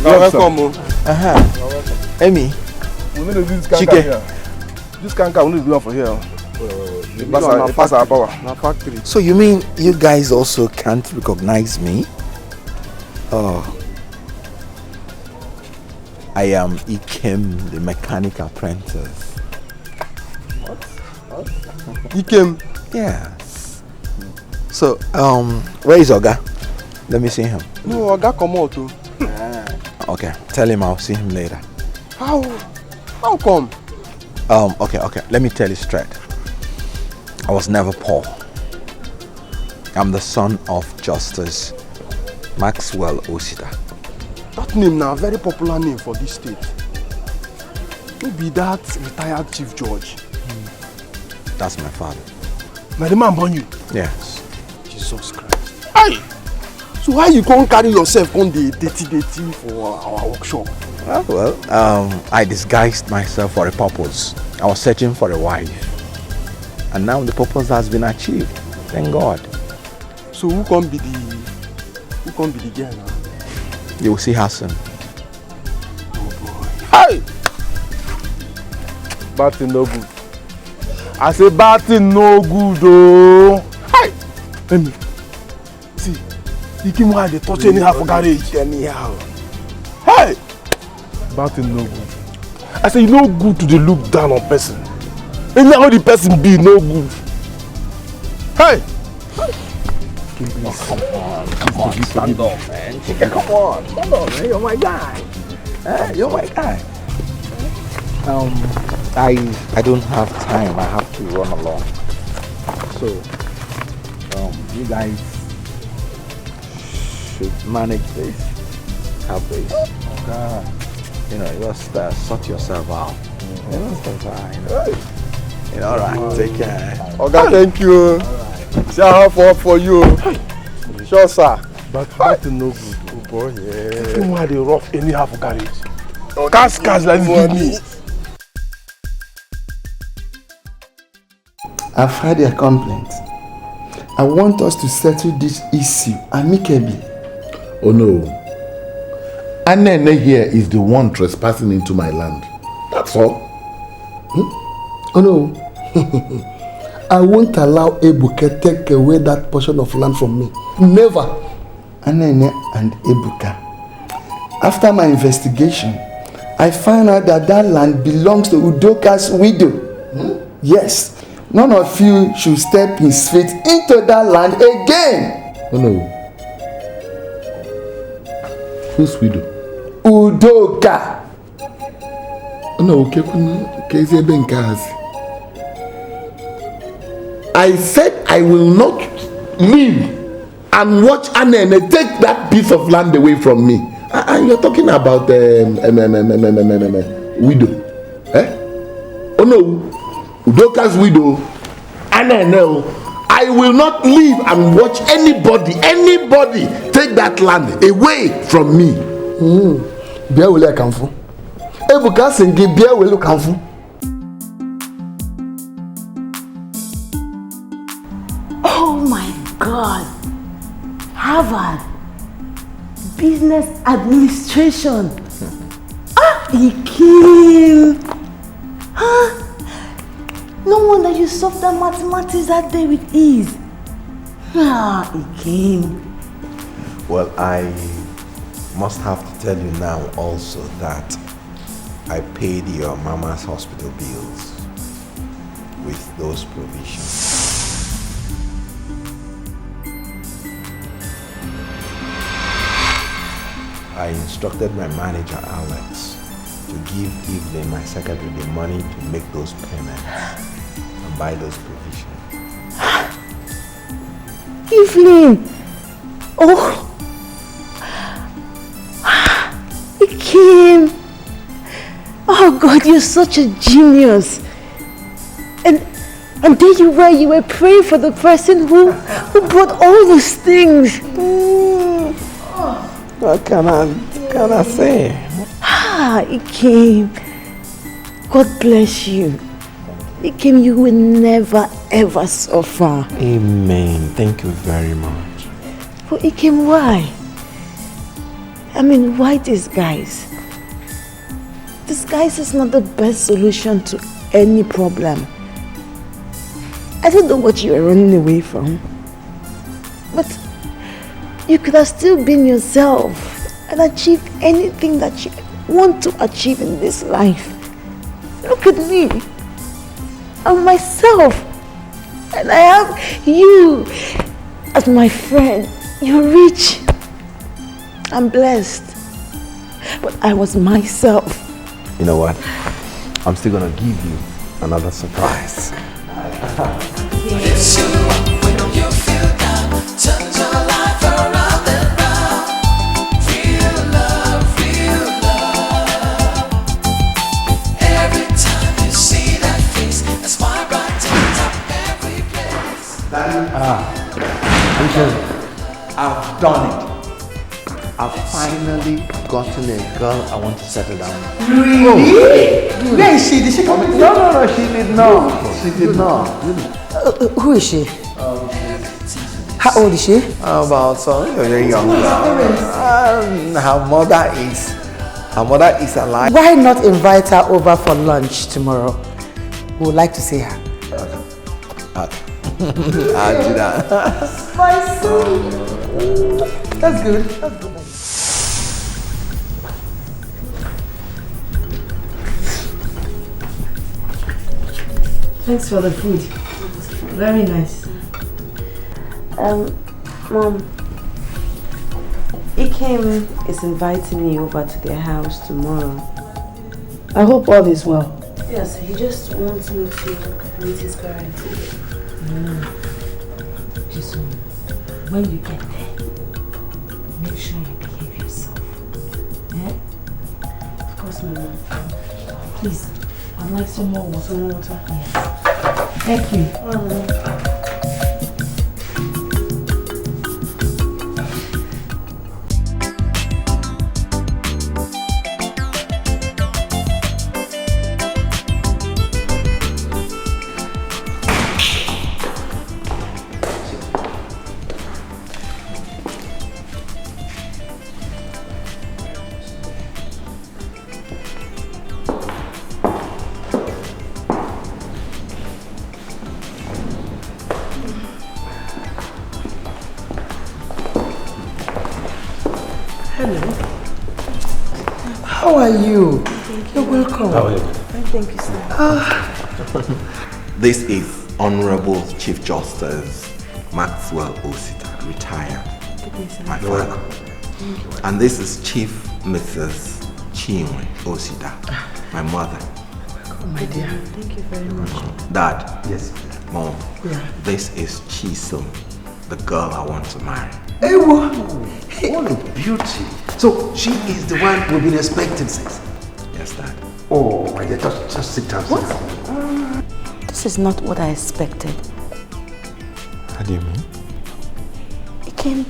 Welcome. Amy. We need to do this canker Chike. here. This canker we need to do one for here. Pass our power. So you mean you guys also can't recognize me? Oh. I am Ikem, the mechanic apprentice. What? Ikem? Yes. So, where is Oga? Let me see him. No, Oga come out too. Okay, tell him I'll see him later. How come? Okay, let me tell you straight. I was never poor. I'm the son of Justice Maxwell Osita. That name now, very popular name for this state. Maybe that retired chief judge. That's my father. Now the man born you? Yes. Jesus Christ. Aye! So why you can't carry yourself on the dirty for our workshop? I disguised myself for a purpose. I was searching for a wife. And now the purpose has been achieved. Thank God. So who can be the girl now? You will see her soon. Hey! Bad thing no good. I say bad thing no good oh. Hey! Let me see. You keep why they touch anyhow for garage. Anyhow. Hey! Bad thing no good. I say you no good to the look down on person. Anyhow the person be no good. Hey! Come on, stand up, man. Come on, stand up, man. You're my guy. You're my guy. I don't have time. I have to run along. So, you guys should manage this. Have this. Okay. You know, just sort yourself out. You know, that's fine. You know, all right. Take care. Okay, thank you. See I have work for you. Sure, sir. But no good. Oh boy, yeah. You why they rough anyhow for garage. Cars like this with me. I've heard their complaints. I want us to settle this issue amicably. Oh no. Anene here is the one trespassing into my land. That's all. Oh no. I won't allow Ebuka take away that portion of land from me. Never. Anene and Ebuka. After my investigation, I found out that that land belongs to Udoka's widow. Yes. None of you should step his feet into that land again. Oh no. Whose widow? Udoka. Oh no, I said I will not leave and watch Anene take that piece of land away from me. And you're talking about widow. Eh? Oh no. Udoka's widow, Anene, I will not leave and watch anybody take that land away from me. Bia will I come for? Ebuka Sengi Bia will come for? Oh my God! Harvard Business Administration. Ikim. No wonder you solved that mathematics that day with ease. Ikim. Well, I must have to tell you now also that I paid your mama's hospital bills with those provisions. I instructed my manager Alex to give Evelyn, my secretary, the money to make those payments and buy those provisions. Evelyn! Oh! Ikim! Oh God, you're such a genius! And there you were praying for the person who brought all those things. What can I say? Ikim, God bless you. Ikim, you will never ever suffer. Amen. Thank you very much. But Ikim, why? I mean, why disguise? Disguise is not the best solution to any problem. I don't know what you are running away from, but you could have still been yourself and achieved anything that you want to achieve in this life. Look at me. I'm myself. And I have you as my friend. You're rich. I'm blessed. But I was myself. You know what? I'm still gonna give you another surprise. It's you when you feel down. Turn your life around and round. Real love, real love. Every time you see that face, a smile brightens up every place. I've done it. I've finally gotten a girl I want to settle down with. Really? Where is she? Did she come with you? No, she did not. She did not. Who is she? How old is she? About very young. Her mother is alive. Why not invite her over for lunch tomorrow? We would like to see her. Okay. I'll do that. Spicy. That's good. That's good. Thanks for the food. Very nice. Mom, Ikem is inviting me over to their house tomorrow. I hope all is well. Yes, he just wants me to meet his parents. Just when you get there, make sure you behave yourself. Yeah? Of course, my mom. Please, I'd like some more water. Some more water? Yes. Thank you. How are you? You're welcome. How are you? Thank you, sir. This is Honorable Chief Justice Maxwell Osita, retired. My father. And this is Chief Mrs. Chinwe Osita, my mother. Oh, my dear. Thank you very much. Dad. Yes. Mom. Yeah. This is CHISOM, the girl I want to marry. Hey, what a beauty. So she is the one we've been expecting since. Yes, Dad. Oh, my dear, just sit down. Sit down. This is not what I expected. How do you mean? Ikem,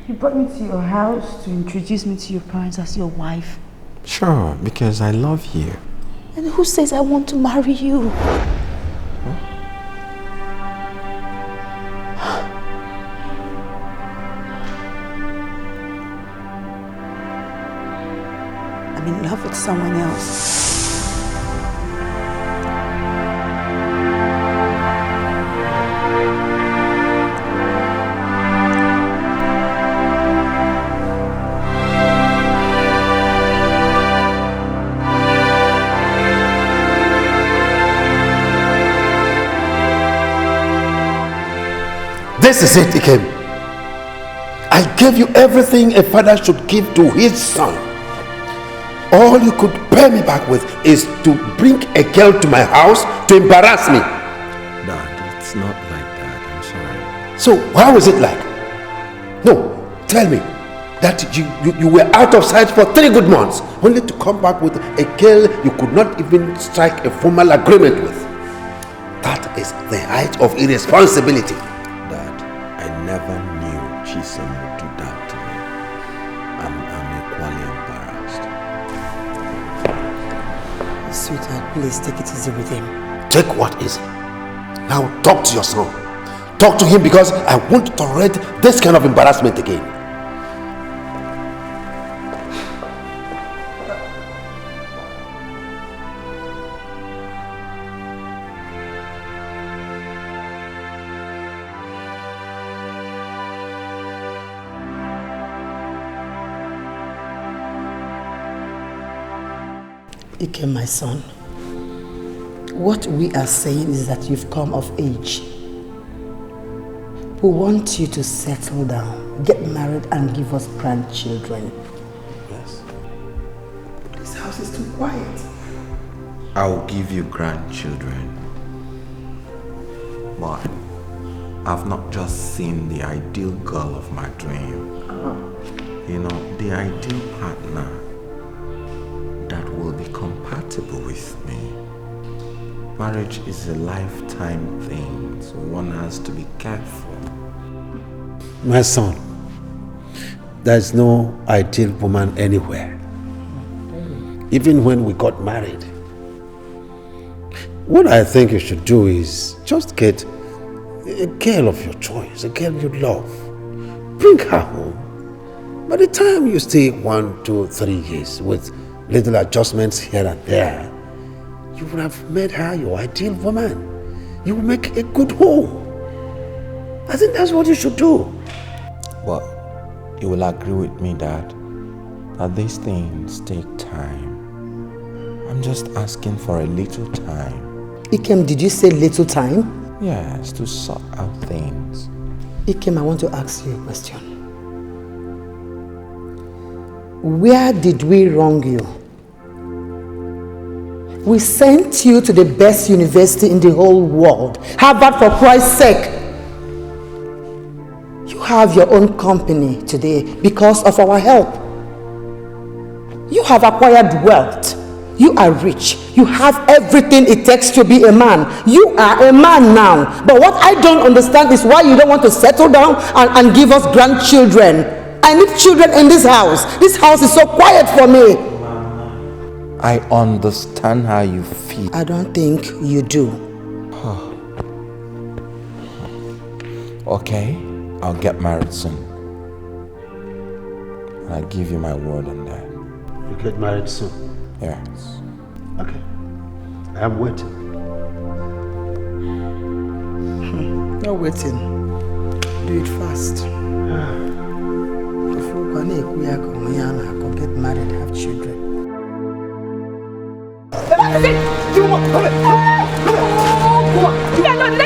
you brought me to your house to introduce me to your parents as your wife. Sure, because I love you. And who says I want to marry you? I'm in love with someone else. This is it, Ikem. I gave you everything a father should give to his son. All you could pay me back with is to bring a girl to my house to embarrass me. Dad, it's not like that. I'm sorry. So how is it like? No, tell me that you were out of sight for 3 good months, only to come back with a girl you could not even strike a formal agreement with. That is the height of irresponsibility. Dad, I never knew CHISOM would do that to me. I'm equally embarrassed. Sweetheart, please take it easy with him. Take what easy? Now talk to your son. Talk to him because I won't tolerate this kind of embarrassment again. Ikem, my son, what we are saying is that you've come of age. We want you to settle down, get married and give us grandchildren. Yes. This house is too quiet. I'll give you grandchildren. But I've not just seen the ideal girl of my dream. You know, the ideal partner that will be compatible with me. Marriage is a lifetime thing, so one has to be careful. My son, there's no ideal woman anywhere. Even when we got married. What I think you should do is just get a girl of your choice, a girl you love. Bring her home. By the time you stay 1, 2, 3 years with little adjustments here and there, you will have made her your ideal woman. You will make a good home. I think that's what you should do. But you will agree with me, Dad, that these things take time. I'm just asking for a little time. Ikem, did you say little time? Yes, to sort out things. Ikem, I want to ask you a question. Where did we wrong you? We sent you to the best university in the whole world, Harvard, for Christ's sake. You have your own company today because of our help. You have acquired wealth. You are rich. You have everything it takes to be a man. You are a man now. But what I don't understand is why you don't want to settle down and give us grandchildren. I need children in this house. This house is so quiet for me. I understand how you feel. I don't think you do. Okay, I'll get married soon. And I give you my word on that. You get married soon? Yes. Okay. I'm waiting. You're waiting. Do it fast. Get married, have children.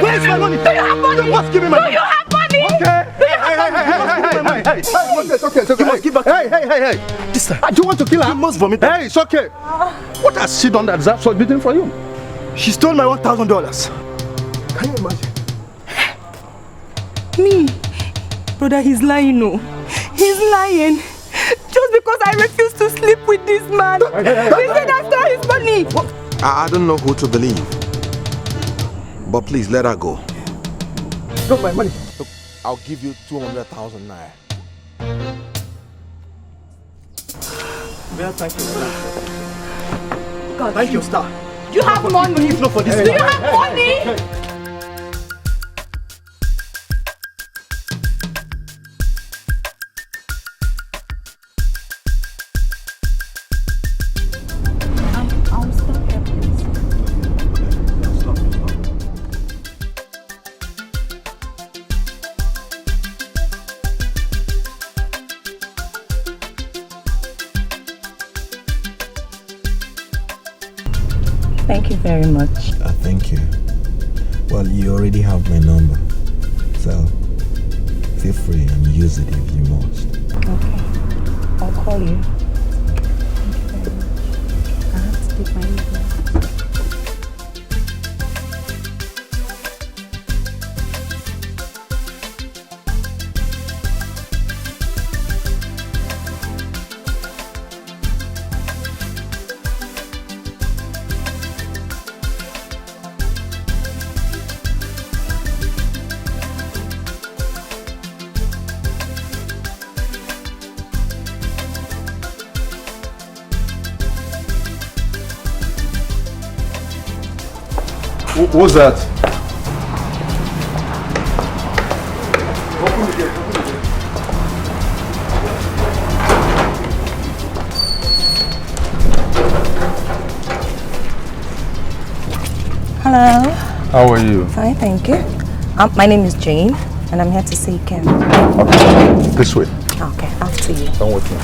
Where's my money? Do you have money? You must give me my money. Do you have money? Okay. Hey. It's okay. You must give back. Hey. This time. Do you want to kill her? You must vomit. Hey, it's okay. What has she done that deserves so beating for you? She stole my $1,000. Can you imagine? Me? Brother, he's lying, no. He's lying. Just because I refuse to sleep with this man. He said I stole his money. I don't know who to believe. But please let her go. Drop my money. Look, I'll give you 200,000 naira. Well, thank you. God, thank you, star. Do you have money? If not for this, do you have money? I'll stop here, please. Stop. Thank you very much. Thank you. Well, you already have my number. So, feel free and use it if you must. Okay. I'll call you. I have to take my leave now. What's that? Open the gate. Hello. How are you? Fine, thank you. My name is Jane, and I'm here to see Ken. Okay. This way. Okay, after you. Come with me.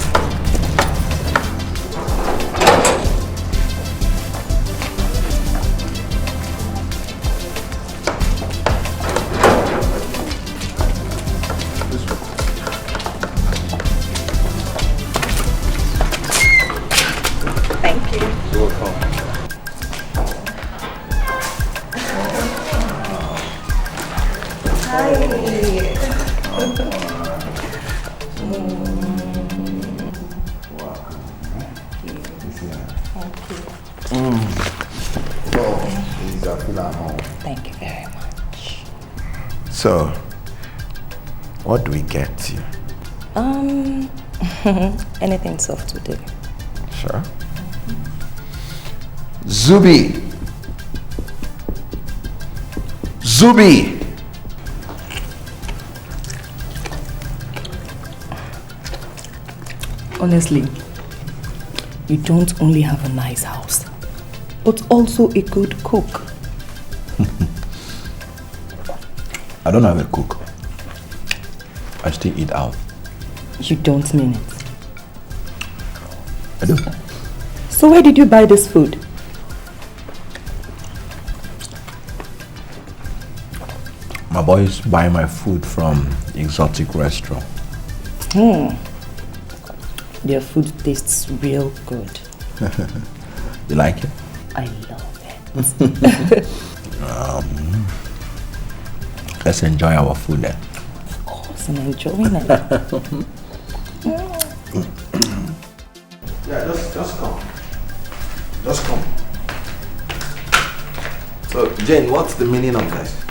Thank you. You're welcome. Thank you very much. So, what do we get you? Anything soft will do. Sure. Zubi! Zubi! Honestly, you don't only have a nice house, but also a good cook. I don't have a cook. I still eat out. You don't mean it. I do. So where did you buy this food? My boys buy my food from exotic restaurant. Their food tastes real good. You like it? I love it. Let's enjoy our food then. Of course, I'm enjoying it. Yeah, just come. Just come. So, Jane, what's the meaning of this?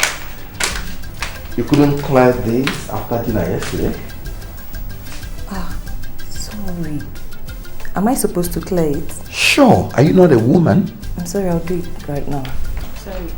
You couldn't clear this after dinner yesterday? Sorry. Am I supposed to clear it? Sure. Are you not a woman? I'm sorry, I'll do it right now. Sorry.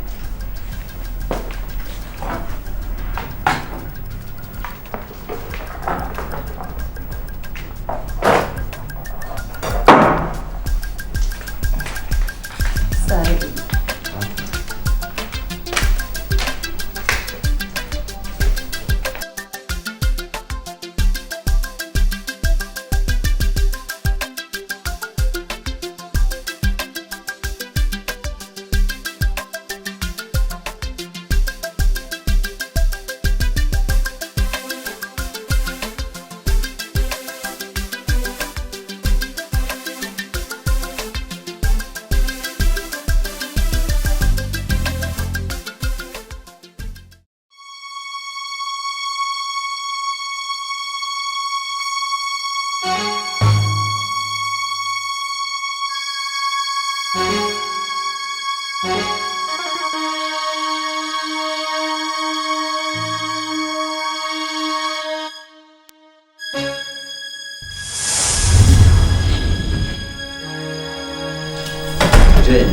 Jane.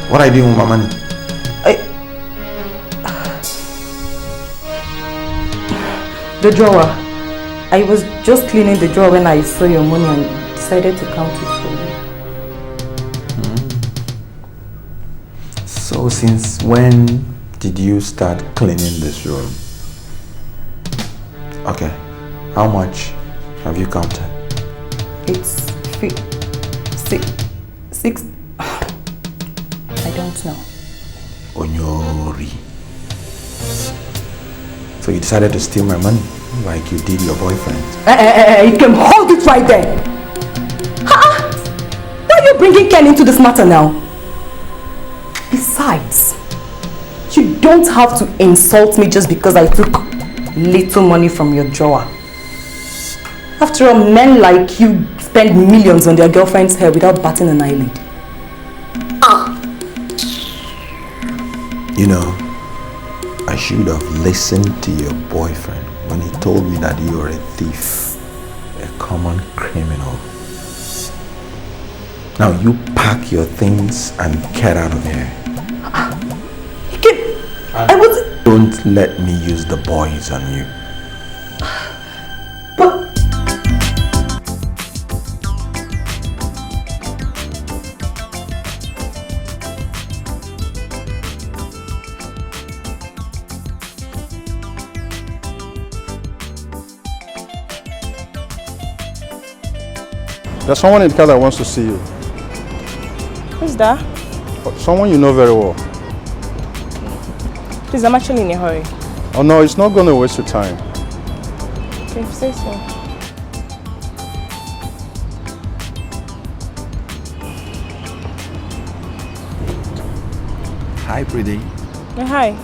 What are you doing with my money? The drawer. I was just cleaning the drawer when I saw your money and decided to count it for you. So since when did you start cleaning this room? Okay. How much have you counted? It's six. I don't know. Onyori. So you decided to steal my money like you did your boyfriend? You can hold it right there. Why are you bringing Ken into this matter now? Besides, you don't have to insult me just because I took little money from your drawer. After all, men like you spend millions on their girlfriend's hair without batting an eyelid. You know, I should have listened to your boyfriend when he told me that you are a thief, a common criminal. Now you pack your things and get out of here. Don't let me use the boys on you. There's someone in the car that wants to see you. Who's that? Someone you know very well. Please, I'm actually in a hurry. Oh no, it's not going to waste your time. Okay, say so. Hi, pretty. Hi.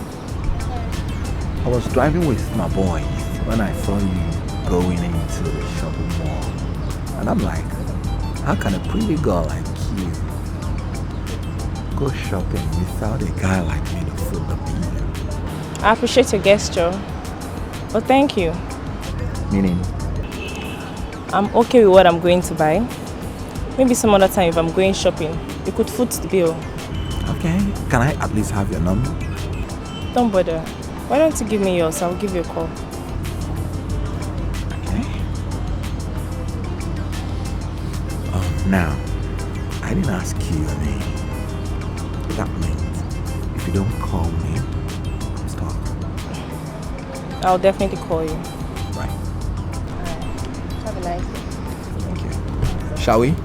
I was driving with my boys when I saw you going into the shopping mall. And I'm like, how can a pretty girl like you go shopping without a guy like me to foot the bill? I appreciate your gesture, but thank you. Meaning? I'm okay with what I'm going to buy. Maybe some other time if I'm going shopping, you could foot the bill. Okay. Can I at least have your number? Don't bother. Why don't you give me yours? I'll give you a call. Okay. Now, I didn't ask you your name. That means if you don't call me, I'm stuck. I'll definitely call you. Right. Have a nice day. Thank you. Shall we?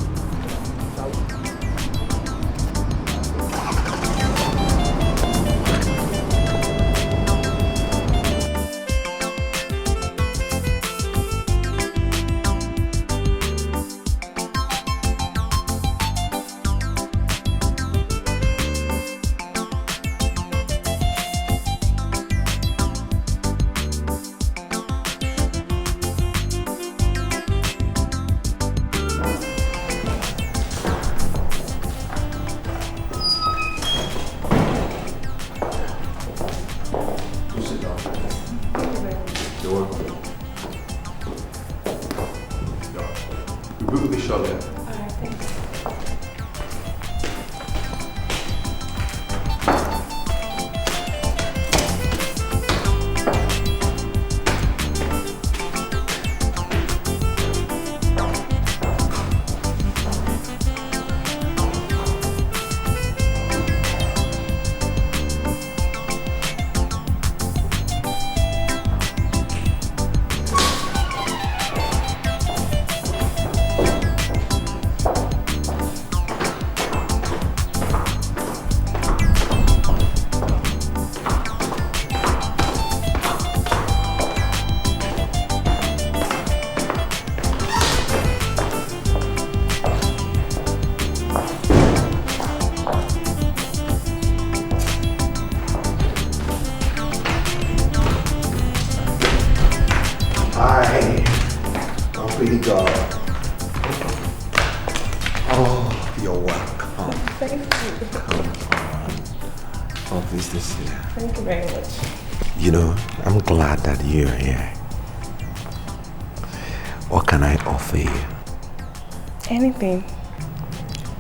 You're here. What can I offer you? Anything.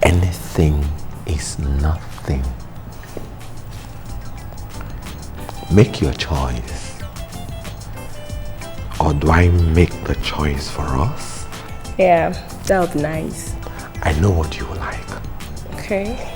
Anything is nothing. Make your choice. Or do I make the choice for us? Yeah, that would be nice. I know what you like. Okay.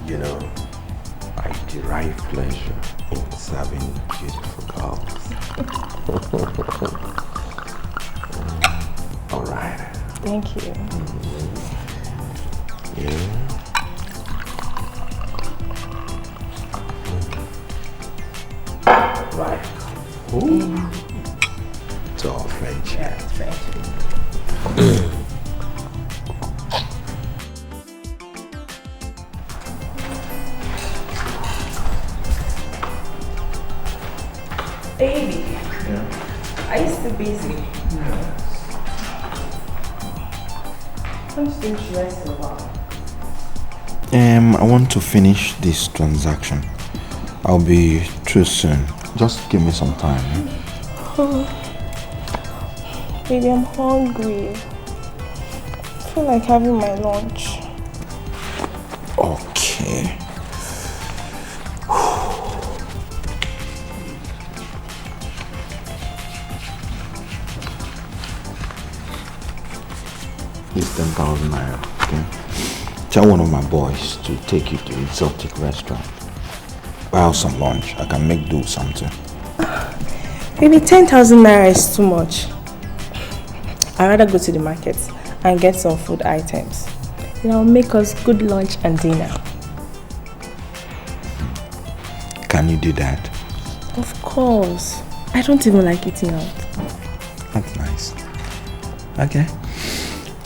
You know, I derive pleasure in serving beautiful girls. All right. Thank you. Yeah. Right. Ooh. It's all friendship. Yeah, it's friendship. Baby, are you still busy? Don't you think you rest a while? I want to finish this transaction. I'll be through soon. Just give me some time. Oh, baby, I'm hungry. I feel like having my lunch. Okay. It's 10,000 naira, okay? Tell one of my boys to take you to an exotic restaurant. Buy out some lunch. I can make do something. Maybe 10,000 naira is too much. I'd rather go to the market and get some food items. Then I'll make us good lunch and dinner. Can you do that? Of course. I don't even like eating out. That's nice. Okay.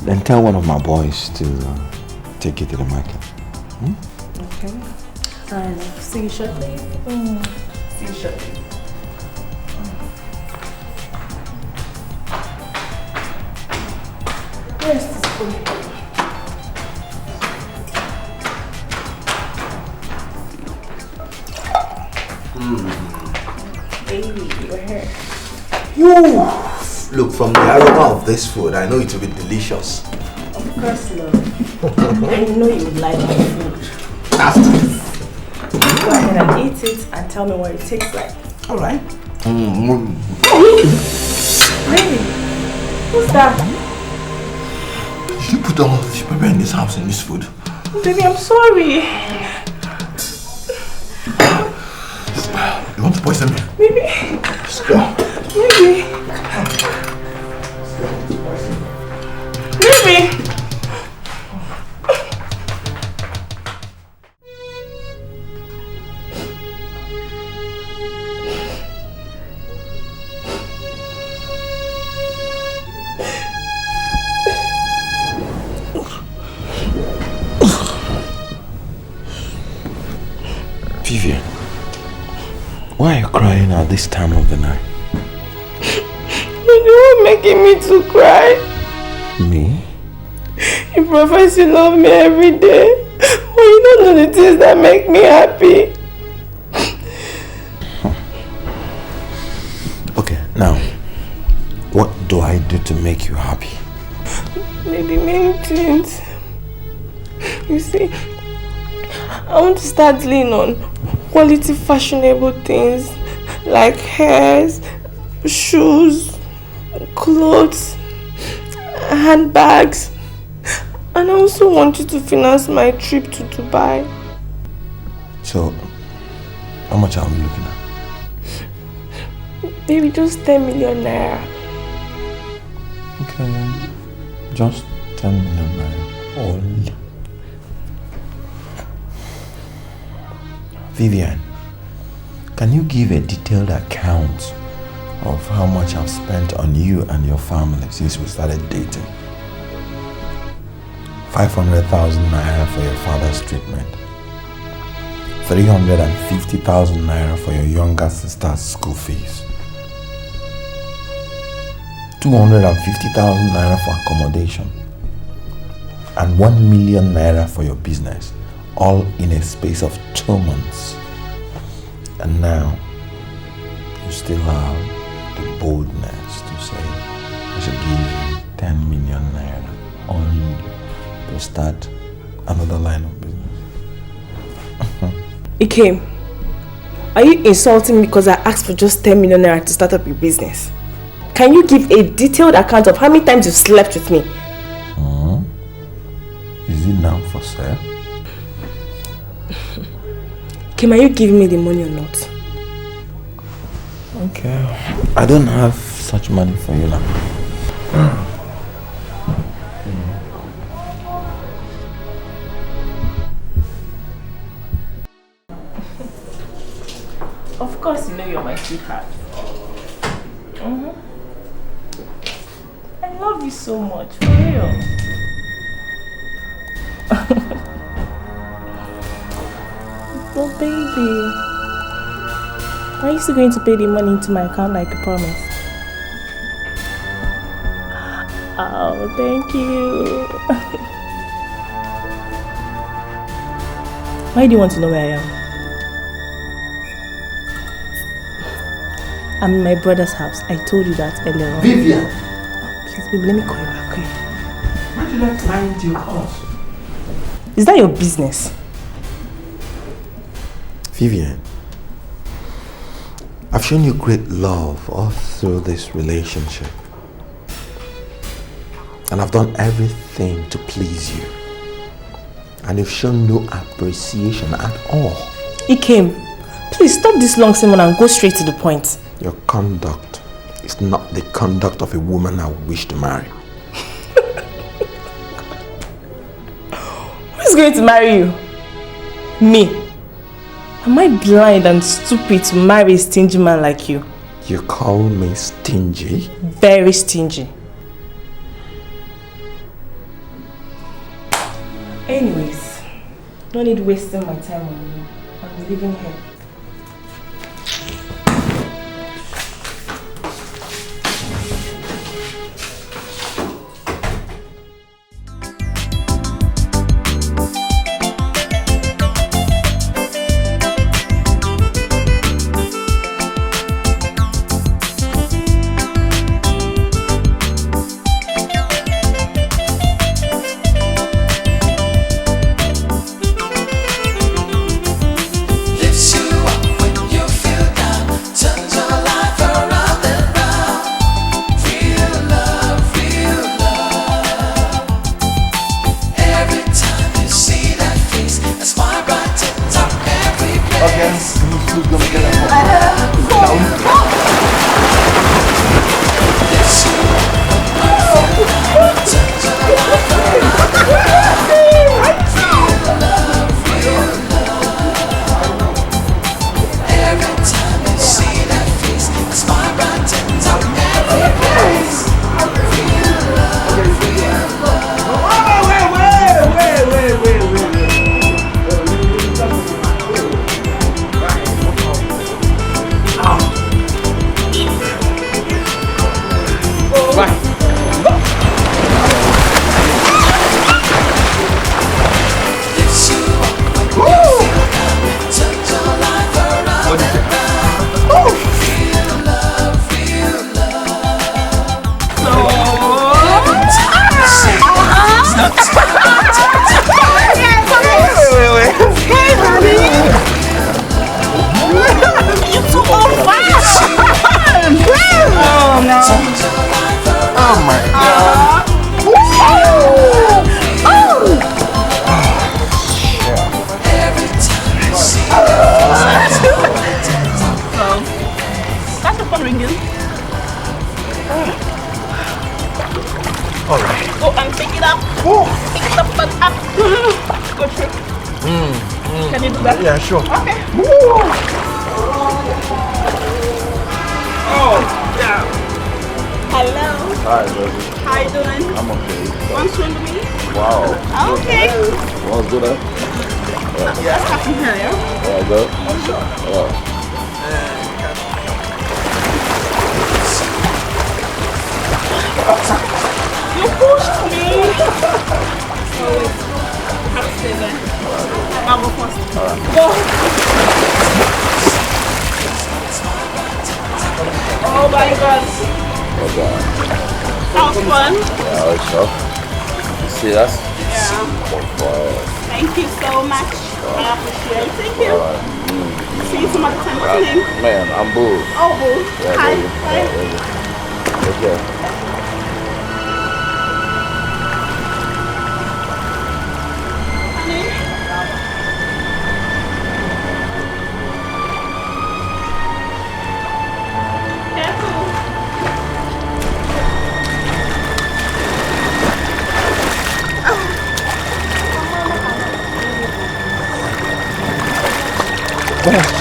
Then tell one of my boys to take you to the market. Okay. And see you shortly. See you shortly. Where's this food? Baby, you're here. Look, from the aroma of this food, I know it will be delicious. Of course, love. I know you would like my food. Go ahead and eat it and tell me what it tastes like. Alright. Really? Who's that? Did you put all this pepper in this house, in this food? Baby, I'm sorry. You want to poison me? Baby. Let's go. Baby. Baby. Vivian, why are you crying at this time of the night? You're making me to cry. Me? You profess you love me every day, but you don't do the things that make me happy. Okay, now, what do I do to make you happy? Maybe many things. You see, I want to start dealing on quality fashionable things like hairs, shoes, clothes, handbags. And I also want you to finance my trip to Dubai. So, how much are we looking at? Maybe just 10 million naira. Okay, just 10 million naira. Only. Vivian, can you give a detailed account of how much I've spent on you and your family since we started dating? 500,000 naira for your father's treatment, 350,000 naira for your younger sister's school fees, 250,000 naira for accommodation, and 1 million naira for your business, all in a space of 2 months. And now, you still have the boldness to say I should give you 10 million naira only to start another line of business. Ike, are you insulting me because I asked for just 10 million naira to start up your business? Can you give a detailed account of how many times you slept with me? Is it now for sale? Can you give me the money or not? Okay. I don't have such money for you now. Of course you know you're my sweetheart. I love you so much, for real. But baby, are you still going to pay the money into my account like you promised? Oh, thank you. Why do you want to know where I am? I'm in my brother's house. I told you that earlier on. Vivian! Please, baby, let me call you back, okay? Why did I climb into your house? Is that your business? Vivian, I've shown you great love all through this relationship. And I've done everything to please you. And you've shown no appreciation at all. Ikem, please stop this long sermon and go straight to the point. Your conduct is not the conduct of a woman I wish to marry. Who's going to marry you? Me. Am I blind and stupid to marry a stingy man like you? You call me stingy? Very stingy. Anyways, no need wasting my time on you. I'm leaving here. Yeah, sure. Okay. Oh, yeah. Hello. Hi, Rosie. How you doing? I'm okay. Want swim with me? Wow. Okay. What's good, huh? Let's have some here, yeah? All good? You pushed me. Have to stay there. I'll go first. Go. Oh my God. Okay. That was fun. Yeah, it's tough. You see us? Yeah. Wow. Thank you so much. I appreciate it. Thank you. See you some other time. What's your name? Man, I'm Boo. Oh, Boo. Yeah, Hi. baby. Hi. Yeah, baby. Okay.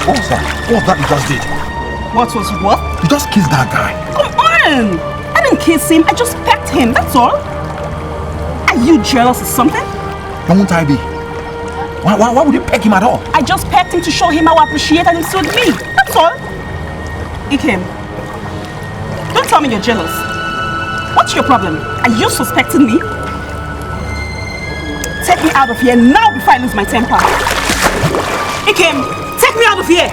What was that? What was that you just did? What was what? You just kissed that guy. Come on! I didn't kiss him. I just pecked him. That's all. Are you jealous or something? Won't I be? Why would you peck him at all? I just pecked him to show him how I appreciate and he stood me. That's all. Ikem, don't tell me you're jealous. What's your problem? Are you suspecting me? Take me out of here now before I lose my temper. Ikem, take me out of here!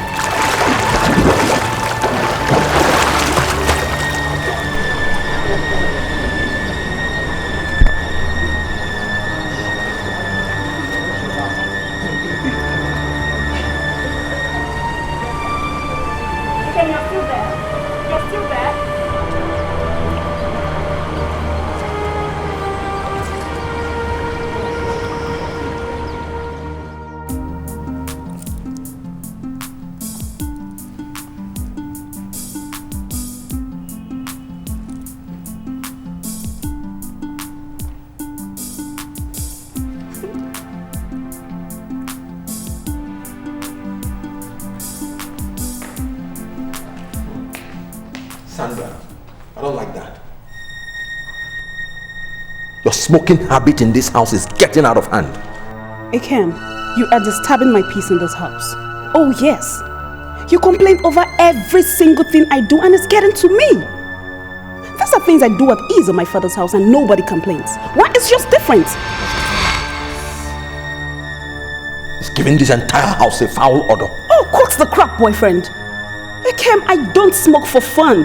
Ikem, you're still there. You're still there. Sandra, I don't like that. Your smoking habit in this house is getting out of hand. Ikem, you are disturbing my peace in this house. Oh yes. You complain over every single thing I do and it's getting to me. These are things I do at ease in my father's house and nobody complains. Why is yours different? It's giving this entire house a foul odor. Oh, quotes the crap, boyfriend. Ikem, I don't smoke for fun.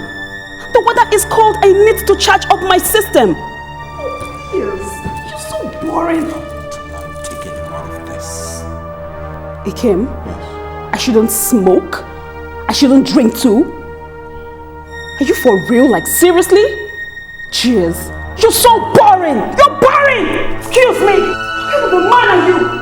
The weather is cold, I need to charge up my system. Oh, please. You're so boring. I'm taking him out of this. Ikem, I shouldn't smoke? I shouldn't drink too? Are you for real? Like seriously? Cheers. You're so boring! You're boring! Excuse me! What kind of a man are you?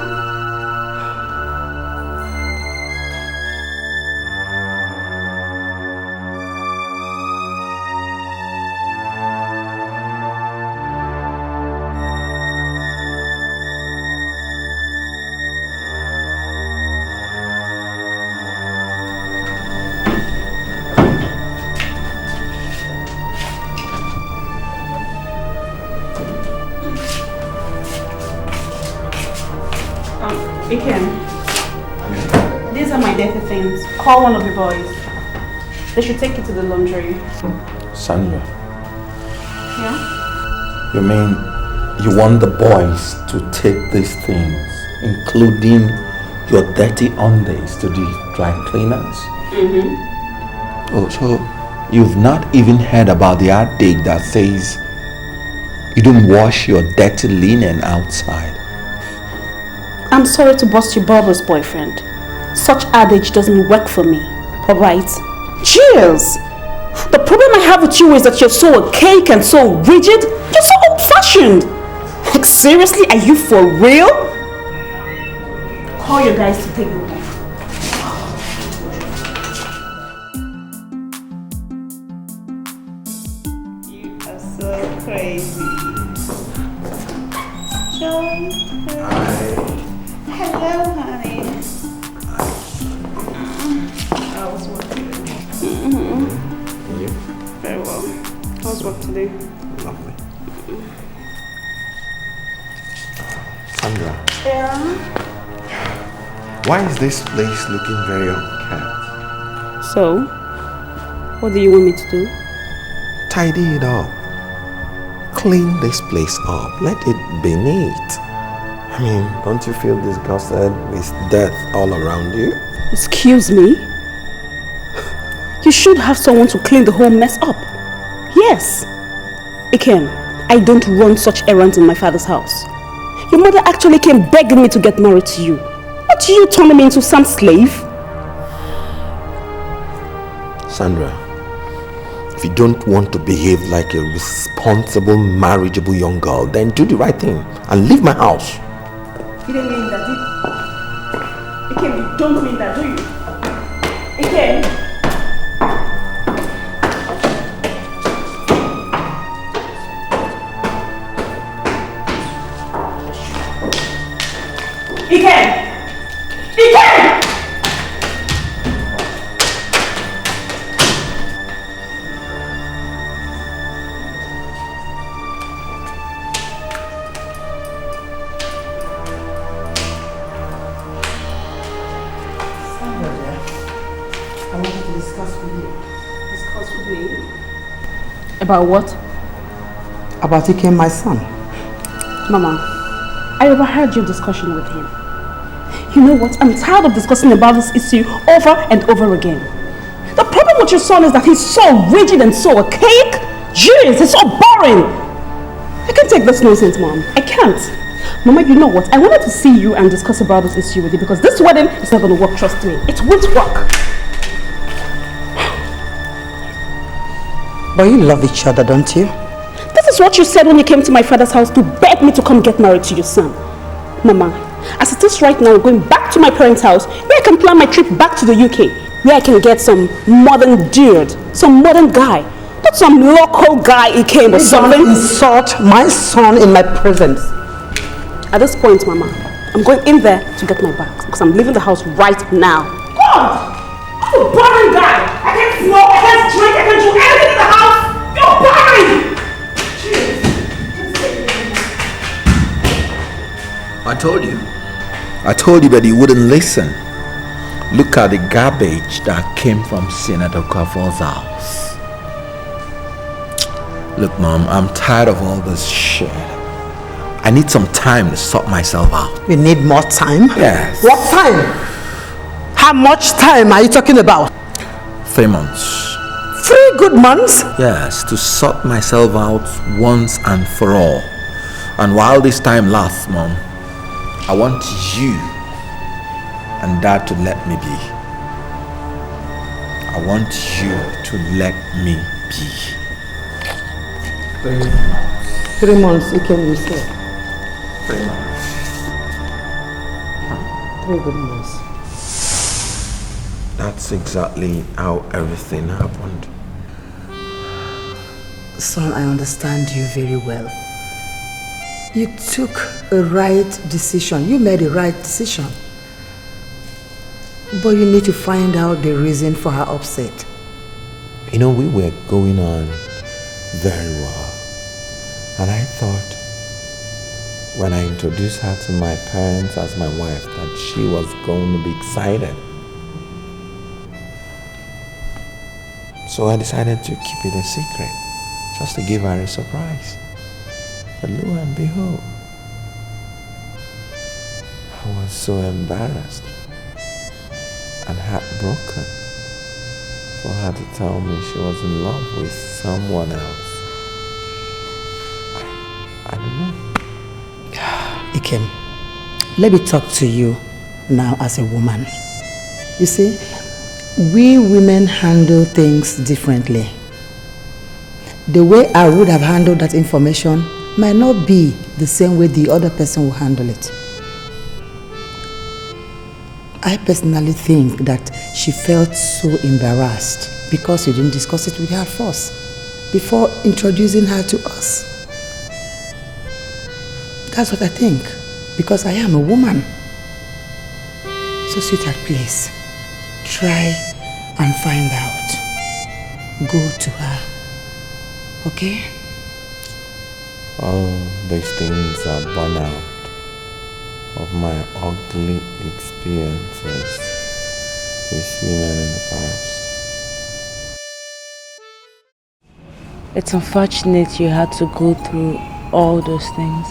Ikem, these are my dirty things. Call one of the boys. They should take it to the laundry. Sandra, Yeah? you mean you want the boys to take these things, including your dirty undies, to the dry cleaners? Mm-hmm. Oh, so you've not even heard about the adage that says you don't wash your dirty linen outside? I'm sorry to bust your bubbles, boyfriend. Such adage doesn't work for me. Alright? Cheers! The problem I have with you is that you're so archaic and so rigid. You're so old-fashioned. Like, seriously? Are you for real? Call your guys to take them off. You are so crazy. John. Hello, honey. I was working today. You? Very well. How's work today? Lovely. Sandra, Yeah. why is this place looking very unkempt? So, what do you want me to do? Tidy it up. Clean this place up. Let it be neat. I mean, don't you feel disgusted with death all around you? Excuse me? You should have someone to clean the whole mess up. Yes. Ikem, I don't run such errands in my father's house. Your mother actually came begging me to get married to you. Not you turning me into some slave. Sandra, if you don't want to behave like a responsible, marriageable young girl, then do the right thing and leave my house. You didn't mean that, did you? Ikem, you don't mean that, do you? Ikem? Ikem! Ikem! About what? About Ikem, my son. Mama, I overheard your discussion with him. You know what? I'm tired of discussing about this issue over and over again. The problem with your son is that he's so rigid and so archaic. Jeez, he's so boring. I can't take this nonsense, Mom. I can't. Mama, you know what? I wanted to see you and discuss about this issue with you because this wedding is not going to work, trust me. It won't work. But you love each other, don't you? This is what you said when you came to my father's house to beg me to come get married to your son. Mama, as it is right now, I'm going back to my parents' house where I can plan my trip back to the UK, where I can get some modern dude, some modern guy, not some local guy he came or something. Don't insult my son in my presence. At this point, Mama, I'm going in there to get my bags because I'm leaving the house right now. God! I'm a boring guy! I can't smoke, I can't drink, I can't do anything in the I told you. I told you, but you wouldn't listen. Look at the garbage that came from Senator Kafor's house. Look, Mom, I'm tired of all this shit. I need some time to sort myself out. You need more time? Yes. What time? How much time are you talking about? 3 months. 3 good months? Yes, to sort myself out once and for all. And while this time lasts, Mom, I want you and Dad to let me be. I want you to let me be. 3 months, you can say. 3 months. 3 good months. That's exactly how everything happened. Son, I understand you very well. You took a right decision. You made a right decision. But you need to find out the reason for her upset. You know, we were going on very well. And I thought when I introduced her to my parents as my wife that she was going to be excited. So I decided to keep it a secret, just to give her a surprise. But lo and behold, I was so embarrassed and heartbroken for her to tell me she was in love with someone else. I don't know. Ikem, let me talk to you now as a woman. You see, we women handle things differently. The way I would have handled that information might not be the same way the other person will handle it. I personally think that she felt so embarrassed because you didn't discuss it with her first, before introducing her to us. That's what I think, because I am a woman. So sweetheart, please, try and find out. Go to her, okay? All these things are born out of my ugly experiences with women in the past. It's unfortunate you had to go through all those things.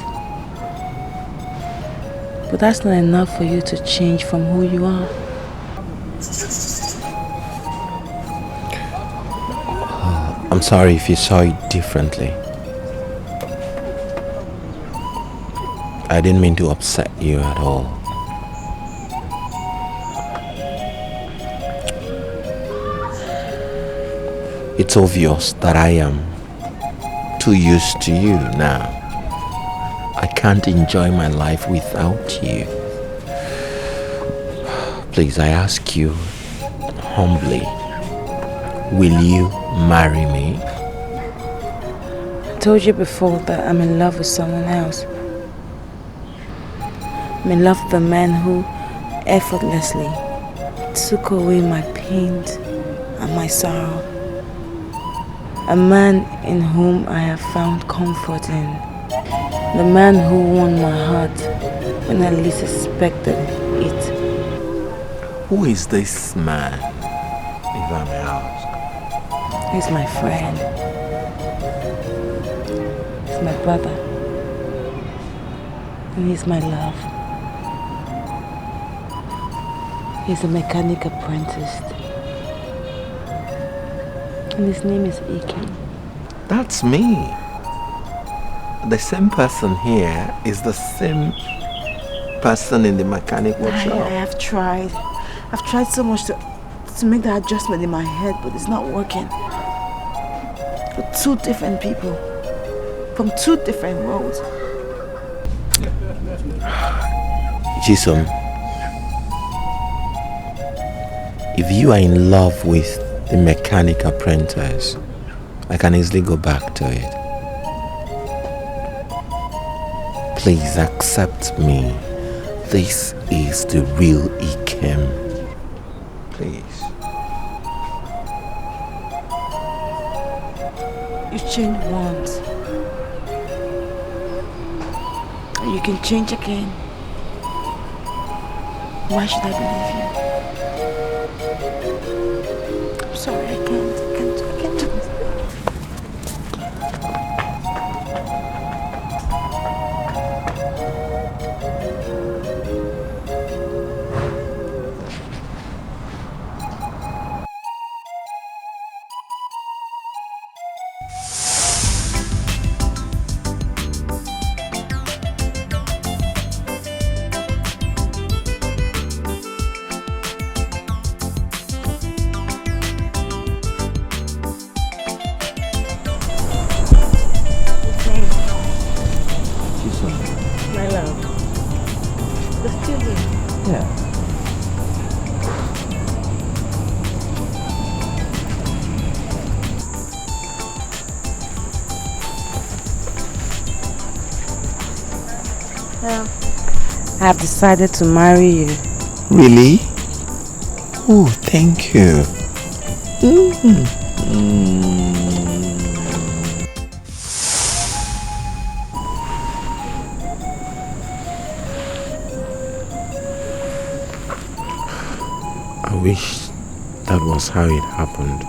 But that's not enough for you to change from who you are. I'm sorry if you saw it differently. I didn't mean to upset you at all. It's obvious that I am too used to you now. I can't enjoy my life without you. Please, I ask you humbly, will you marry me? I told you before that I'm in love with someone else. I'm in love with a man who effortlessly took away my pains and my sorrow. A man in whom I have found comfort in. The man who won my heart when I least expected it. Who is this man, if I may ask? He's my friend. He's my brother. And he's my love. He's a mechanic apprentice. And his name is Dikeh. That's me. The same person here is the same person in the mechanic workshop. I have tried. I've tried so much to make that adjustment in my head, but it's not working. For 2 different people, from 2 different worlds. CHISOM, if you are in love with the mechanic apprentice, I can easily go back to it. Please accept me. This is the real Ikem. Please. You change once, and you can change again. Why should I believe you? I'm sorry, I can't do this. I've decided to marry you. Really? Oh, thank you. I wish that was how it happened.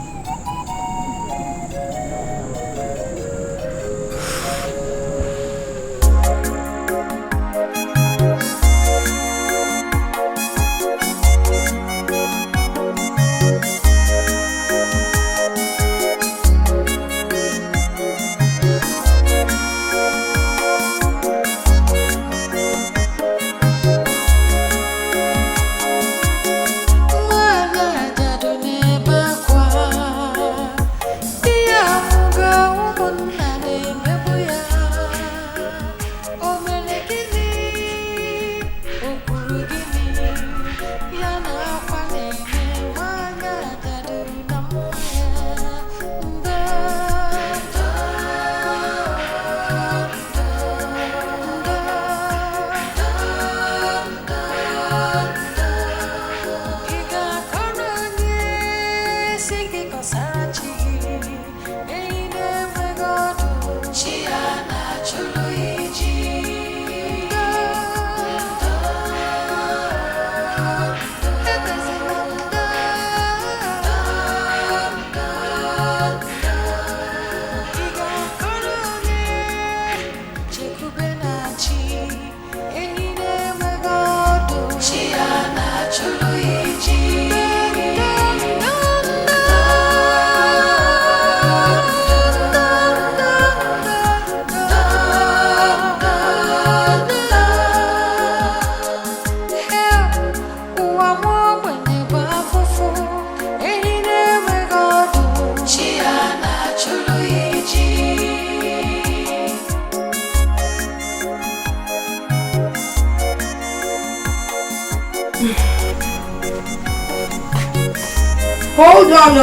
Hold on,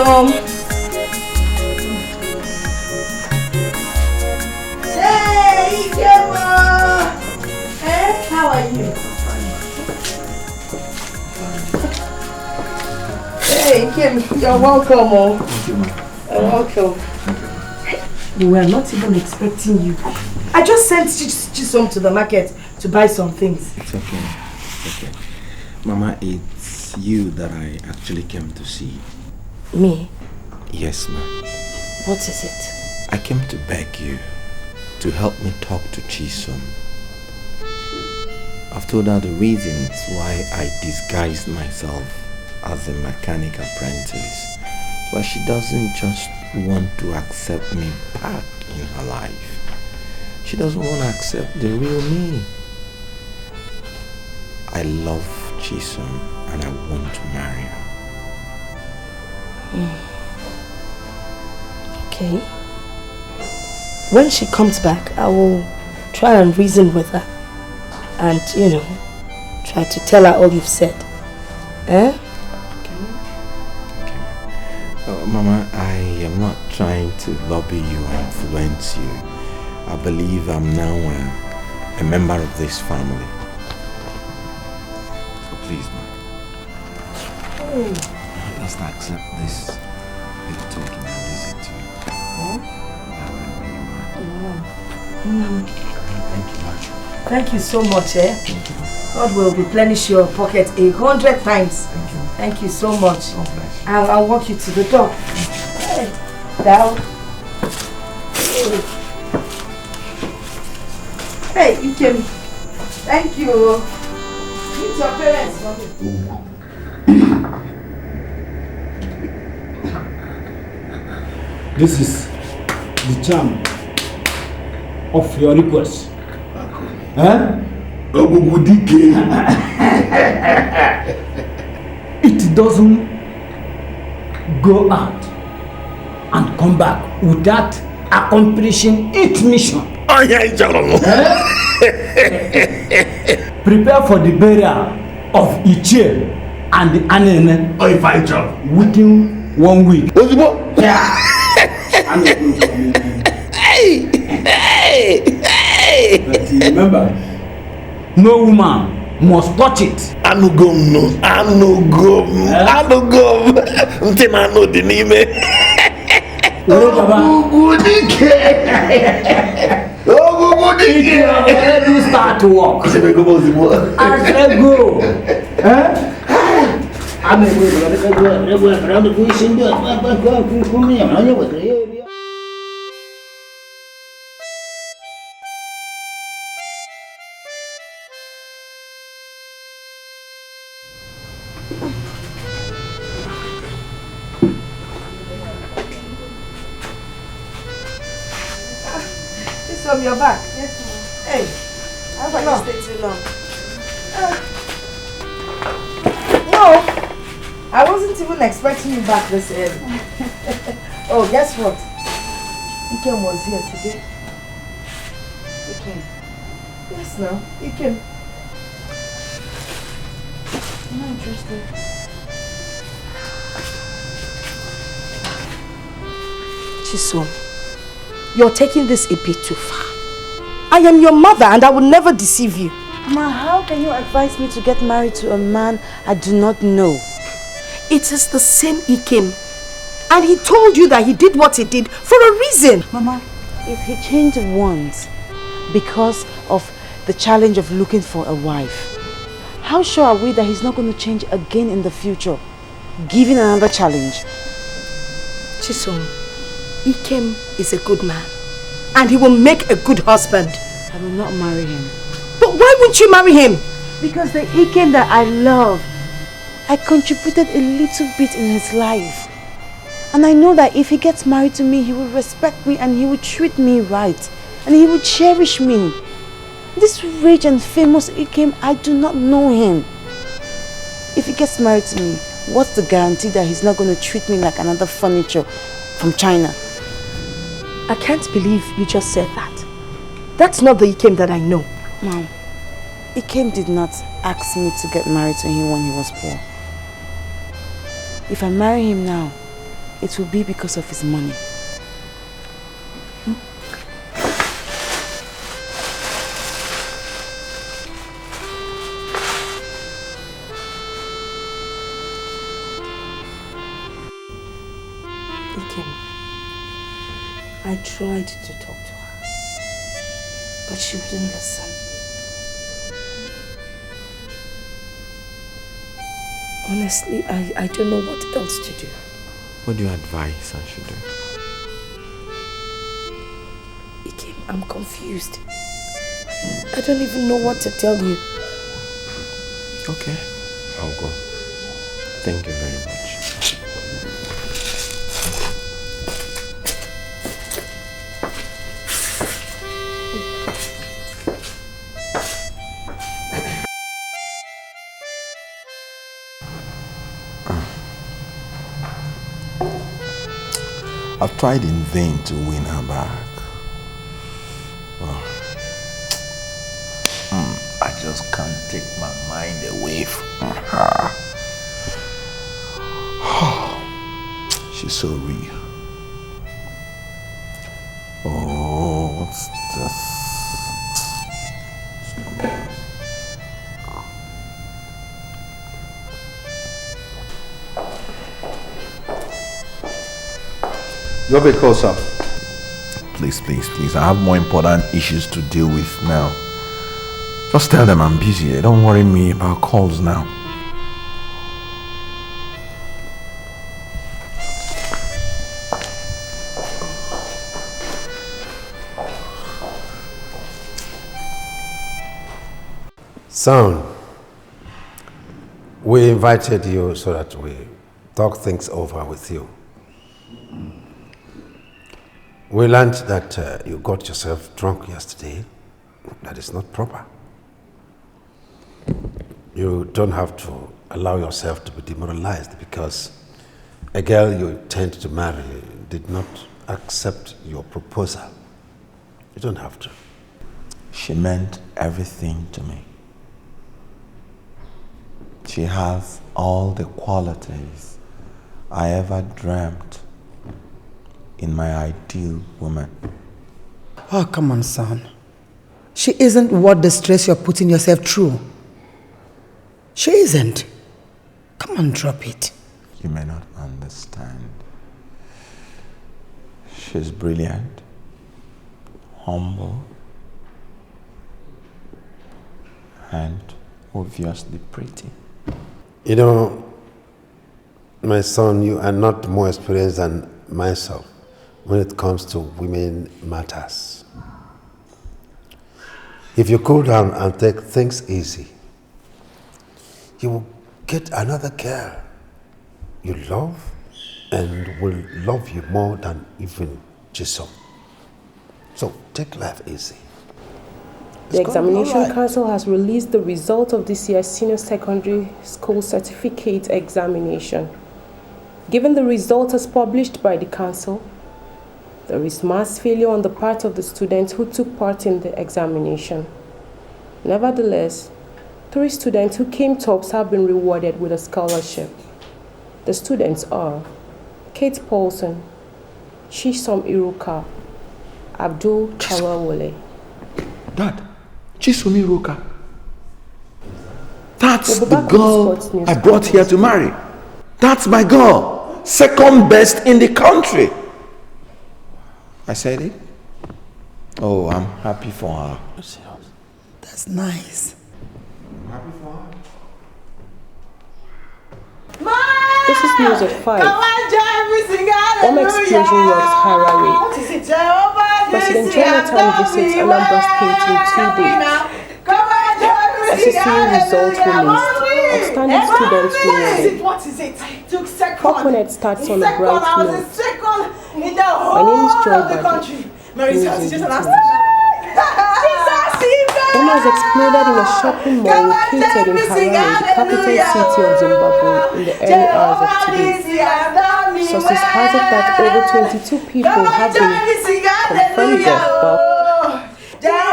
Hey, Gemma! How are you? Hey, Kim, you're welcome, Thank you, ma'am. You're welcome. We were not even expecting you. I just sent Chisom to the market to buy some things. It's okay. It's okay. Mama, it's you that I actually came to see. Me? Yes, ma'am. What is it? I came to beg you to help me talk to Chisom. I've told her the reasons why I disguised myself as a mechanic apprentice, but she doesn't just want to accept me back in her life. She doesn't want to accept the real me. I love Chisom and I want to marry her. Okay. When she comes back, I will try and reason with her and, try to tell her all you've said. Eh? Mama, I am not trying to lobby you or influence you. I believe I'm now a member of this family. So please, Mama. Just accept this little token and visit to you. Thank you so much, eh? Thank you. God will replenish your pocket 100 times. Thank you. Thank you so much. God bless. I'll walk you to the door. Hey, down. Hey, you can. Thank you. Meet your parents, mommy. This is the charm of your request. Huh? It doesn't go out and come back without accomplishing its mission. Prepare for the burial of Ichie and the Anene within 1 week. But remember, no woman must touch it. Anugom no, Anugom. Ntima no the name. Let me start to walk. I said go. Chisom, you're back. Yes, ma'am. Hey, how about you stay too long? No, I wasn't even expecting you back this early. Oh, guess what? Ikem was here today. Ikem. Yes, now. Ikem. I'm not interested. Chisom, you're taking this a bit too far. I am your mother and I will never deceive you. Ma, how can you advise me to get married to a man I do not know? It is the same Ikem. And he told you that he did what he did for a reason. Mama, if he changed once because of the challenge of looking for a wife, how sure are we that he's not going to change again in the future, given another challenge? Chisom, Ikem is a good man. And he will make a good husband. I will not marry him. But why won't you marry him? Because the Ikem that I love, I contributed a little bit in his life. And I know that if he gets married to me, he will respect me and he will treat me right. And he will cherish me. This rich and famous Ikem, I do not know him. If he gets married to me, what's the guarantee that he's not going to treat me like another furniture from China? I can't believe you just said that. That's not the Ikem that I know. Mom, Ikem did not ask me to get married to him when he was poor. If I marry him now, it will be because of his money. Ikem, I tried to talk to her, but she wouldn't listen. Honestly, I don't know what else to do. What do you advise I should do? Ikem, I'm confused. I don't even know what to tell you. Okay, I'll go. Thank you very much. I've tried in vain to win her back. Well, I just can't take my mind away from her. She's so real. Oh, it's just... You're very close up. Please, please, please. I have more important issues to deal with now. Just tell them I'm busy. Don't worry me about calls now. Son, we invited you so that we talk things over with you. We learned that you got yourself drunk yesterday. That is not proper. You don't have to allow yourself to be demoralized because a girl you intend to marry did not accept your proposal. You don't have to. She meant everything to me. She has all the qualities I ever dreamt in my ideal woman. Oh, come on, son. She isn't worth the stress you're putting yourself through. She isn't. Come on, drop it. You may not understand. She's brilliant, humble, and obviously pretty. You know, my son, you are not more experienced than myself when it comes to women matters. If you cool down and take things easy, you will get another girl you love and will love you more than even CHISOM. So take life easy. The Examination Council has released the result of this year's Senior Secondary School Certificate Examination. Given the result as published by the Council, there is mass failure on the part of the students who took part in the examination. Nevertheless, 3 students who came tops have been rewarded with a scholarship. The students are Kate Paulson, CHISOM Iruka, Abdul Kawawole. Dad, CHISOM Iruka. That's the girl I brought here to marry. That's my girl. Second best in the country. I said it. Oh, I'm happy for her. That's nice. I'm happy for her. This is news at 5. Home explosion rocks Harare. President Jonathan visits Anambra State in 2 days. SSC results released. Outstanding students rewarded. What is it? Took second. Falconet starts on a bright I was note. the second in the My name is whole Joy of the Badi. country. Mary's house is just an Bomb has exploded in a shopping mall located in Harare, the capital city of Zimbabwe, in the early hours of today. Sources hazard that over 22 people have been confirmed dead,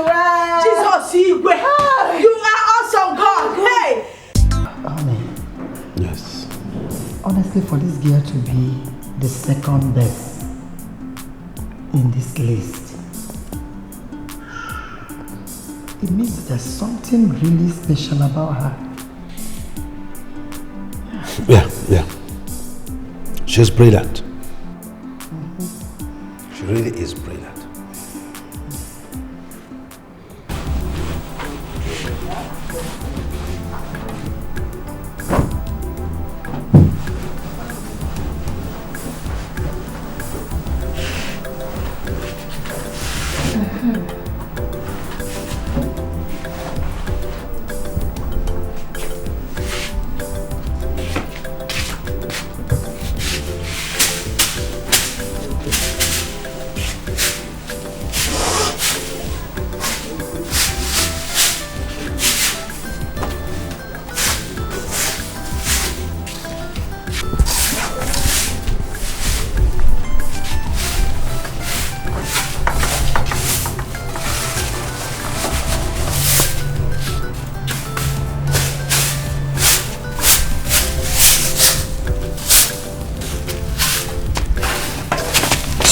while Jesus, you are awesome, God. Hey! Honey, Yes. honestly, for this girl to be the second best in this list, it means there's something really special about her. Yeah. She's brilliant. She really is brilliant.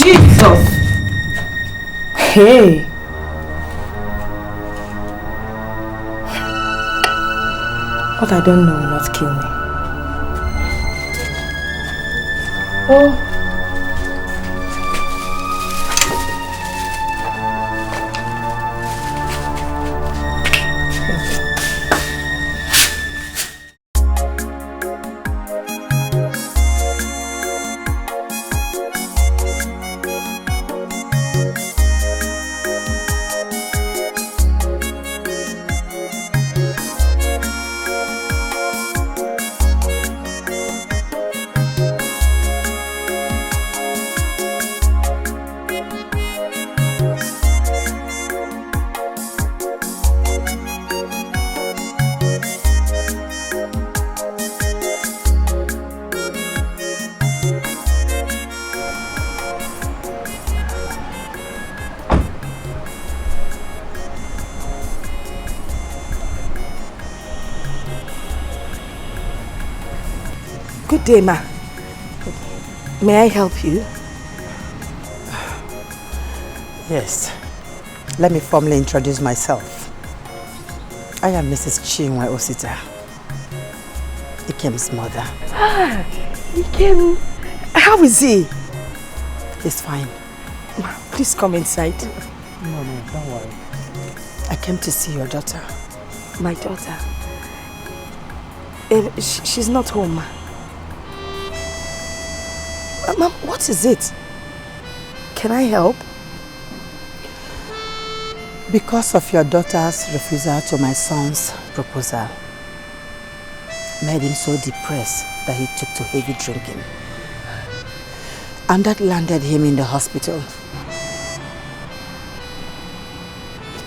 Jesus! Hey! what I don't know will not kill me. Oh. Good day, ma. May I help you? Yes. Let me formally introduce myself. I am Mrs. Chinwe Osita, Ikem's mother. Ah, Ikem. How is he? He's fine. Please come inside. No, don't worry. I came to see your daughter. My daughter? She's not home, ma. Ma'am, what is it? Can I help? Because of your daughter's refusal to my son's proposal, made him so depressed that he took to heavy drinking. And that landed him in the hospital.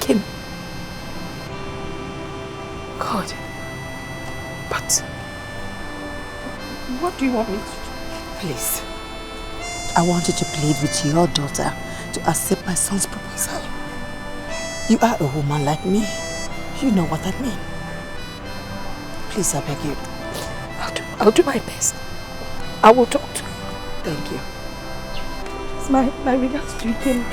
Kim. God. But what do you want me to do? Please. I want you to plead with your daughter to accept my son's proposal. You are a woman like me. You know what I mean. Please, I beg you. I'll do my best. I will talk to her. Thank you. It's my regards to you, Kim.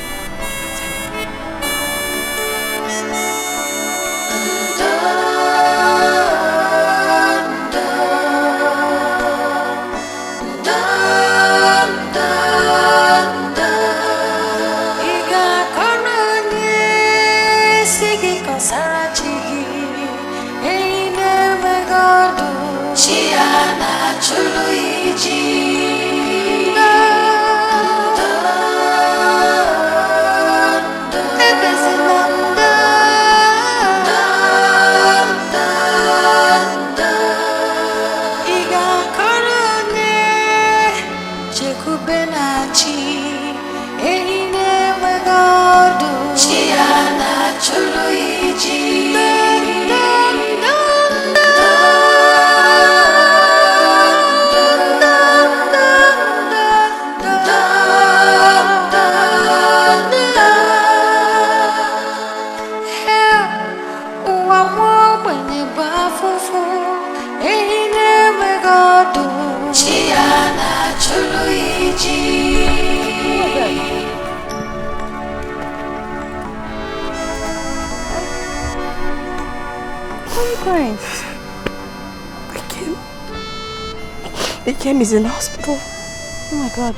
Ikem is in the hospital. Oh my God.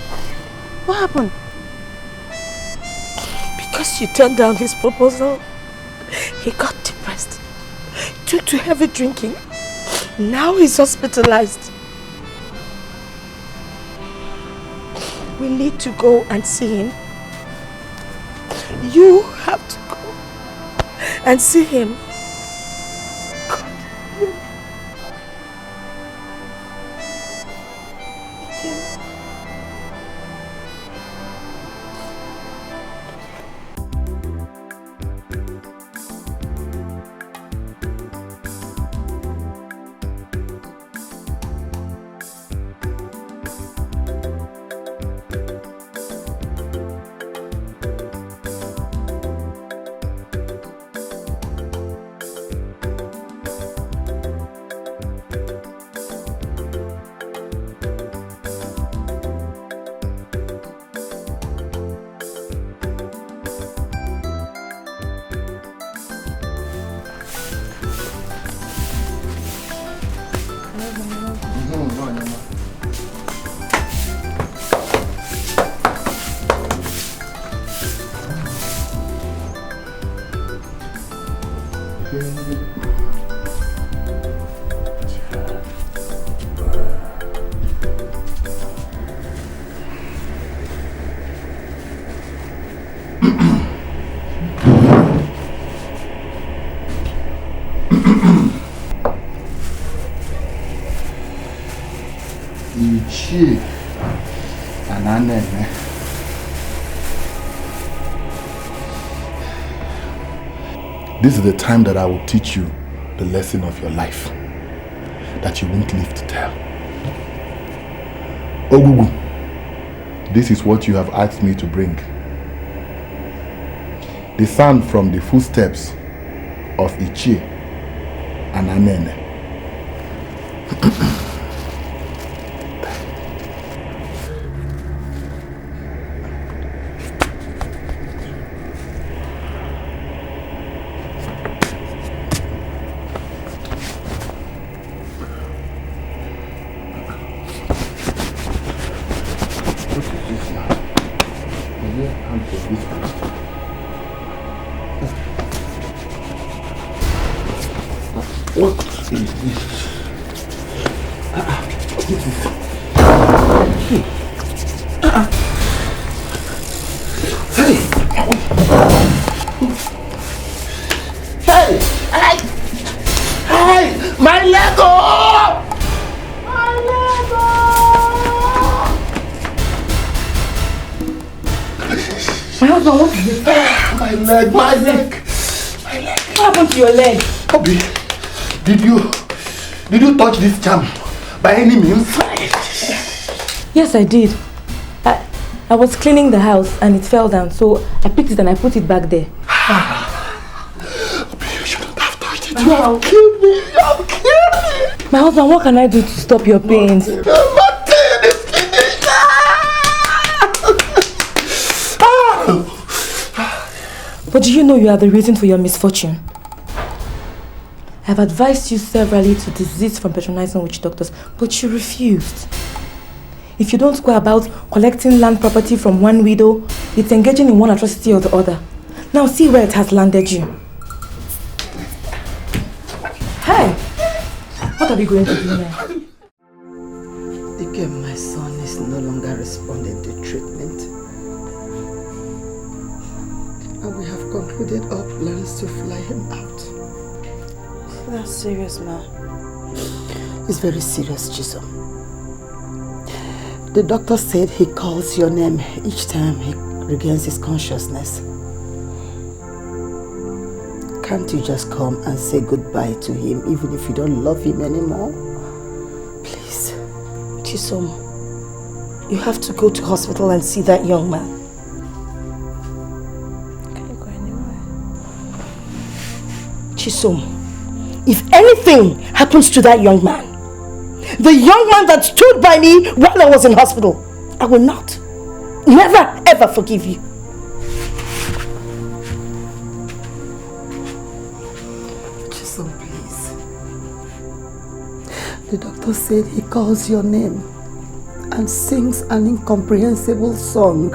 What happened? Because you turned down his proposal, he got depressed. Took to heavy drinking. Now he's hospitalized. We need to go and see him. You have to go and see him. This is the time that I will teach you the lesson of your life that you won't live to tell. Ogugu, this is what you have asked me to bring. The sound from the footsteps of Ichie and Anene. Hey! My Lego! My husband, what is it? My leg. My leg. What happened to your leg? Obi, did you touch this charm by any means? Yes, I did. I was cleaning the house and it fell down, so I picked it and I put it back there. Obi, you shouldn't have touched it. You have killed me. You have killed me. My husband, what can I do to stop your pains? But do you know you are the reason for your misfortune? I have advised you severally to desist from patronizing witch doctors, but you refused. If you don't go about collecting land property from one widow, it's engaging in one atrocity or the other. Now see where it has landed you. Hey! What are we going to do now? Again, my son is no longer responding to treatment. And we have concluded our plans to fly him out. That's serious, ma. It's very serious, CHISOM. The doctor said he calls your name each time he regains his consciousness. Can't you just come and say goodbye to him even if you don't love him anymore? Please. CHISOM, you have to go to hospital and see that young man. Can't go anywhere. CHISOM, if anything happens to that young man, the young man that stood by me while I was in hospital, I will not, never ever forgive you. CHISOM, please. The doctor said he calls your name and sings an incomprehensible song.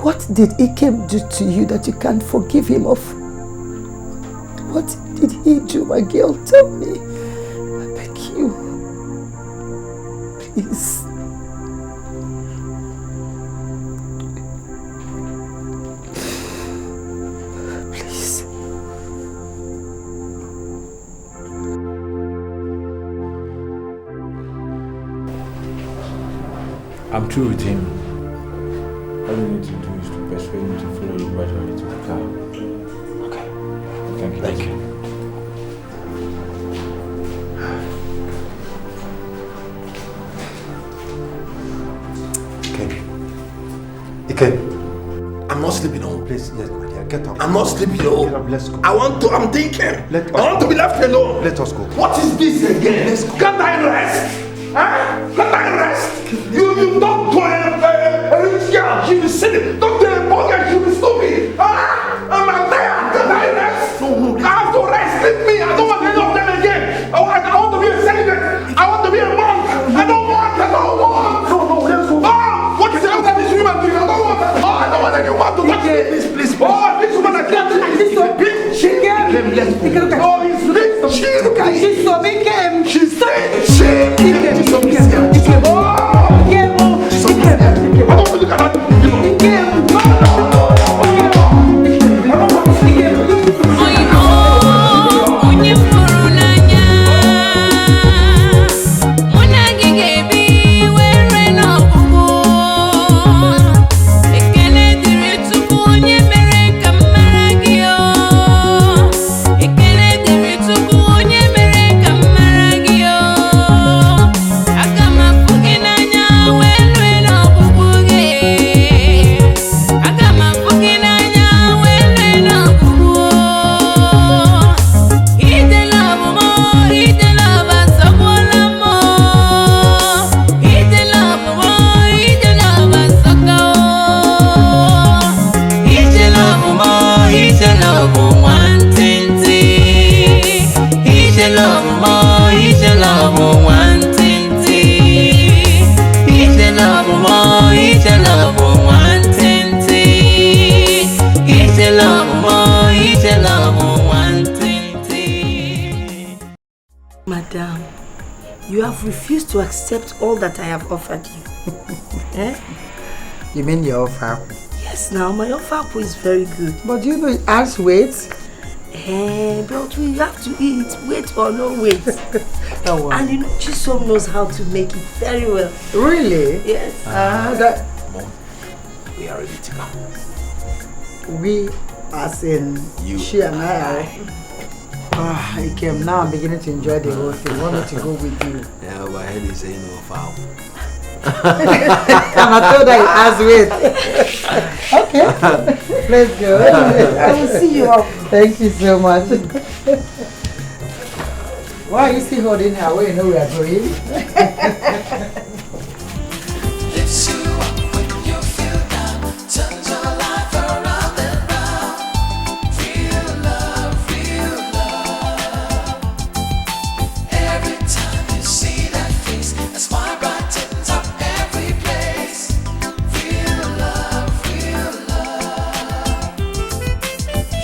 What did Dikeh do to you that you can't forgive him of? What did he do, my girl? Tell me. I beg you. Please. Please. I'm through with him. All you need to do is to persuade him to follow you gradually to the car. Okay. Thank you. Thank you. Dikeh, I'm not sleeping home. Please, yes, my dear, get up. I'm not sleeping home. Get up, let's go. I'm thinking. I want to be left alone. Let us go. What is this again? Let's go. Can't I rest? Huh? Can't I rest? You talk to a rich girl, she will silly. Talk to a poor girl, she will stupid. I'm tired. Can't I rest? No, I have to rest. Leave me. I don't want any of them again. I want to be a celibate. I want to be a monk. I don't want. No, let's go. What is after this woman doing? I don't want. I don't want anyone to touch me. Please. Oh, this woman I can't like this. Let's go. Oh, he's rich. She's Madam, you have refused to accept all that I have offered you. Eh? You mean your offer? Yes, now my offer is very good. But you know, ask weight. But we have to eat, weight or no weight. And you know, Chisom knows how to make it very well. Really? Yes. Mom, we are ready to go. We, as in You. she and I. I came now. I'm beginning to enjoy the whole thing. Want me to go with you? Yeah, but I heard you say no foul. And I told her as weight. Okay, let's go. I will see you up. Thank you so much. Why are you still holding her? Where you know we are going? Lifts you up when you feel down, turns your life around and round. Real love, real love. Every time you see that face, a smile brightens up every place. Real love, real love.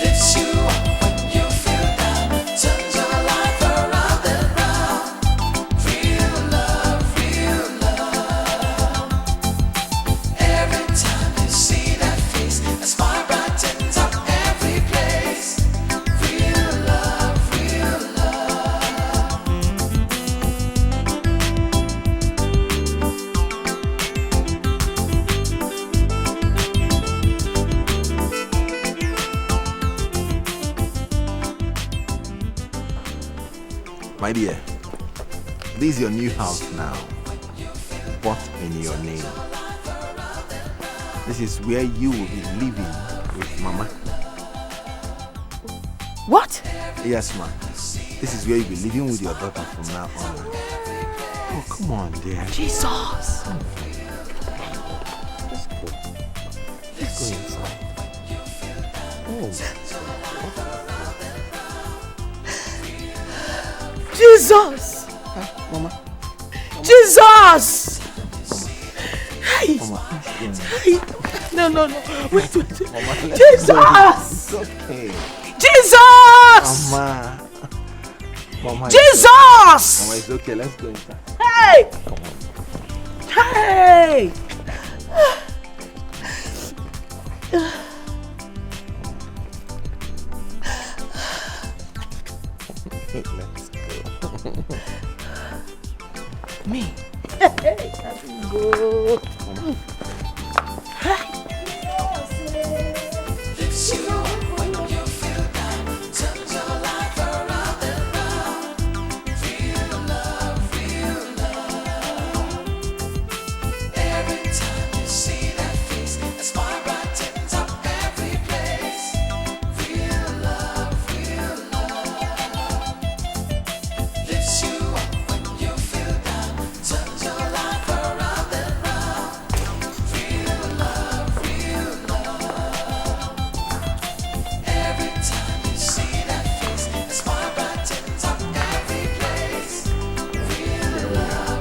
Lifts you up when you feel down, turns your life around and round. Real love, real love. Every time you see that face, a smile brightens up every place. Real love, real love. My dear, this is your new house now, bought in your name. This is where you will be living with Mama. What? Yes, ma. This is where you'll be living with your daughter from now on. Oh, come on, dear. Jesus! Let's go. Let's go inside. Jesus! Mama. Jesus! Hey! Mama. Hey! No. Wait. Mama, let's Jesus! go. It's okay. Jesus! Mama. Mama. Jesus! Mama, it's okay. Let's go inside. Hey! Come on. Hey! Let's go. Me? Hey, that's good. Lifts you up when you feel down, turns your life around and round. Real love, real love. Every time you see that face, a smile brightens up every place. Real love, real love. Lifts you up when you feel down, turns your life around and round. Real love, real love. Every time you see that face, a smile brightens up every place. Real love.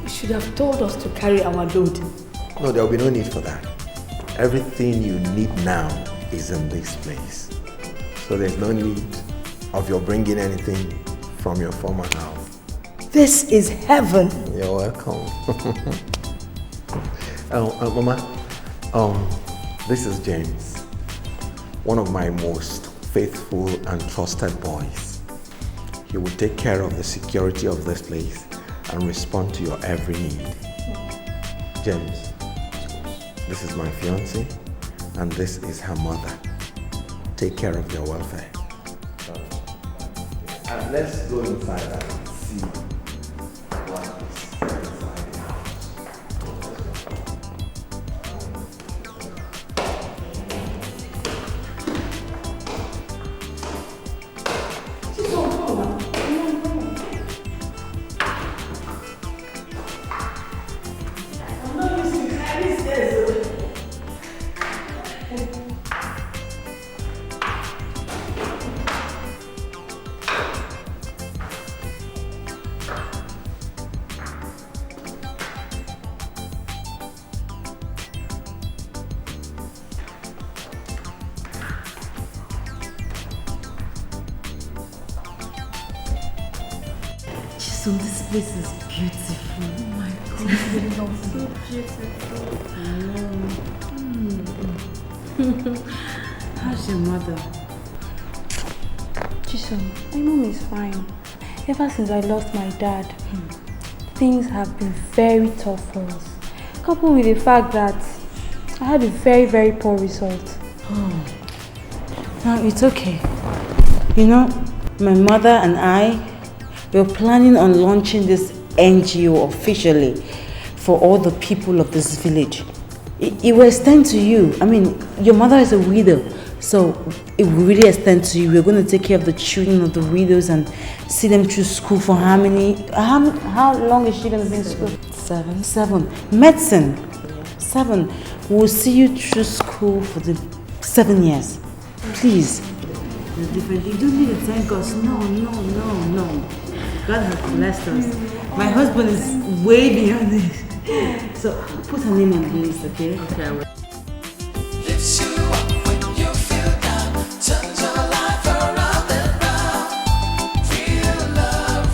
You should have told us to carry our load. No, there will be no need for that. Everything you need now is in this place. So there's no need of your bringing anything from your former house. This is heaven. You're welcome. Mama, this is James, one of my most faithful and trusted boys. He will take care of the security of this place and respond to your every need. James, this is my fiancée, and this is her mother. Take care of their welfare. And let's go inside and see Chisom, this place is beautiful. Oh my God, so beautiful. How's your mother? Chisom, my mom is fine. Ever since I lost my dad, things have been very tough for us. Coupled with the fact that I had a very, very poor result. Oh, no, it's okay. You know, my mother and I, we're planning on launching this NGO officially for all the people of this village. It will extend to you. I mean, your mother is a widow, so it will really extend to you. We're going to take care of the children of the widows and see them through school for how long is she going to be in school? 7. Medicine. 7. We'll see you through school for the 7 years. Please. You don't need to thank us. No. God has blessed us. My husband is way beyond this. So put her name on the list, okay? Okay. Lifts you up when you feel down, turns your life around and round. Real love.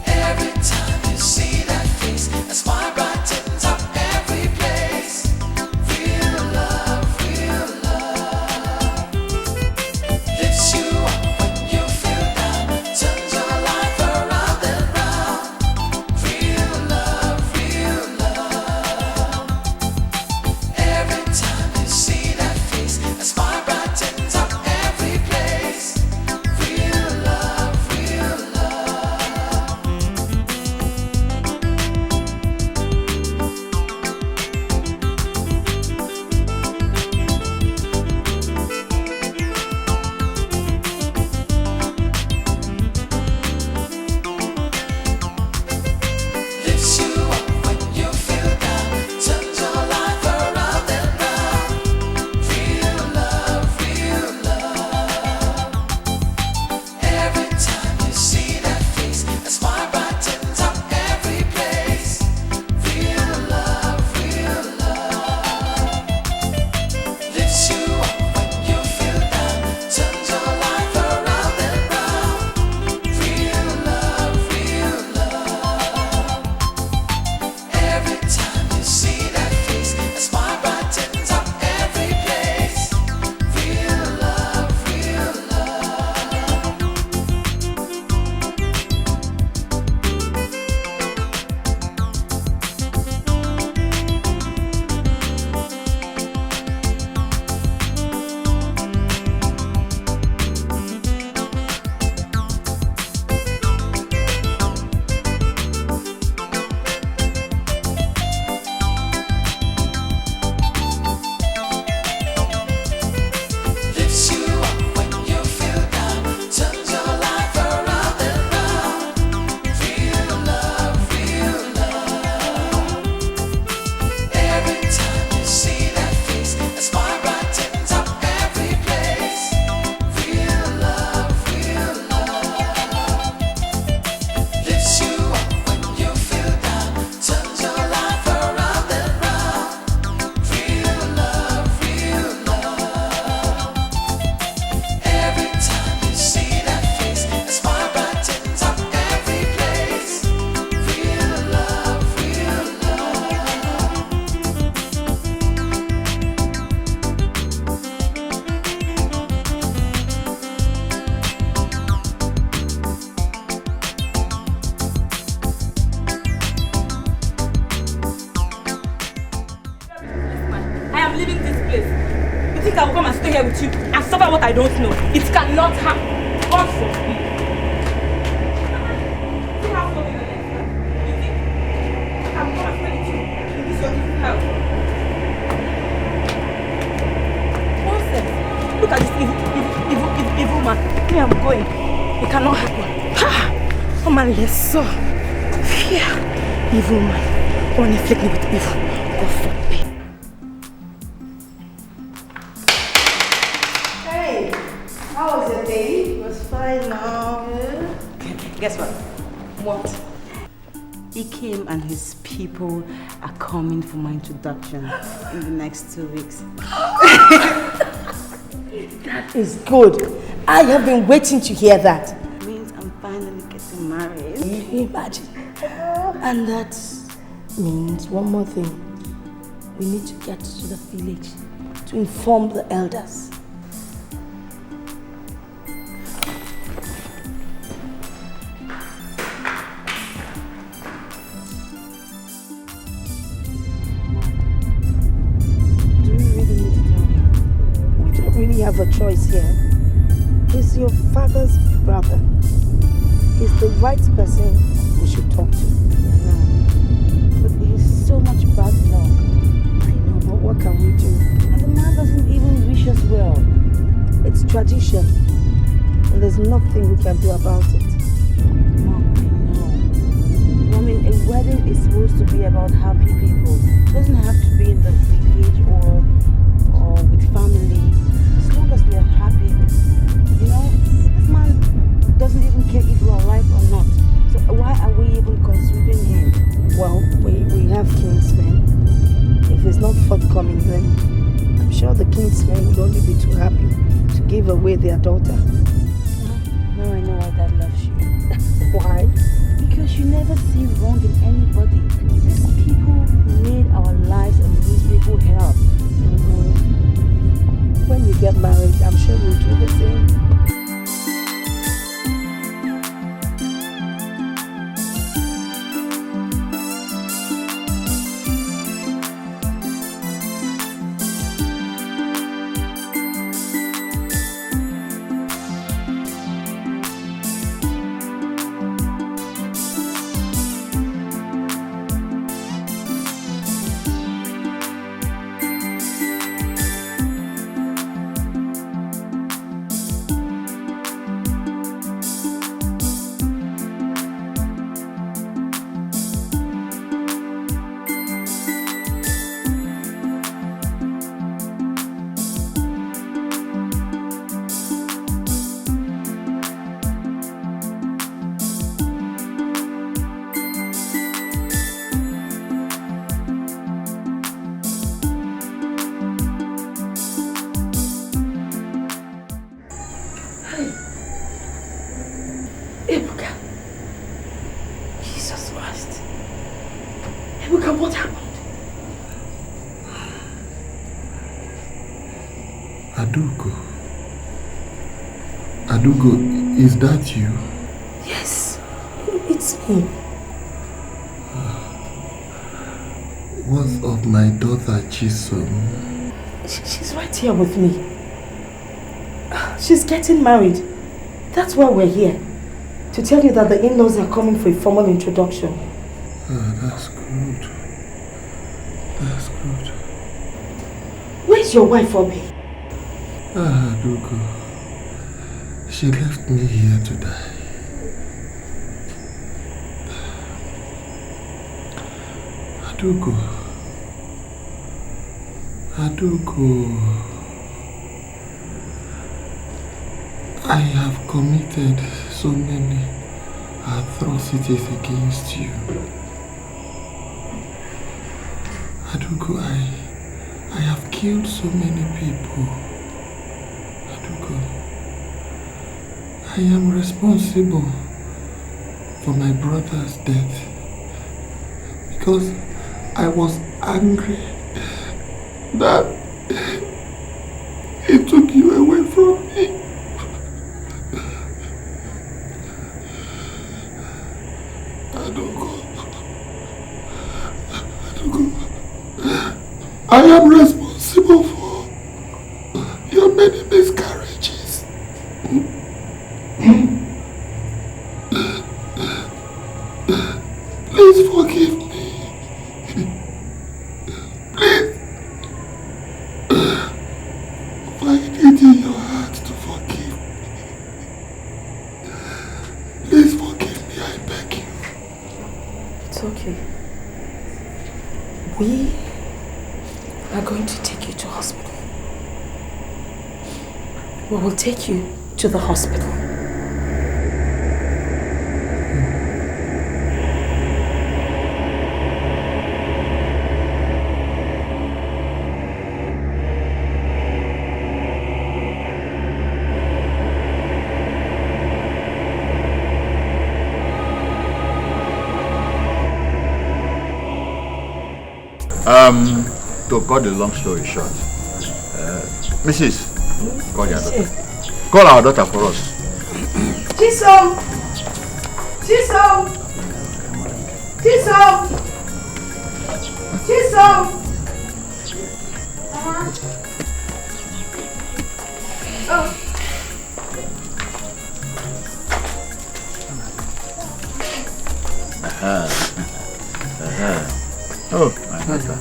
Every time you see that face, a smile brightens up every place. Real love. Lifts you up when you feel down, turns your life around and round. Real love. Every time you see that face, a smile brightens up every place. Real love. Lifts you up when you feel down, turns your life around and round. Real love. Every time you see that face, a smile brightens up every place. Real love. Lifts you up when you feel down, turns your life around and round. Real love. Every time you see that face, a smile brightens up every place. Real love. Lifts you up when you feel down, turns your life around and round. Real love. Every time you see that face, a smile brightens up every place. Real love. Lifts you up when you feel down, turns your life around and round. Real love. Every time you see that face, a smile brightens up every place. Real love. I am leaving this place. You think I will come and stay here with you and suffer what I don't know? It cannot happen. God forbid. See how slow the next time. You think I will come and stay with you in this your evil house? Nonsense. Look at this evil man. Me, I'm going. It cannot happen. Ha! Oh man, yes, so. Fear. Evil man. One inflict me with evil. God forbid. Hey, how was your day? It was fine now. Guess what? What? Dikeh and his people are coming for my introduction in the next 2 weeks. That is good. I have been waiting to hear that. It means married. Imagine. And that means one more thing. We need to get to the village to inform the elders. Have a choice here. He's your father's brother. He's the right person we should talk to. I know. But he's so much bad luck. I know, but what can we do? And the man doesn't even wish us well. It's tradition. And there's nothing we can do about it. Mom, I know. I mean, a wedding is supposed to be about happy people. It doesn't have to be in the village or with family. As long as we are happy, you know, this man doesn't even care if we are alive or not. So why are we even considering him? Well, we have kinsmen. If it's not forthcoming, then I'm sure the kinsmen would only be too happy to give away their daughter. Now I know why Dad loves you. Why? Because you never see wrong in anybody. These people made our lives a miserable hell. When you get married, I'm sure you'll do the same. What happened? Adugo, is that you? Yes, it's me. What's of my daughter Chisom? She's right here with me. She's getting married. That's why we're here. To tell you that the in-laws are coming for a formal introduction. That's good. That's good. Where's your wife, Obi? Adugo. She left me here to die. Adugo. I have committed so many atrocities against you. Adugo, I have killed so many people. Adugo, I am responsible for my brother's death because I was angry that he took you away from me. I am responsible for your many miscarriages. Please forgive me. Please. Find it in your heart to forgive me. Please forgive me, I beg you. It's okay. We are going to take you to hospital. We will take you to the hospital. To cut the long story short, Mrs. Call your daughter. Call our daughter for us. CHISOM! CHISOM! CHISOM! CHISOM! Oh. Oh, my daughter.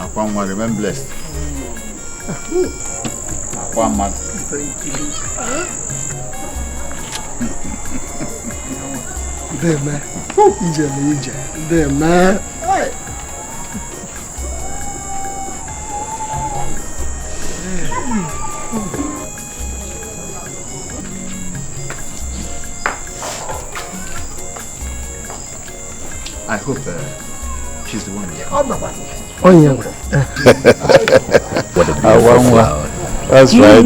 Aquam will remain blessed. Aquam man. There, man. Easy. There, man. I hope she's the one. Oh, yeah. What a beautiful flower. That's right.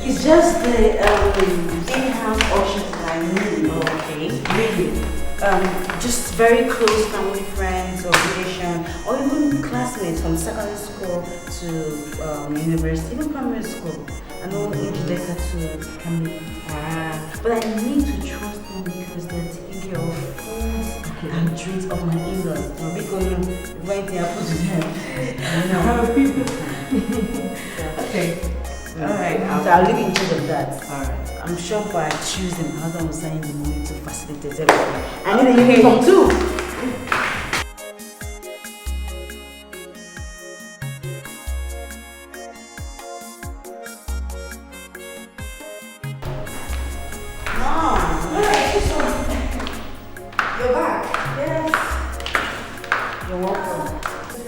It's just the in-house options that I need. Okay, really. Just very close family friends or relation, or even classmates from secondary school to university, even primary school. I know introducer to family, but I need to trust them because they're taking care of food and drinks of my in-laws. I'm big on if anything happens to them. Okay. Alright, I'll leave you in charge of that. Alright. I'm sure by choosing another one signing the money to facilitate everything. I need a uniform too. You're back. Yes. You're welcome.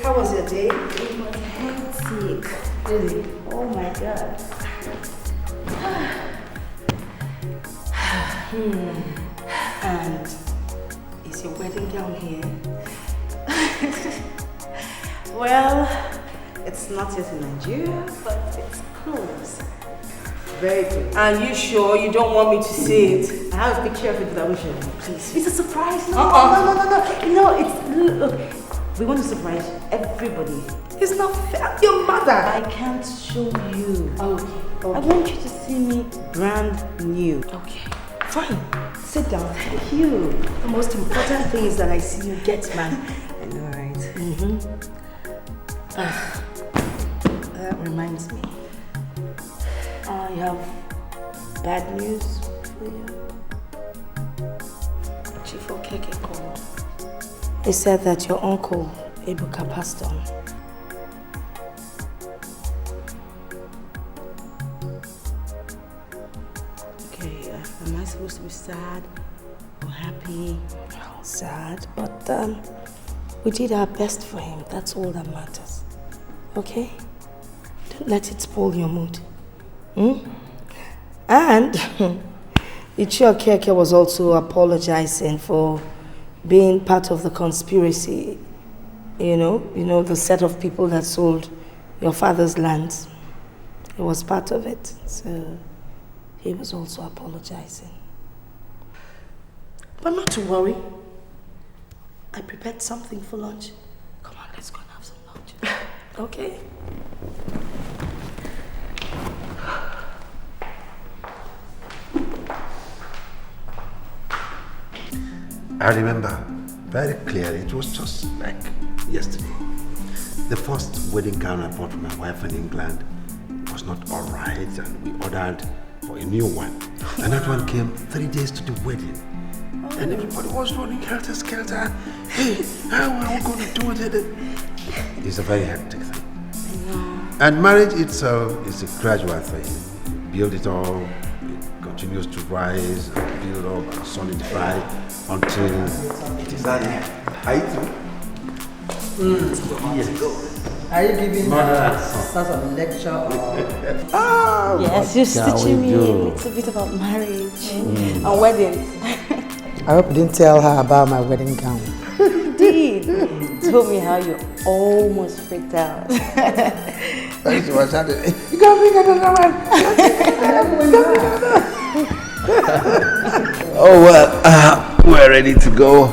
How was your day? It was hectic. Really? Oh my god. And is your wedding gown here? Well, it's not yet in Nigeria, but it's close. Very good. And you sure you don't want me to see it? I have a picture of it that we should. Please. It's a surprise. No, no. You know, look. We want to surprise everybody. It's not fair. Your mother. I can't show you. Okay. I want you to see me brand new. Okay. Fine. Sit down. Thank you. The most important thing is that I see you get married. I know, right? That reminds me. I have bad news for you. Chief Okeke called. He said that your uncle, Ebuka, passed on. Okay, am I supposed to be sad or happy? Well, sad, but we did our best for him. That's all that matters. Okay? Don't let it spoil your mood. And Ichio Okeke was also apologizing for being part of the conspiracy. You know the set of people that sold your father's lands. He was part of it, so he was also apologizing. But not to worry. I prepared something for lunch. Come on, let's go and have some lunch. Okay? I remember very clearly, it was just like yesterday. The first wedding gown I bought for my wife in England was not alright, and we ordered for a new one. And that one came 3 days to the wedding. And everybody was running helter-skelter. Hey, how are we going to do it? It's a very hectic thing. And marriage itself is a gradual thing. You build it all, it continues to rise and build up and solidify until it is at end. Are you too? Yes. Are you giving us a lecture? Oh, yes, you're teaching me a little bit about marriage and weddings. I hope you didn't tell her about my wedding gown. You did. told me how you almost freaked out. That's what's happening. You gotta bring another one. Oh well, we're ready to go.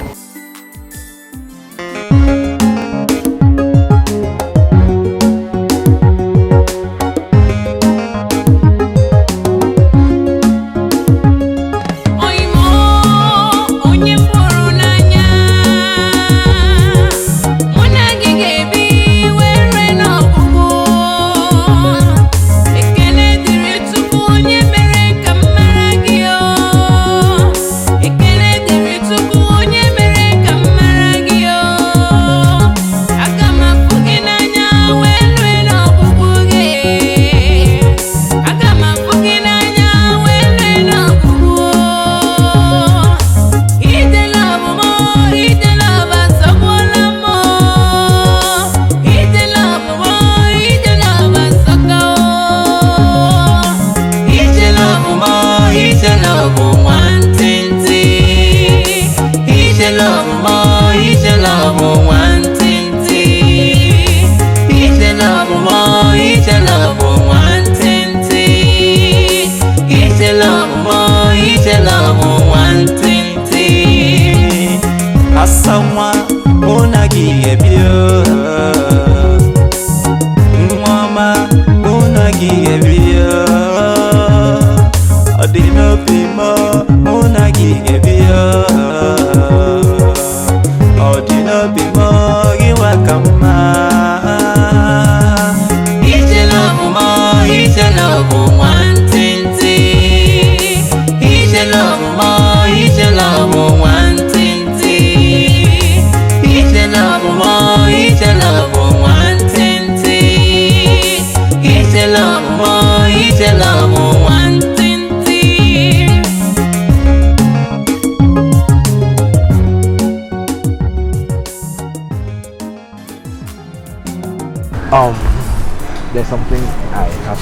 There's something I have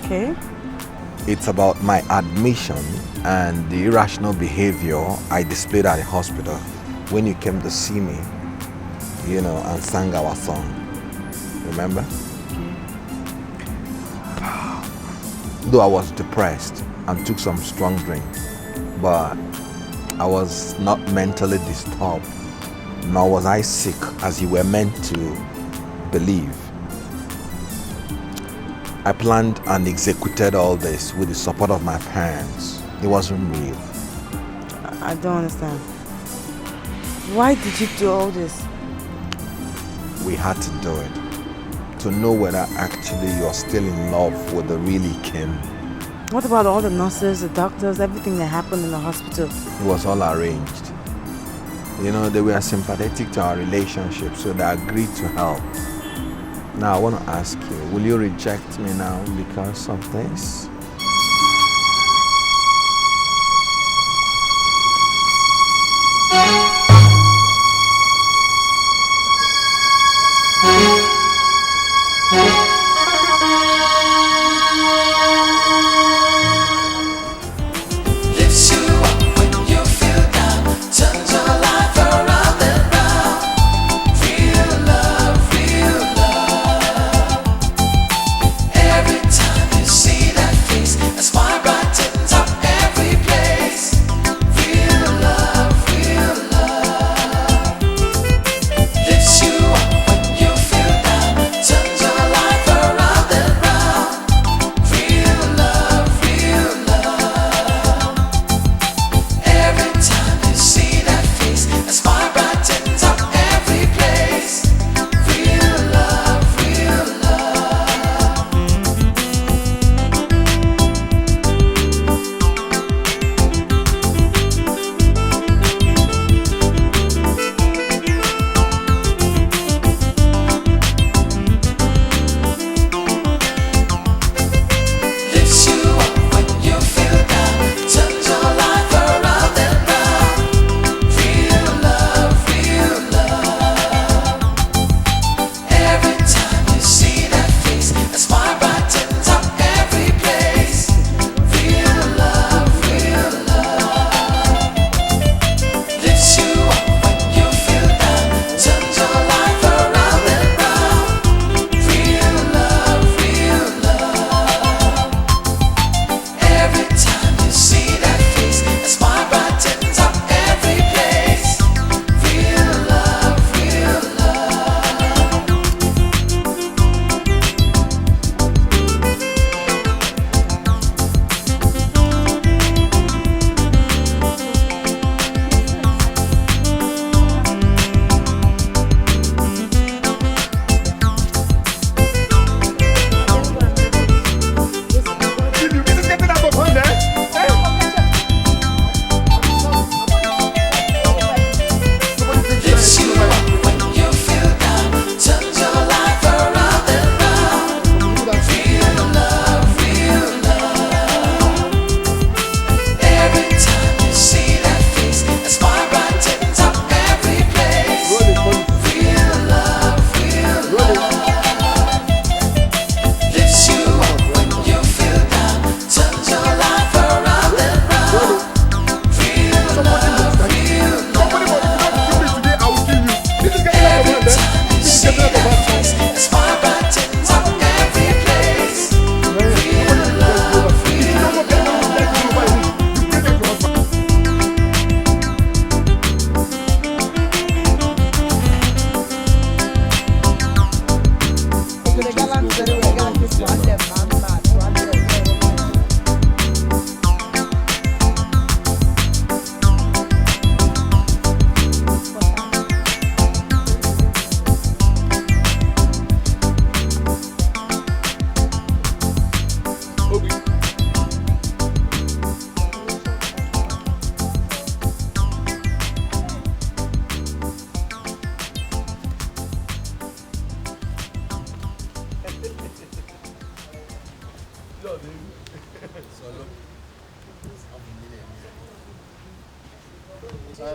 to Okay. It's about my admission and the irrational behavior I displayed at the hospital when you came to see me, you know, and sang our song. Remember? Though I was depressed and took some strong drink, but I was not mentally disturbed, nor was I sick as you were meant to believe. I planned and executed all this with the support of my parents. It wasn't real. I don't understand. Why did you do all this? We had to do it to know whether actually you're still in love with the really Kim. What about all the nurses, the doctors, everything that happened in the hospital? It was all arranged. You know, they were sympathetic to our relationship, so they agreed to help. Now I want to ask you, will you reject me now because of this? Every time you see that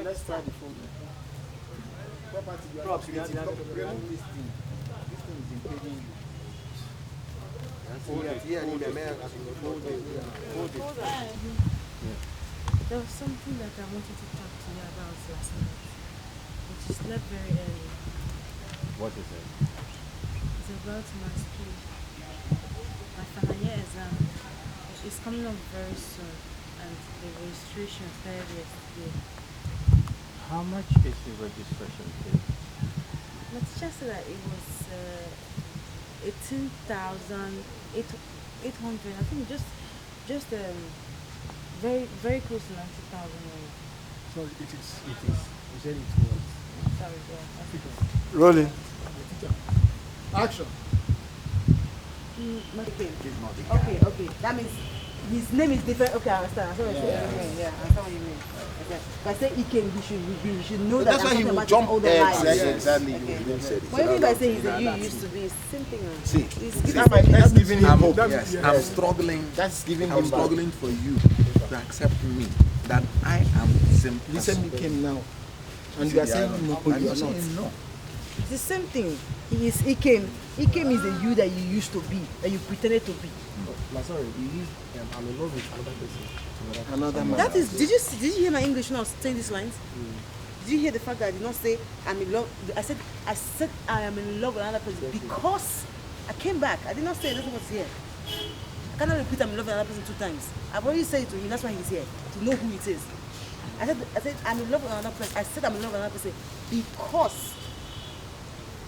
Let's try the phone. Property, you are creative. Remove this thing. This thing is impeding you. Hold it. There was something that I wanted to talk to you about last night, but you slept very early. What is it? It's about my school. My final year exam is coming up very soon, and the registration started yesterday. How much is the registration fee? My teacher said that it was 18,800. I think just very close to 90,000. So it is. You said it was. Sorry, Rolling. Action. Okay. That means his name is different. Okay, I understand. I understand what you mean. Okay. If I say Ikem, he should know that. That's why he will jump all the lies. Exactly. What if I say he's a you used to be? It's the same thing. See, that's giving him hope. Yes, I'm struggling. That's giving him struggling for you to accept me that I am the same person. Listen, Ikem now, and you are saying no, and you are not. No. It's the same thing. He is Ikem. Ikem is the you that you used to be, that you pretended to be. No, sorry, you used I'm in love with another person. Another man. That is, did you hear my English when I was saying these lines? Did you hear the fact that I did not say I'm in love? I said I am in love with another person because I came back. I did not say nothing was here. I cannot repeat I'm in love with another person 2 times. I've already said it to him. That's why he's here, to know who it is. I said I'm in love with another person. I said I'm in love with another person because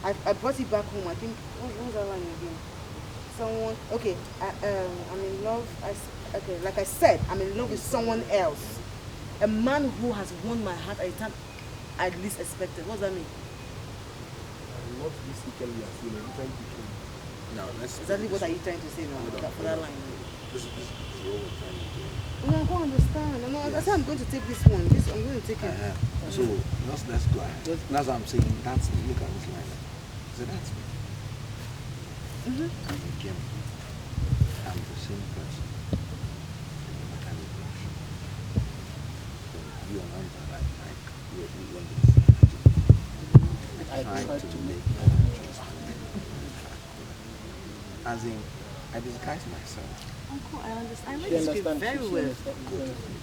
I brought it back home. I think what was that line again? Someone. Okay. I'm in love. Like I said, I'm in love with someone else. A man who has won my heart at a time I least expected. What does that mean? I love this weekend we are feeling. I'm trying to kill. No, let's. Exactly what are you trying to say now for that line? This is what we're trying to do. No, I don't understand. No, I said I'm going to take this one. I'm going to take it. So let's go ahead. That's what I'm saying. That's me. Look at this line. So that's me. I'm Ikem. I'm the same person. You and I trying to make as in I disguise myself. Uncle, I understand. I read this script very well.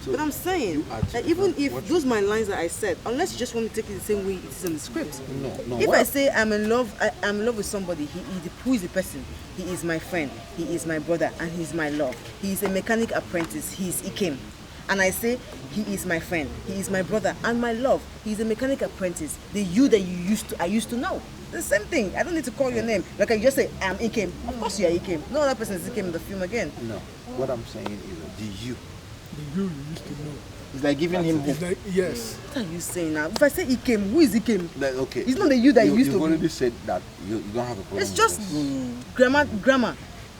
But I'm saying that even if those my lines that I said, unless you just want me to take it the same way it is in the script. No. If I say I'm in love with somebody, who is the person? He is my friend, he is my brother, and he is my love. He is a mechanic apprentice, he is Ikem. And I say he is my friend, he is my brother, and my love. He is a mechanic apprentice. The you that I used to know. The same thing. I don't need to call your name. Like I just say, I'm Ikem. Of course you are Ikem. No other person is Ikem in the film again. No. What I'm saying is the you. The you used to know. It's like giving him hope. Like, yes. What are you saying now? If I say Ikem, who is Ikem? Like, okay. It's not the you that you used to be. You've already said that you don't have a problem. It's just grammar.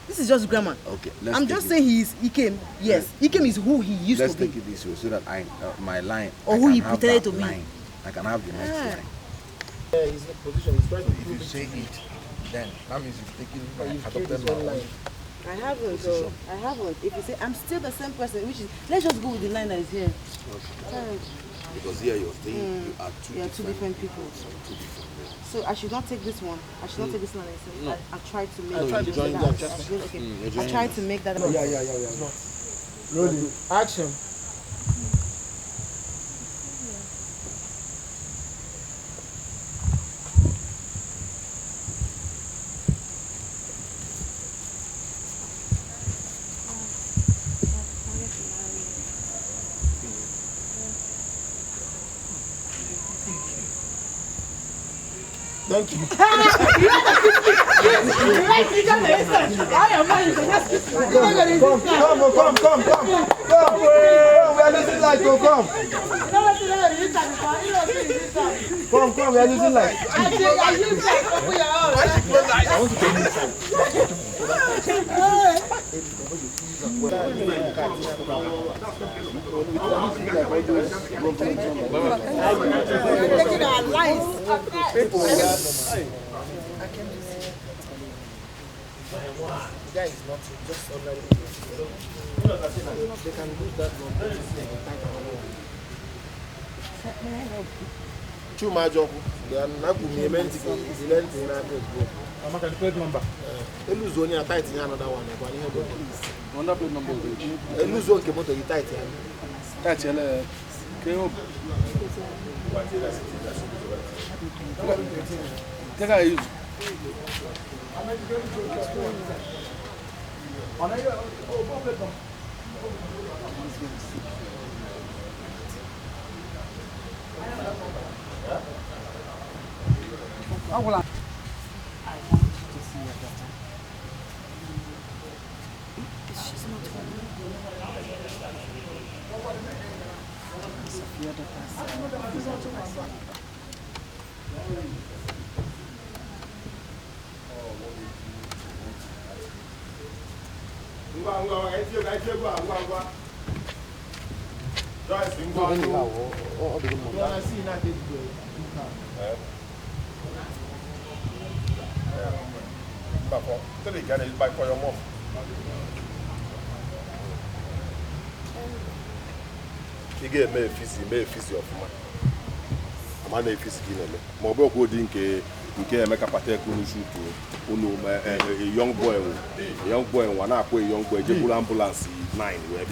This is just grammar. Okay. I'm just saying he is Ikem. Yes. Ikem is who he used to be. Let's take it this way so that my line. Or who he pretended to be. I can have the next line. Yeah, he's in a position. He's trying to if you say it, then that means you've taken adopted my line. I haven't, though. I haven't. If you say I'm still the same person, which is let's just go with the line that is here. Okay. Because here you're saying you are two different people. So I should not take this one. I should not take this one. I tried to make. I tried to make that. Yeah. Rolling. Action. Thank you. Come. We are losing light. Come. Come. We are losing light. I want to take this side. Taking our lives. The guy is not just ordinary. They can use that one. May I help you? Chuma job. Then I could be meant to be lent in a book. I'm not going to plate number. Eluzonia tight in another one. One plate number. Eluzon came out to tight. Tight, Take a use. I want to see your daughter. She's not home. Your daughter's You get me fizzy of man. I'm not a fizzy. Mobile coding make a particular a young boy, one up a young boy, ambulance 9 where